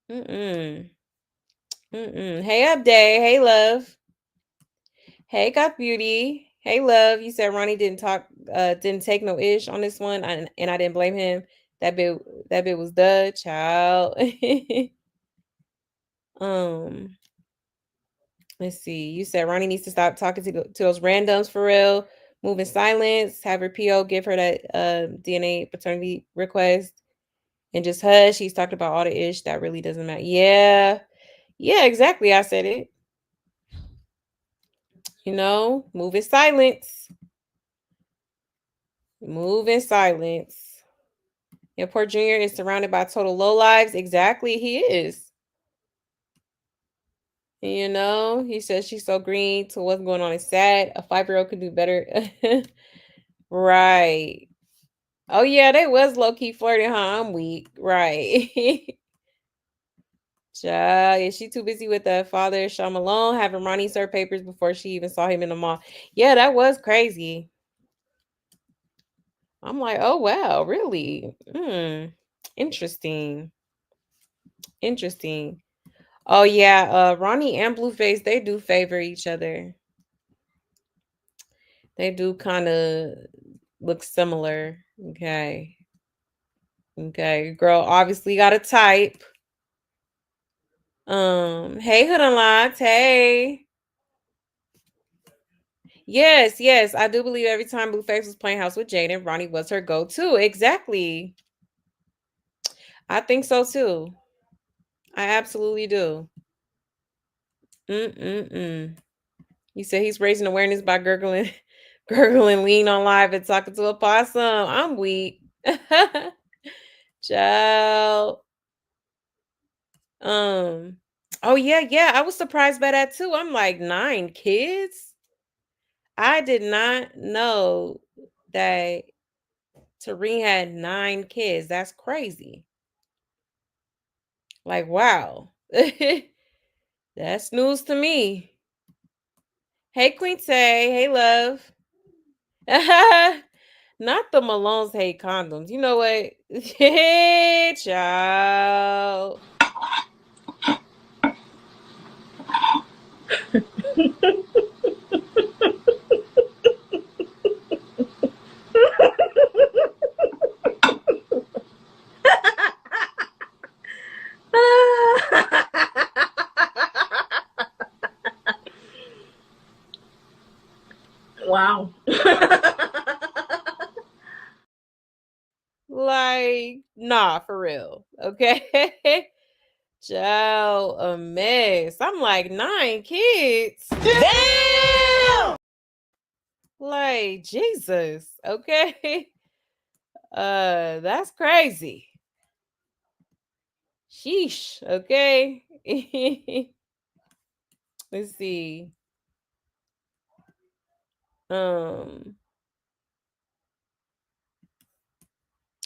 Hey, Upday. Hey, love. Hey, Got Beauty. Hey, love. You said Ronnie didn't take no ish on this one, and I didn't blame him. That bit was the child. Let's see. You said Ronnie needs to stop talking to those randoms for real. Move in silence. Have her PO give her that DNA paternity request, and just hush. He's talked about all the ish that really doesn't matter. Yeah, exactly. I said it. Move in silence. Move in silence. Yeah, poor Junior is surrounded by total lowlives. Exactly, he is. He says she's so green to what's going on. It's sad. A 5-year-old could do better. Right. Oh, yeah, they was low-key flirting, huh? I'm weak. Right. Child, is she too busy with the father, Sean Malone, having Ronnie serve papers before she even saw him in the mall? Yeah, that was crazy. I'm like, oh, wow, really? Interesting. Interesting. Oh, yeah, Ronnie and Blueface, they do favor each other. They do kind of look similar. Okay. Girl obviously got a type. Hey, Hood Unlocked. Hey. Yes. I do believe every time Blueface was playing house with Jaden, Ronnie was her go-to. Exactly. I think so too. I absolutely do. You said he's raising awareness by gurgling lean on live and talking to a possum. I'm weak. Child. Oh yeah. I was surprised by that too. I'm like, 9 kids? I did not know that Tareen had 9 kids. That's crazy. Like, wow. That's news to me. Hey, Queen Tay. Hey, love. Not the Malones hate condoms. You know what? Hey, child. Like, nah, for real. Okay. Child, a mess. I'm like, 9 kids. Damn! Like, Jesus. Okay. That's crazy. Sheesh. Okay. Let's see.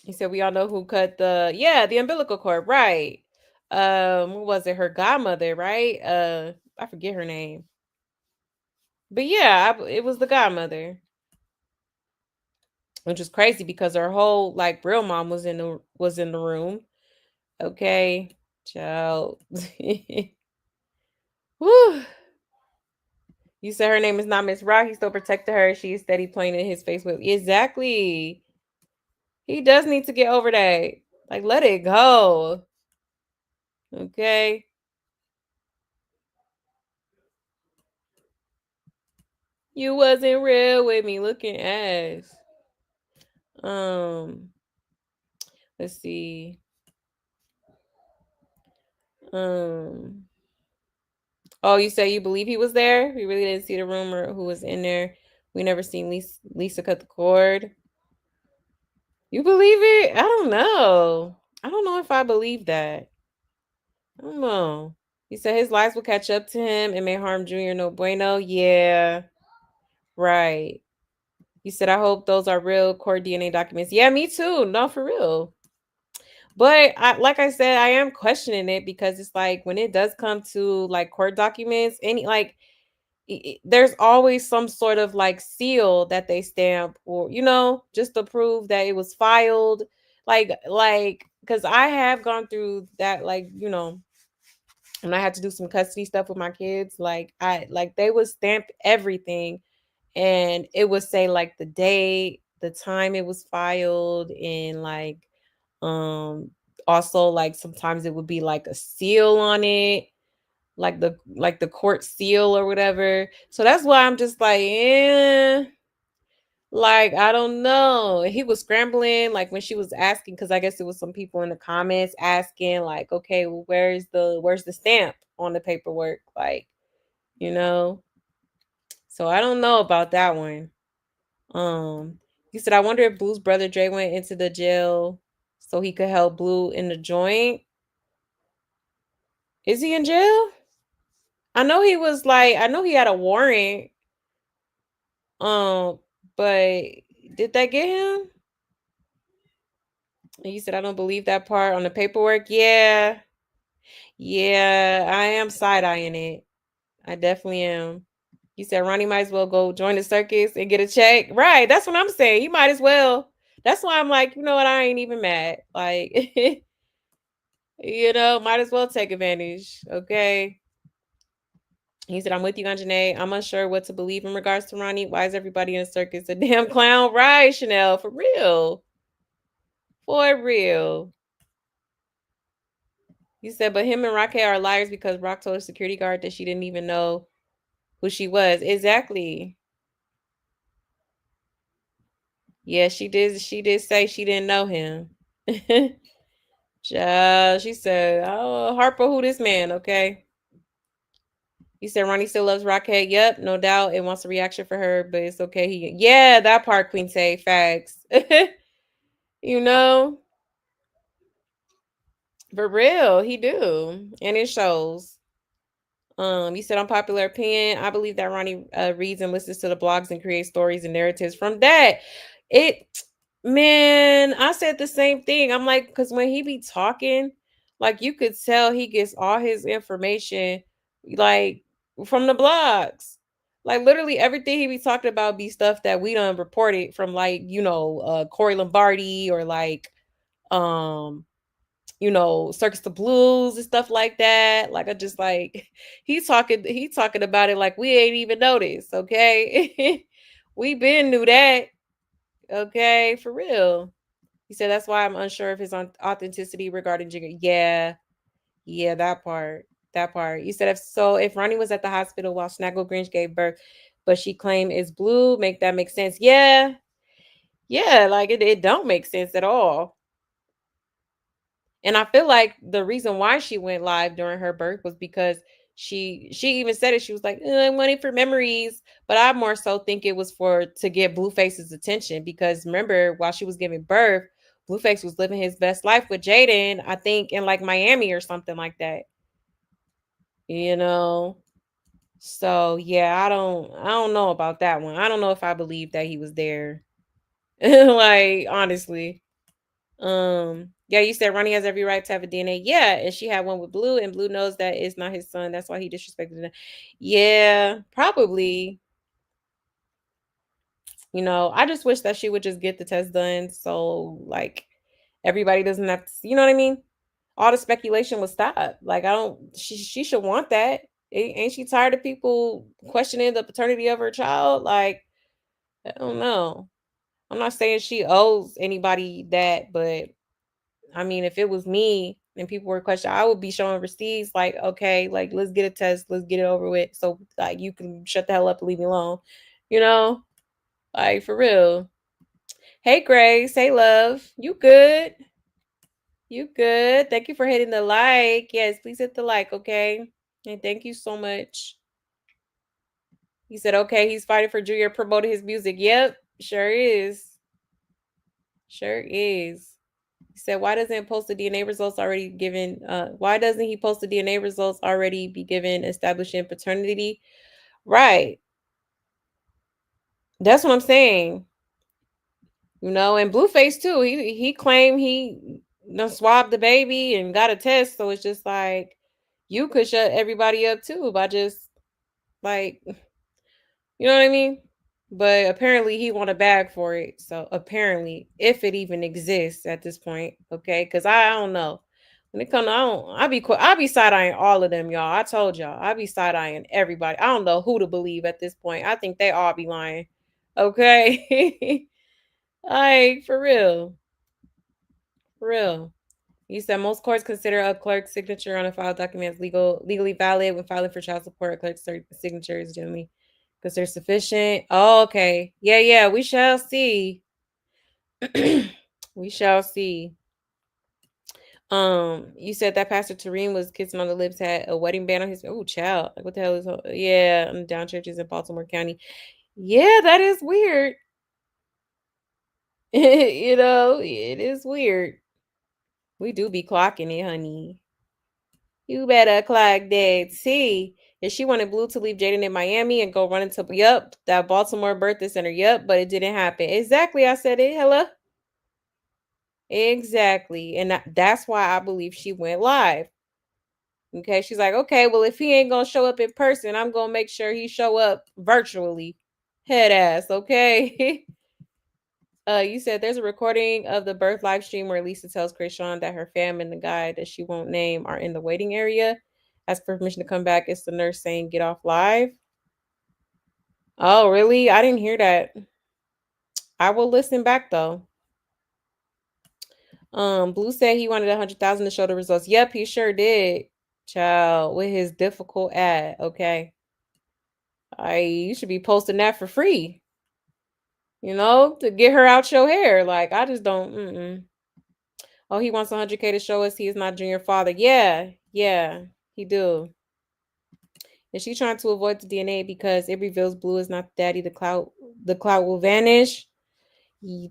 He said we all know who cut the umbilical cord, right? What was it? Her godmother, right? I forget her name. But yeah, it was the godmother. Which is crazy because her whole like real mom was in the room. Okay. Child. Whew. You said her name is not Miss Rock. He still protected her. She is steady playing in his face with exactly. He does need to get over that. Like, let it go. Okay. You wasn't real with me looking ass. Let's see. Oh, you say you believe he was there? We really didn't see the room or who was in there. We never seen Lisa cut the cord. You believe it? I don't know. I don't know if I believe that. I don't know. He said his lies will catch up to him and may harm Junior no bueno. Yeah. Right. You said, I hope those are real core DNA documents. Yeah, me too. No, for real. But like I said, I am questioning it because it's like when it does come to like court documents, any like there's always some sort of like seal that they stamp or just to prove that it was filed. Like because I have gone through that, like when I had to do some custody stuff with my kids, like they would stamp everything and it would say like the date, the time it was filed, and like also like sometimes it would be like a seal on it, like the court seal or whatever. So that's why I'm just like, like I don't know. He was scrambling like when she was asking, because I guess it was some people in the comments asking like, okay, well, where's the stamp on the paperwork, like so I don't know about that one. He said, I wonder if Blue's brother Dre went into the jail so he could help Blue in the joint. Is he in jail? I know he was like, I know he had a warrant. But did that get him? And you said, I don't believe that part on the paperwork. Yeah. Yeah, I am side-eyeing it. I definitely am. You said Ronnie might as well go join the circus and get a check. Right. That's what I'm saying. You might as well. That's why I'm like, you know what? I ain't even mad. Like, might as well take advantage. Okay. He said, I'm with you, Janae. I'm unsure what to believe in regards to Ronnie. Why is everybody in the circus a damn clown? Right, Chanel. For real. For real. You said, but him and Raquel are liars because Rock told a security guard that she didn't even know who she was. Exactly. Yeah, she did. She did say she didn't know him. She said, oh, Harper, who this man? Okay. You said Ronnie still loves Raquel. Yep, no doubt. It wants a reaction for her, but it's okay. Yeah, that part, Queen Tay. Facts. For real, he do. And it shows. You said unpopular opinion. I believe that Ronnie reads and listens to the blogs and creates stories and narratives from that. Man, I said the same thing. I'm like, because when he be talking, like you could tell he gets all his information like from the blogs. Like literally everything he be talking about be stuff that we done reported from like, Corey Lombardi or like Circus the Blues and stuff like that. Like I just like he's talking about it like we ain't even noticed. Okay. We been knew that. Okay, for real. He said that's why I'm unsure of his authenticity regarding Jigga. Yeah, that part. That part. You said if Ronnie was at the hospital while Snaggle Grinch gave birth, but she claimed it's Blue, make that make sense. Yeah. Yeah, like it don't make sense at all. And I feel like the reason why she went live during her birth was because she even said it. She was like, I want it for memories. But I more so think it was to get Blueface's attention, because remember, while she was giving birth, Blueface was living his best life with Jaden, I think in like Miami or something like that. You know? So yeah, I don't know about that one. I don't know if I believe that he was there. Like, honestly. Yeah, you said Ronnie has every right to have a DNA. Yeah, and she had one with Blue, and Blue knows that it's not his son. That's why he disrespected her. Yeah, probably. You know, I just wish that she would just get the test done, so like everybody doesn't have to, you know what I mean? All the speculation would stop. Like, I don't, she should want that. Ain't she tired of people questioning the paternity of her child? Like, I don't know. I'm not saying she owes anybody that, but I mean, if it was me and people were questioning, I would be showing receipts like, okay, like, let's get a test, let's get it over with, so like you can shut the hell up and leave me alone. You know? Like, for real. Hey Grace, hey love. You good? You good? Thank you for hitting the like. Yes, please hit the like, okay? And thank you so much. He said, okay, he's fighting for Junior, promoting his music. Yep, sure is. Sure is. He said, why doesn't it post the DNA results already given? Why doesn't he post the DNA results already be given establishing paternity? Right. That's what I'm saying. You know, and Blueface too. He claimed he swabbed the baby and got a test. So it's just like, you could shut everybody up too by just like, you know what I mean? But apparently he want a bag for it. So apparently, if it even exists at this point, okay? Because I don't know. When it comes, I be side eyeing all of them, y'all. I told y'all, I be side eyeing everybody. I don't know who to believe at this point. I think they all be lying. Okay, like for real, for real. You said most courts consider a clerk's signature on a file document as legally valid when filing for child support. A clerk's signature is generally considered sufficient. Oh, okay. Yeah. We shall see. We shall see. You said that Pastor Tareem was kissing on the lips, had a wedding band on his. Oh, child. Like, what the hell is? Yeah, down churches in Baltimore County. Yeah, that is weird. You know, it is weird. We do be clocking it, honey. You better clock that. See, if she wanted Blue to leave Jaden in Miami and go run into that Baltimore birthday center. Yep, but it didn't happen. Exactly. I said it. Hello. Exactly. And that's why I believe she went live. Okay. She's like, okay, well, if he ain't gonna show up in person, I'm gonna make sure he show up virtually. Head ass, okay. You said there's a recording of the birth live stream where Lisa tells Krayshawn that her fam and the guy that she won't name are in the waiting area. Ask for permission to come back. It's the nurse saying get off live. Oh, really? I didn't hear that. I will listen back though. Blue said he wanted 100,000 to show the results. Yep, he sure did. Child, with his difficult ad. Okay. You should be posting that for free. You know, to get her out your hair. Like, I just don't. Oh, he wants 100K to show us he is not Junior father. Yeah, he do. Is she trying to avoid the DNA because it reveals Blue is not the daddy? The clout will vanish.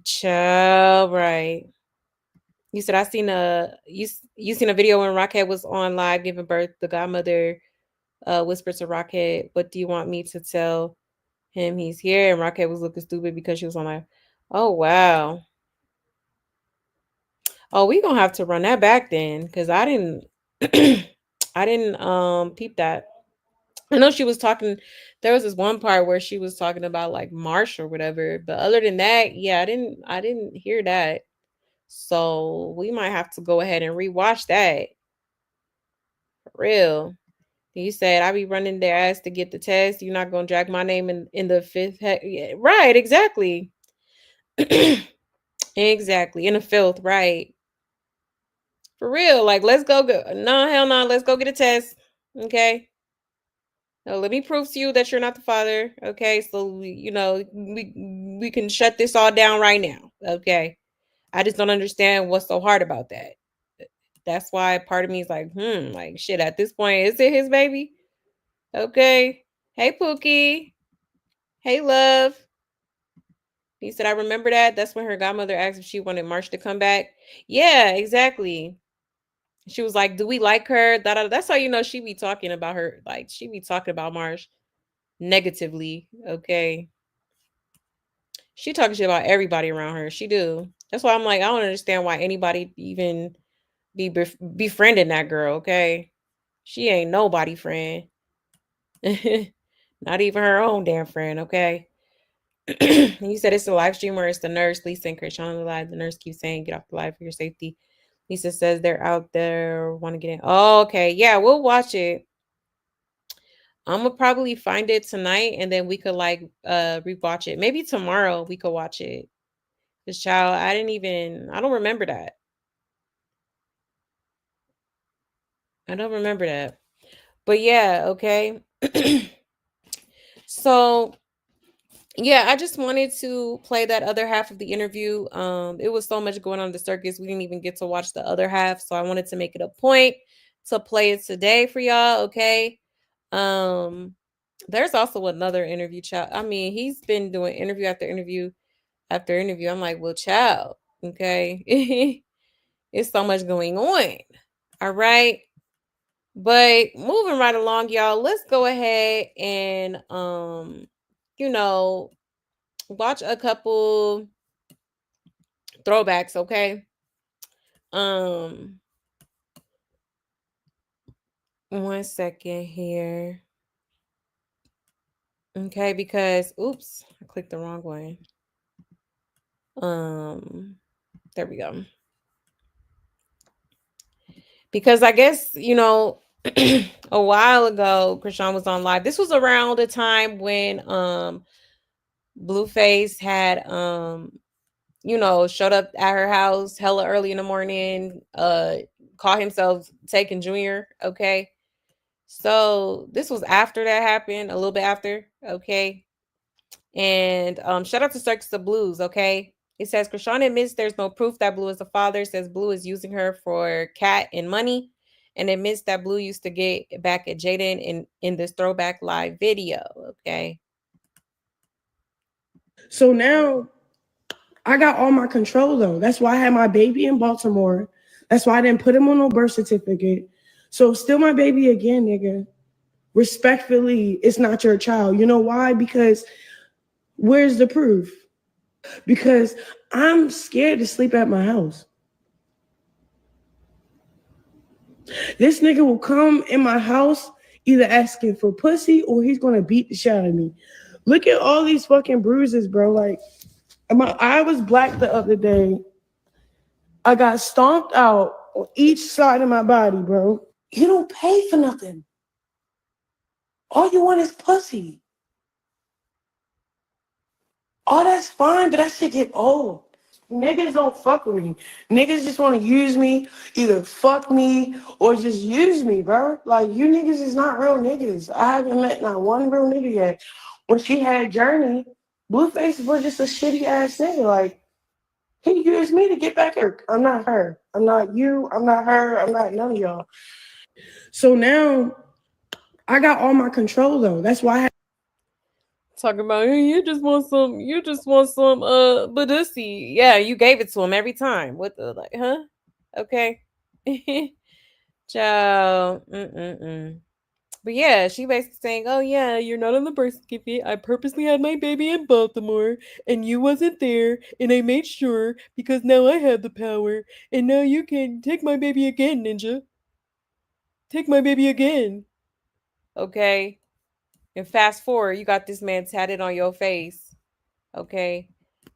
Child, right. You said I seen you seen a video when Rockhead was on live giving birth. The godmother whispered to Rockhead, "What do you want me to tell him he's here?" And Rockhead was looking stupid because she was on live. Oh wow. Oh, we gonna have to run that back then, because I didn't I didn't peep that. I know she was talking, there was this one part where she was talking about like Marsh or whatever, but other than that, yeah, I didn't hear that. So we might have to go ahead and rewatch that. For real. You said I be running their ass to get the test. You're not gonna drag my name in the fifth yeah, right, exactly. Exactly. In the filth, right. For real. Like, let's go. No, hell no. Let's go get a test. Okay. No, let me prove to you that you're not the father. Okay. So, we can shut this all down right now. Okay. I just don't understand what's so hard about that. that's why part of me is like, like shit, at this point, is it his baby? Okay. Hey, Pookie. Hey, love. He said, I remember that. That's when her godmother asked if she wanted Marsh to come back. Yeah, exactly. She was like, do we like her? That's how you know she be talking about her. Like, she be talking about Marsh negatively. Okay. She talking shit about everybody around her. She do. That's why I'm like, I don't understand why anybody even be befriending that girl. Okay. She ain't nobody friend. Not even her own damn friend. Okay. And you said it's a live stream where it's the nurse, Lisa and Krishan on the live. The nurse keeps saying, get off the live for your safety. Lisa says they're out there, want to get in. Oh, okay. Yeah, we'll watch it. I'm gonna probably find it tonight and then we could like rewatch it. Maybe tomorrow we could watch it. This child, I don't remember that. I don't remember that. But yeah, okay. So yeah, I just wanted to play that other half of the interview. It was so much going on in the circus. We didn't even get to watch the other half. So I wanted to make it a point to play it today for y'all. Okay. There's also another interview, child. I mean, he's been doing interview after interview after interview. I'm like, well, child, okay. It's so much going on. All right. But moving right along, y'all, let's go ahead and watch a couple throwbacks, okay? One second here. Okay, because oops, I clicked the wrong one. There we go. Because I guess, a while ago, Krishan was on live. This was around the time when Blueface had showed up at her house hella early in the morning, called himself Taken Jr. Okay. So this was after that happened, a little bit after, okay. And shout out to Circus of Blues, okay. It says Krishan admits there's no proof that Blue is the father. It says Blue is using her for cat and money, and admits that Blue used to get back at Jaden in this throwback live video, okay. So now I got all my control though. That's why I had my baby in Baltimore. That's why I didn't put him on no birth certificate. So still my baby again, nigga. Respectfully, it's not your child. You know why? Because where's the proof? Because I'm scared to sleep at my house. This nigga will come in my house either asking for pussy or he's gonna beat the shit out of me. Look at all these fucking bruises, bro. Like, my eye was black the other day. I got stomped out on each side of my body, bro. You don't pay for nothing. All you want is pussy. Oh, that's fine, but that shit get old. Niggas don't fuck with me. Niggas just want to use me, either fuck me or just use me, bro. Like, you niggas is not real niggas. I haven't met not one real nigga yet. When she had Journey, Blueface was just a shitty ass nigga. Like, he used me to get back her. I'm not her. I'm not you. I'm not her. I'm not none of y'all. So now I got all my control though. That's why I had talking about, hey, you just want some Badusi. Yeah, you gave it to him every time. What the like, huh? Okay. Ciao. But yeah, she basically saying, oh yeah, you're not on the birth certificate. I purposely had my baby in Baltimore and you wasn't there, and I made sure because now I have the power, and now you can take my baby again, ninja. Take my baby again. Okay. And fast forward, you got this man tatted on your face. Okay.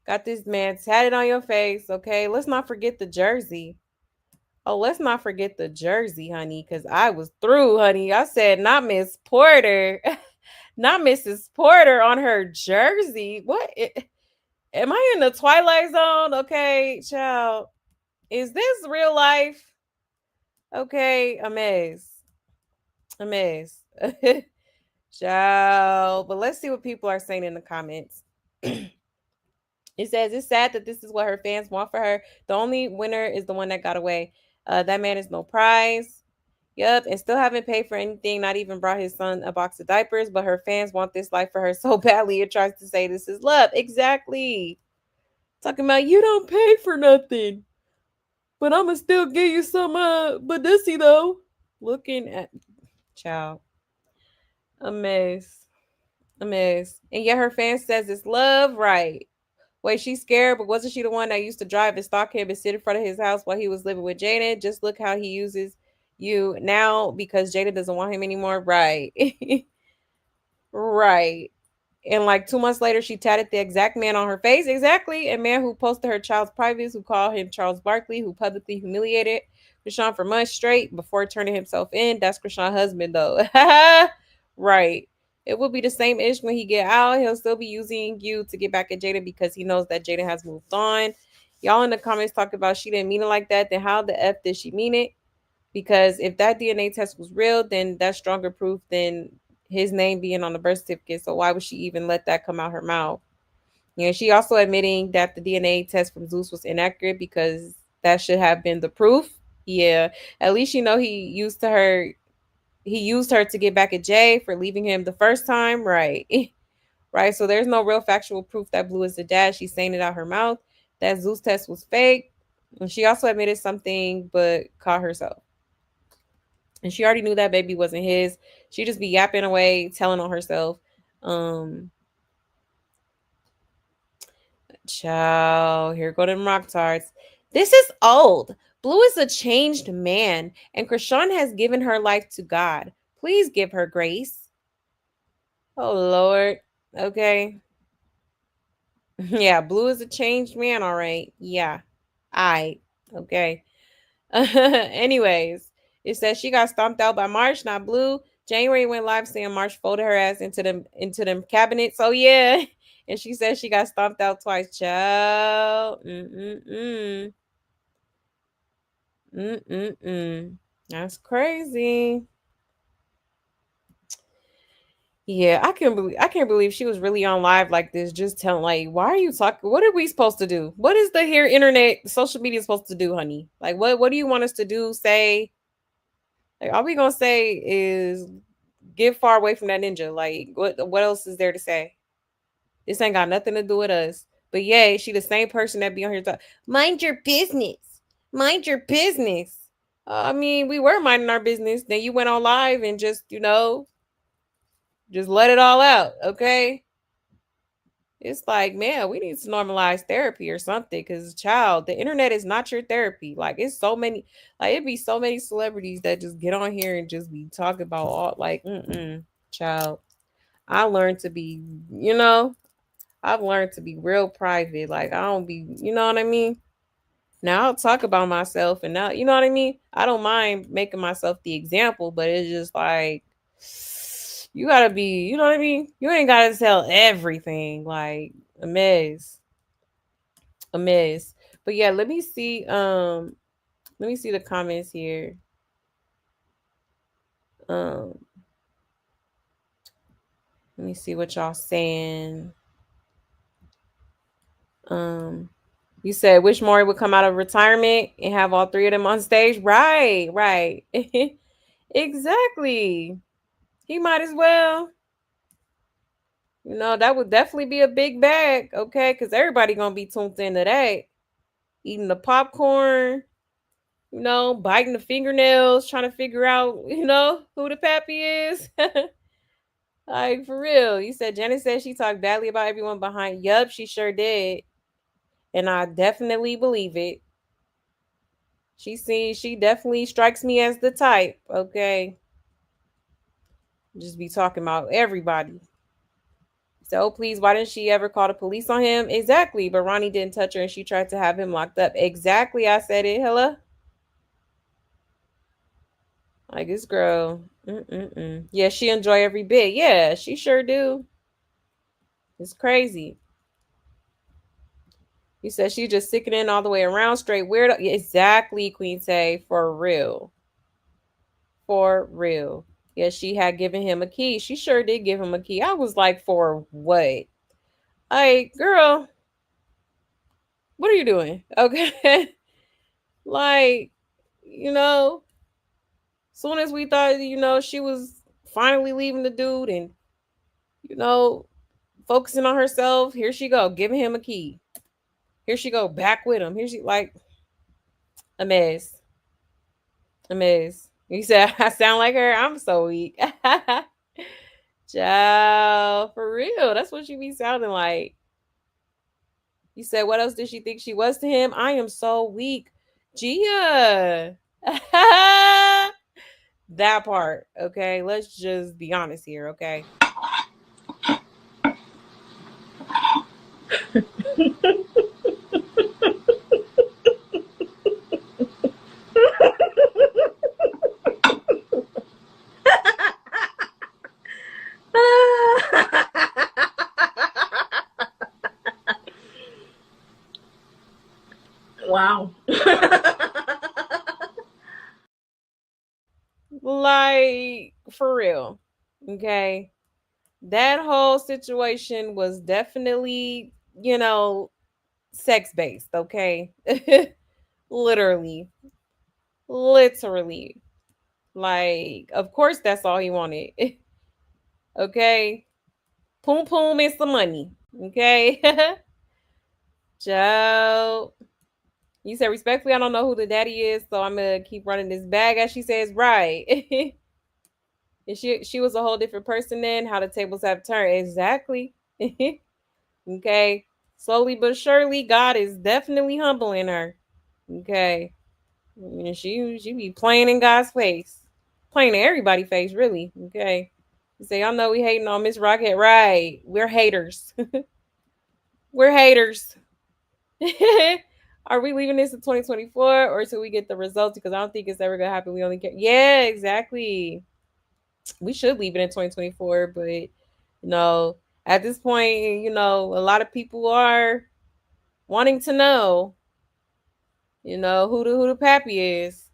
Got this man tatted on your face. Okay. Let's not forget the jersey. Oh, let's not forget the jersey, honey, because I was through, honey. I said, not Miss Porter. Not Mrs. Porter on her jersey. What? Am I in the Twilight Zone? Okay, child. Is this real life? Okay, amazed. Child. But let's see what people are saying in the comments. It says, it's sad that this is what her fans want for her. The only winner is the one that got away. That man is no prize. Yep, and still haven't paid for anything, not even brought his son a box of diapers, but her fans want this life for her so badly it tries to say this is love. Exactly. Talking about you don't pay for nothing, but I'ma still give you some but this though. Looking at child. A mess. A mess. And yet her fan says it's love, right? Wait, she's scared, but wasn't she the one that used to drive and stalk him and sit in front of his house while he was living with Jada? Just look how he uses you now because Jada doesn't want him anymore. Right. Right. And like 2 months later, she tatted the exact man on her face. Exactly. A man who posted her child's privates, who called him Charles Barkley, who publicly humiliated Krishan for months straight before turning himself in. That's Krishan's husband, though. Right. It will be the same ish when he get out. He'll still be using you to get back at Jada because he knows that Jada has moved on. Y'all in the comments talk about she didn't mean it like that. Then how the F did she mean it? Because if that DNA test was real, then that's stronger proof than his name being on the birth certificate. So why would she even let that come out her mouth? You know, she also admitting that the DNA test from Zeus was inaccurate because that should have been the proof. Yeah, at least you know he used her to get back at Jay for leaving him the first time, right? Right. So there's no real factual proof that Blue is the dad. She's saying it out her mouth. That Zeus test was fake. And she also admitted something but caught herself. And she already knew that baby wasn't his. She just be yapping away, telling on herself. Ciao. Here go them rock tarts. This is old. Blue is a changed man, and Krishan has given her life to God. Please give her grace. Oh, Lord. Okay. Yeah, Blue is a changed man, all right. Yeah. Okay. Anyways, it says she got stomped out by March, not Blue. January went live saying March folded her ass into them cabinets. Oh yeah. And she said she got stomped out twice. Child. That's crazy. Yeah, I can't believe she was really on live like this, just telling like, why are you talking? What are we supposed to do? What is the here internet social media supposed to do, honey? Like what do you want us to do? Say, like all we gonna say is get far away from that ninja. Like what else is there to say? This ain't got nothing to do with us. But yeah, she the same person that be on here talking, mind your business. Mind your business. I mean, we were minding our business. Then you went on live and just, just let it all out, okay? It's like, man, we need to normalize therapy or something because, child, the internet is not your therapy. Like, it's so many, like, it'd be so many celebrities that just get on here and just be talking about all, like, child. I learned to be, I've learned to be real private. Like, I don't be, you know what I mean? Now I'll talk about myself and now, you know what I mean? I don't mind making myself the example, but it's just like, you gotta be, you know what I mean? You ain't gotta tell everything. Like a mess. But yeah, let me see the comments here. Let me see what y'all saying. You said wish Maury would come out of retirement and have all three of them on stage. Right. Exactly. He might as well. That would definitely be a big bag, okay? Because everybody gonna be tuned into that. Eating the popcorn, biting the fingernails, trying to figure out, who the pappy is. Like, for real. You said Janet said she talked badly about everyone behind. Yup, she sure did. And I definitely believe it. She definitely strikes me as the type, okay? Just be talking about everybody. So please, why didn't she ever call the police on him? Exactly, but Ronnie didn't touch her and she tried to have him locked up. Exactly, I said it. Hello? Like this girl. Yeah, she enjoy every bit. Yeah, she sure do. It's crazy. You said she just sickening all the way around, straight weird. Exactly, Queen Tay, for real. For real. Yeah, she had given him a key. She sure did give him a key. I was like, for what? Like, girl, what are you doing? Okay. Like, soon as we thought, she was finally leaving the dude and, focusing on herself, here she go, giving him a key. Here she go, back with him. Here she like a mess. A mess. You said I sound like her. I'm so weak. Child, for real. That's what she be sounding like. You said, what else did she think she was to him? I am so weak. Gia. That part. Okay. Let's just be honest here. Okay. Wow. Like, for real. Okay. That whole situation was definitely, sex based. Okay. Literally. Literally. Like, of course, that's all he wanted. Okay. Poom poom and some money. Okay. Joe. You said respectfully, I don't know who the daddy is, so I'm gonna keep running this bag as she says, right. And she was a whole different person then, how the tables have turned. Exactly. Okay. Slowly but surely, God is definitely humbling her. Okay. And she be playing in God's face. Playing in everybody's face, really. Okay. You say, y'all know we hating on Miss Rocket. Right. We're haters. We're haters. Are we leaving this in 2024 or till we get the results? Because I don't think it's ever gonna happen. We only care. Yeah, exactly. We should leave it in 2024, but at this point, a lot of people are wanting to know, who the pappy is.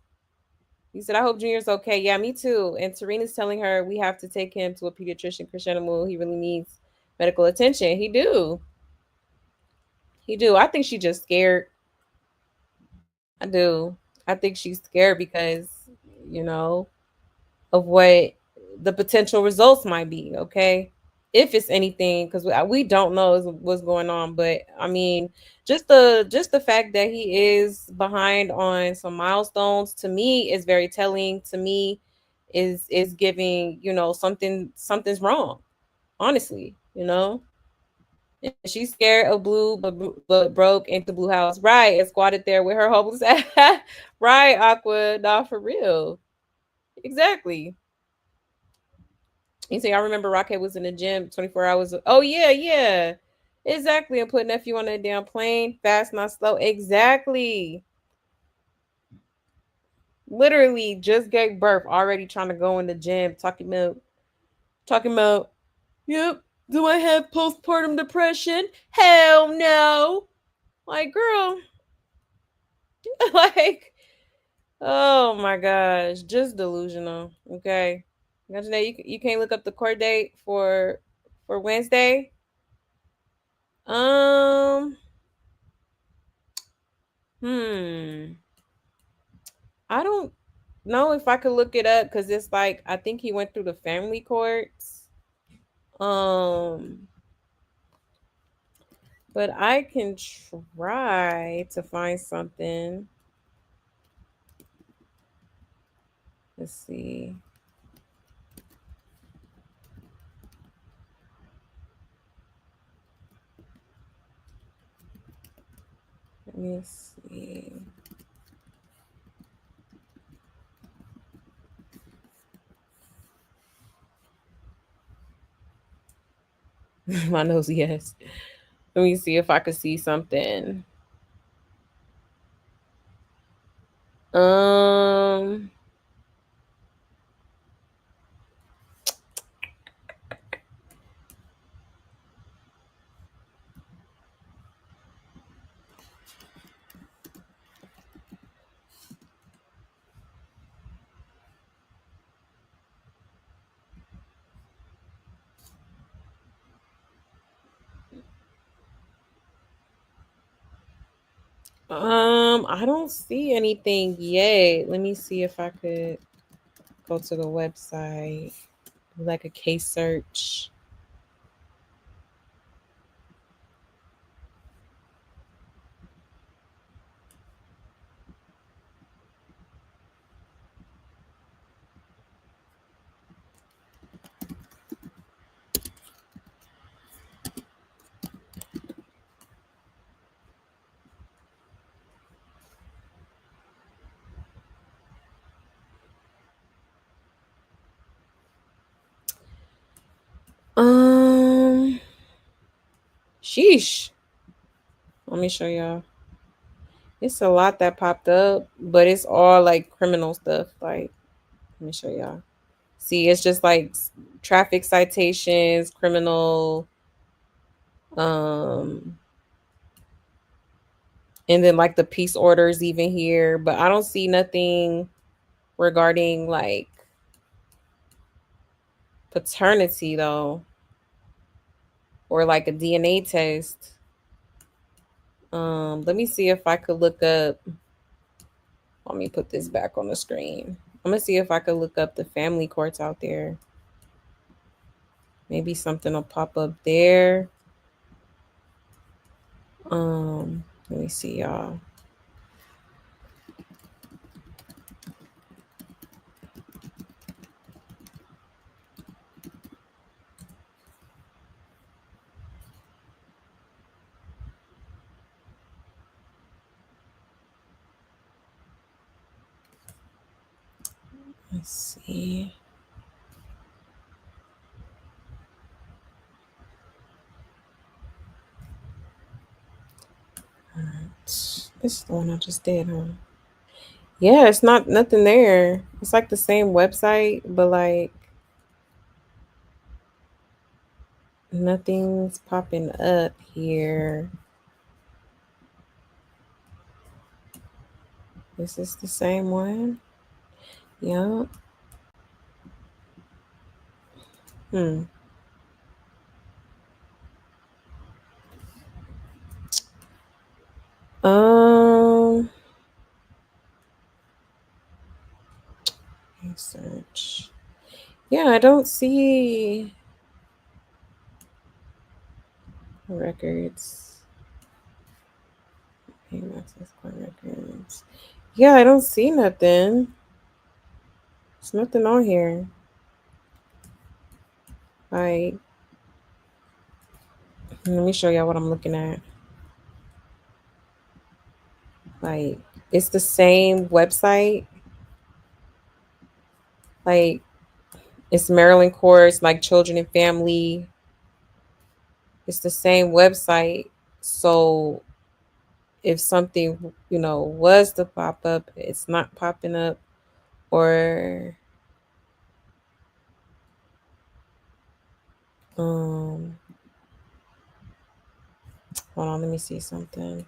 He said, I hope Junior's okay. Yeah, me too. And Serena's telling her we have to take him to a pediatrician, Christian Moon. He really needs medical attention. He do. He do. I think she's just scared. I do. I think she's scared because, you know, of what the potential results might be. Okay. If it's anything, because we don't know what's going on. But I mean, just the fact that he is behind on some milestones to me is very telling. To me, is giving something's wrong. Honestly, And she's scared of blue, but broke into blue house. Right. And squatted there with her hopeless ass. Right, Aqua. Nah, for real. Exactly. You say, I remember Rocket was in the gym 24 hours. Oh, yeah, yeah. Exactly. And put nephew on that damn plane. Fast, not slow. Exactly. Literally just gave birth. Already trying to go in the gym. Talking about, yep. Do I have postpartum depression? Hell no. Like, girl. Like, oh my gosh. Just delusional. Okay. Imagine that you can't look up the court date for Wednesday. Um, I don't know if I could look it up because it's like I think he went through the family courts. Um, but I can try to find something. Let's see. Let me see. My nose, yes. Let me see if I could see something. Um, I don't see anything yet. Let me see if I could go to the website, do like a case search. Sheesh. Let me show y'all. It's a lot that popped up, but it's all like criminal stuff. Like, let me show y'all. See, it's just like traffic citations, criminal, and then like the peace orders even here, but I don't see nothing regarding like paternity though, or like a DNA test. Let me see if I could look up. Let me put this back on the screen. I'm gonna see if I could look up the family courts out there. Maybe something will pop up there. Let me see, y'all. Let's see. This is the one I just did, huh? Yeah, it's not nothing there. It's like the same website, but like nothing's popping up here. Is this the same one? Yeah. Hmm. Um, search. Yeah, I don't see records. Access court records. Yeah, I don't see nothing. There's nothing on here. Like, let me show y'all what I'm looking at. Like, it's the same website. Like, it's Maryland courts, like children and family. It's the same website. So if something, was to pop up, it's not popping up. Or hold on, let me see something.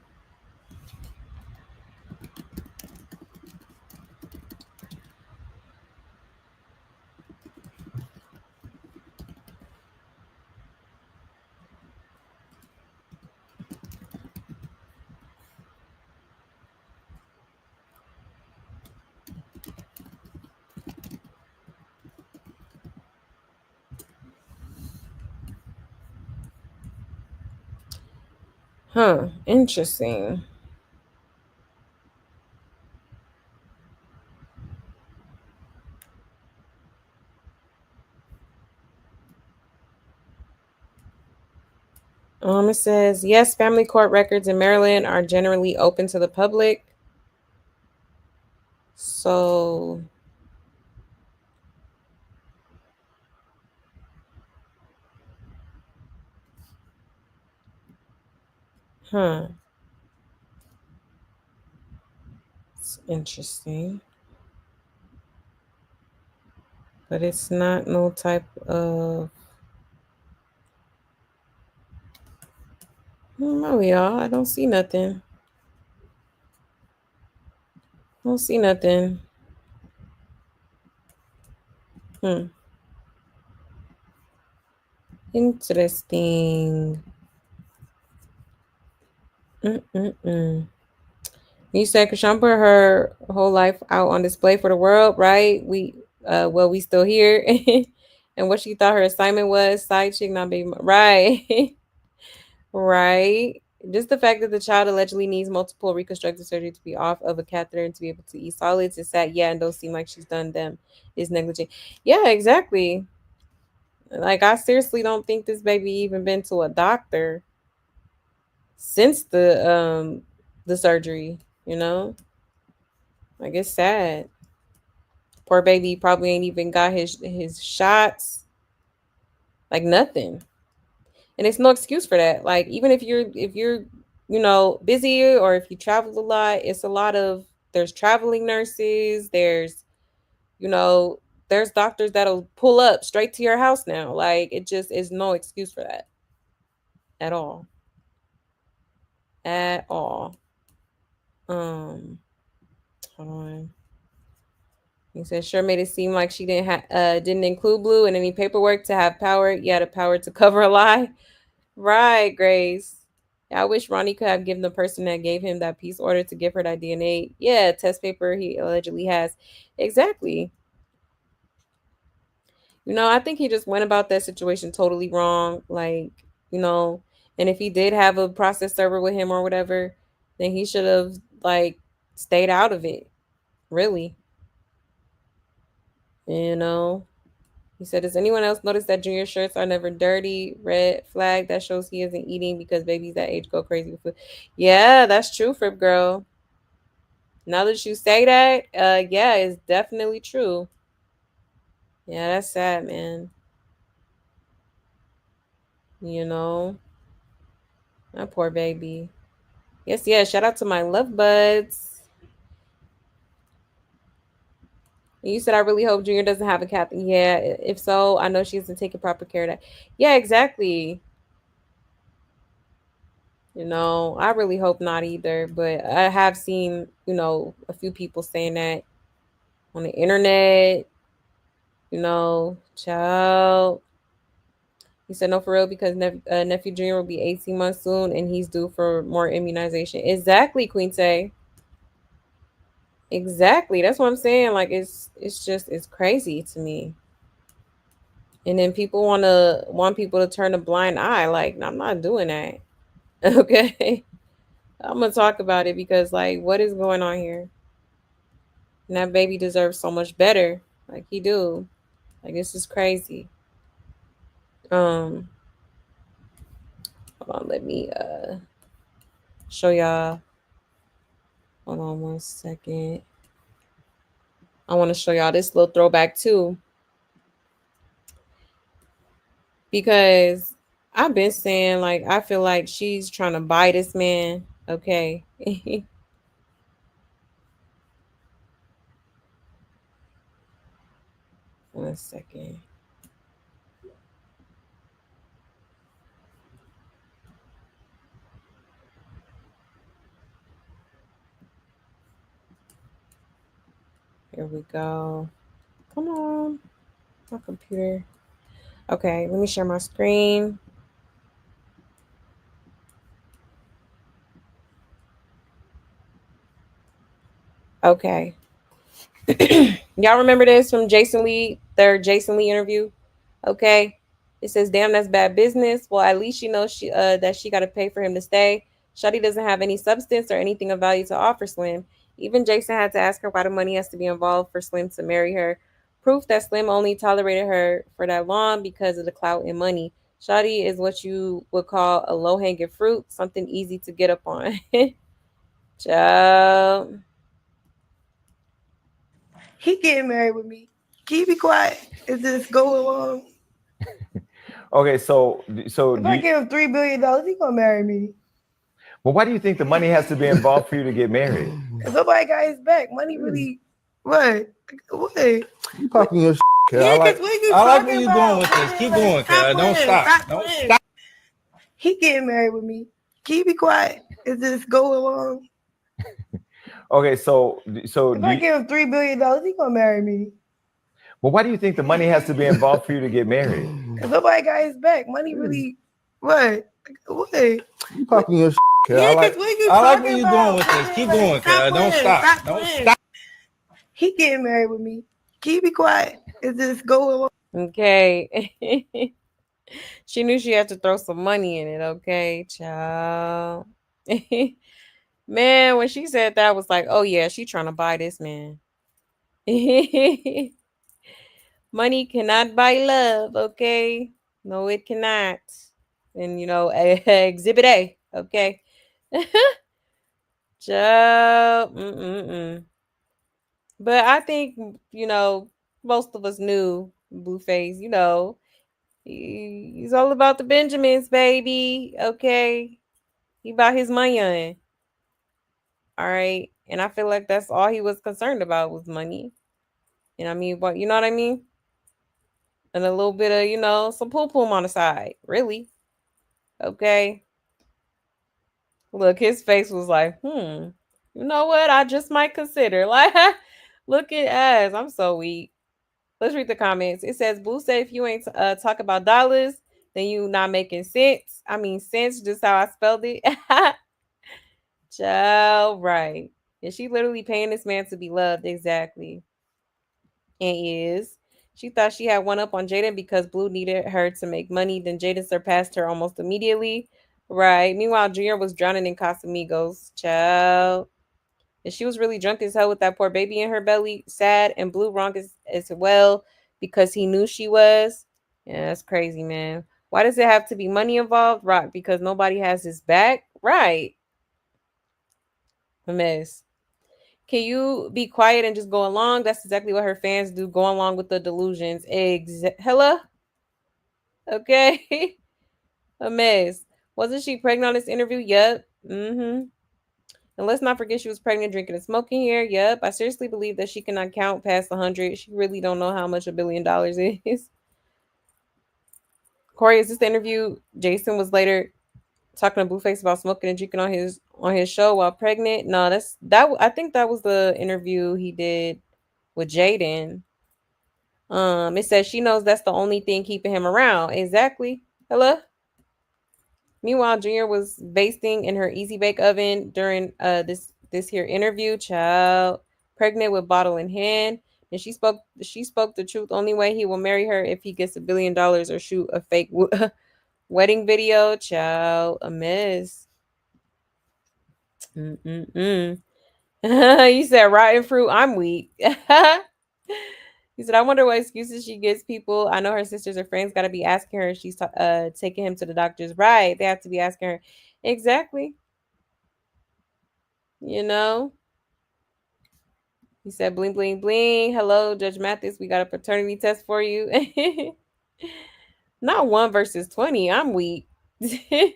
Huh, interesting. It says, yes, family court records in Maryland are generally open to the public. So, it's interesting. But it's not no type of. I don't know, y'all. I don't see nothing. Don't see nothing. Interesting. You said Krishan put her whole life out on display for the world, right? We still here. And what she thought her assignment was, side chick, not baby right. Right. Just the fact that the child allegedly needs multiple reconstructive surgery to be off of a catheter and to be able to eat solids is sad. Yeah, and don't seem like she's done them is negligent. Yeah, exactly. Like I seriously don't think this baby even been to a doctor since the surgery, you know? Like it's sad. Poor baby probably ain't even got his shots. Like nothing. And it's no excuse for that. Like even if you're busy or if you travel a lot, it's a lot of there's traveling nurses, there's doctors that'll pull up straight to your house now. Like it just is no excuse for that. At all. At all. Hold on. He said, sure made it seem like she didn't include Blue in any paperwork to have power. Yeah, the power to cover a lie. Right, Grace. I wish Ronnie could have given the person that gave him that peace order to give her that DNA. Yeah, test paper he allegedly has. Exactly. I think he just went about that situation totally wrong. Like, and if he did have a process server with him or whatever, then he should have stayed out of it. Really. He said, does anyone else notice that Junior shirts are never dirty? Red flag. That shows he isn't eating because babies that age go crazy with food. Yeah, that's true, Frip Girl. Now that you say that, yeah, it's definitely true. Yeah, that's sad, man. That poor baby. Yes, yeah, shout out to my love buds. You said, I really hope Junior doesn't have a cat. Yeah, if so, I know she hasn't taken proper care of that. Yeah, exactly. I really hope not either. But I have seen, a few people saying that on the internet. Child. He said, no, for real, because nephew Junior will be 18 months soon, and he's due for more immunization. Exactly, Queen Tay. Exactly. That's what I'm saying. Like it's crazy to me. And then people want people to turn a blind eye. Like, no, I'm not doing that. Okay. I'm gonna talk about it because what is going on here? And that baby deserves so much better. Like he do. Like this is crazy. Hold on, let me show y'all. Hold on 1 second. I want to show y'all this little throwback too. Because I've been saying, I feel like she's trying to buy this man. Okay. 1 second. Here we go. Come on. My computer. Okay, let me share my screen. Okay. Y'all remember this from Jason Lee, their Jason Lee interview? Okay. It says, damn, that's bad business. Well, at least she knows that she got to pay for him to stay. Shawty doesn't have any substance or anything of value to offer Slim. Even Jason had to ask her why the money has to be involved for Slim to marry her. Proof that Slim only tolerated her for that long because of the clout and money. Shawty is what you would call a low-hanging fruit, something easy to get up on. Child. He getting married with me. Can you be quiet? Is this go along? Okay, so If I give him $3 billion, he gonna marry me. well, why do you think the money has to be involved for you to get married? Cause nobody got his back. Money really what? What? You talking your shit, kid. Yeah, I like what you where you talking going with about? this. Keep going, cuz. Don't playing. stop. Don't playing. stop. He getting married with me. Can you be quiet? Is this go along? Okay, so If I give him $3 billion, he gonna marry me. well, why do you think the money has to be involved for you to get married? Cause nobody got his back. Money really what? What? You talking your shit, Cuz Yeah, I because like what you I like talking where you about? going with this. Keep going, cuz. Don't playing, stop. Don't playing. stop. He getting married with me. Keep it quiet. It's just go along. Okay. She knew she had to throw some money in it, okay, child. Man, when she said that, I was like, oh yeah, she trying to buy this man. Money cannot buy love, okay? No, it cannot. And exhibit A, okay? Child. But I think, most of us knew Blueface, he's all about the Benjamins, baby. Okay. He about his money. All right. And I feel like that's all he was concerned about was money. And I mean, what you know what I mean? And a little bit of, some poo poo on the side. Really. Okay. Look, his face was like, you know what? I just might consider. Like, look at us. I'm so weak. Let's read the comments. It says, Blue said if you ain't talk about dollars, then you not making sense. I mean, sense, just how I spelled it. Child, right. And she literally paying this man to be loved. Exactly. And is. She thought she had one up on Jaden because Blue needed her to make money. Then Jaden surpassed her almost immediately. Right. Meanwhile, Junior was drowning in Casamigos. Child. And she was really drunk as hell with that poor baby in her belly. Sad. And Blue wrong as well because he knew she was. Yeah, that's crazy, man. Why does it have to be money involved? Rock, because nobody has his back. Right. A mess. Can you be quiet and just go along? That's exactly what her fans do. Go along with the delusions. Hello? Okay. A mess. Wasn't she pregnant on this interview? Yep. And let's not forget she was pregnant, drinking and smoking here. Yep. I seriously believe that she cannot count past 100. She really don't know how much $1 billion is. Corey, is this the interview? Jason was later talking to Blueface about smoking and drinking on his show while pregnant. No, I think that was the interview he did with Jaden. It says she knows that's the only thing keeping him around. Exactly. Hello. Meanwhile, Junior was basting in her easy bake oven during this here interview. Child, pregnant with bottle in hand, and she spoke the truth. Only way he will marry her if he gets $1 billion or shoot a fake wedding video. Child, a mess. You said rotten fruit. I'm weak. He said, I wonder what excuses she gives people. I know her sisters or friends got to be asking her if she's taking him to the doctors. Right. They have to be asking her. Exactly. He said, bling, bling, bling. Hello, Judge Mathis. We got a paternity test for you. Not 1 versus 20. I'm weak. He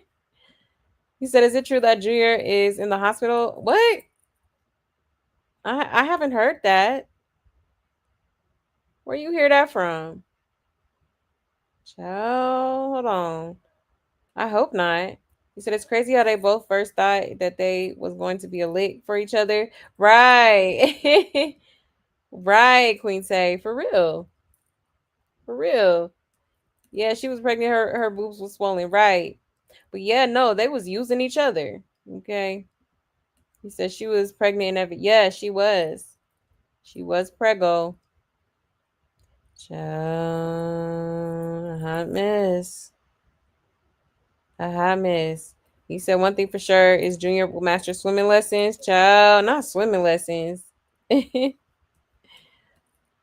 said, is it true that Junior is in the hospital? What? I haven't heard that. Where you hear that from? Child, hold on. I hope not. He said it's crazy how they both first thought that they was going to be a lick for each other. Right. Right, Queen Say. For real. For real. Yeah, she was pregnant. Her boobs was swollen. Right. But yeah, no, they was using each other. Okay. He said she was pregnant and yeah, she was. She was preggo. Child, hot mess. A hot mess. He said one thing for sure is Junior will master swimming lessons. Child, not swimming lessons.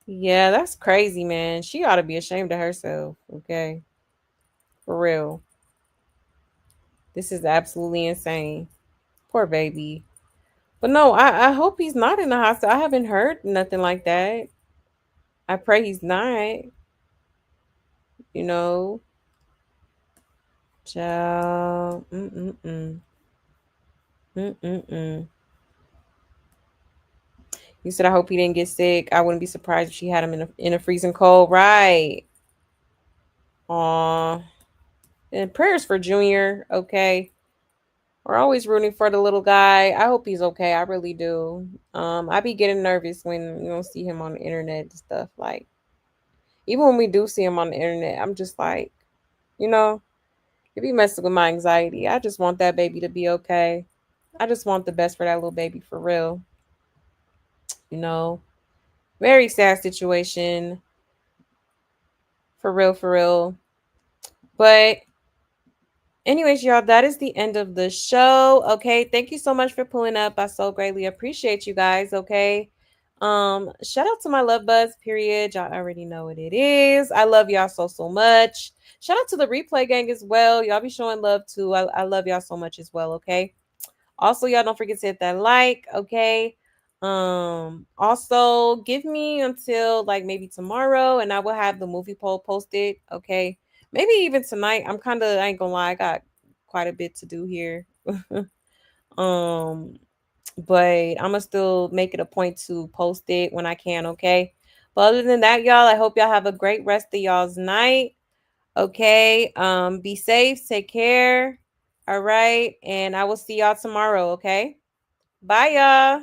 Yeah, that's crazy, man. She ought to be ashamed of herself. Okay. For real. This is absolutely insane. Poor baby. But no, I hope he's not in the hospital. I haven't heard nothing like that. I pray he's not. Child. He said, I hope he didn't get sick. I wouldn't be surprised if she had him in a freezing cold. Right. Aw. And prayers for Junior. Okay. We're always rooting for the little guy. I hope he's okay. I really do. I be getting nervous when you don't see him on the internet and stuff. Like, even when we do see him on the internet, I'm just like, it's It be messing with my anxiety. I just want that baby to be okay. I just want the best for that little baby for real. You know, very sad situation. For real, for real. But anyways, y'all, that is the end of the show. Okay. Thank you so much for pulling up. I so greatly appreciate you guys. Okay. Shout out to my love buzz, period. Y'all already know what it is. I love y'all so much. Shout out to the replay gang as well. Y'all be showing love too. I love y'all so much as well. Okay. Also, y'all don't forget to hit that like. Okay. Also give me until like maybe tomorrow and I will have the movie poll posted. Okay. Maybe even tonight. I ain't gonna lie, I got quite a bit to do here. But I'm gonna still make it a point to post it when I can, okay? But other than that, y'all, I hope y'all have a great rest of y'all's night. Okay. Be safe, take care. All right, and I will see y'all tomorrow, okay? Bye, y'all.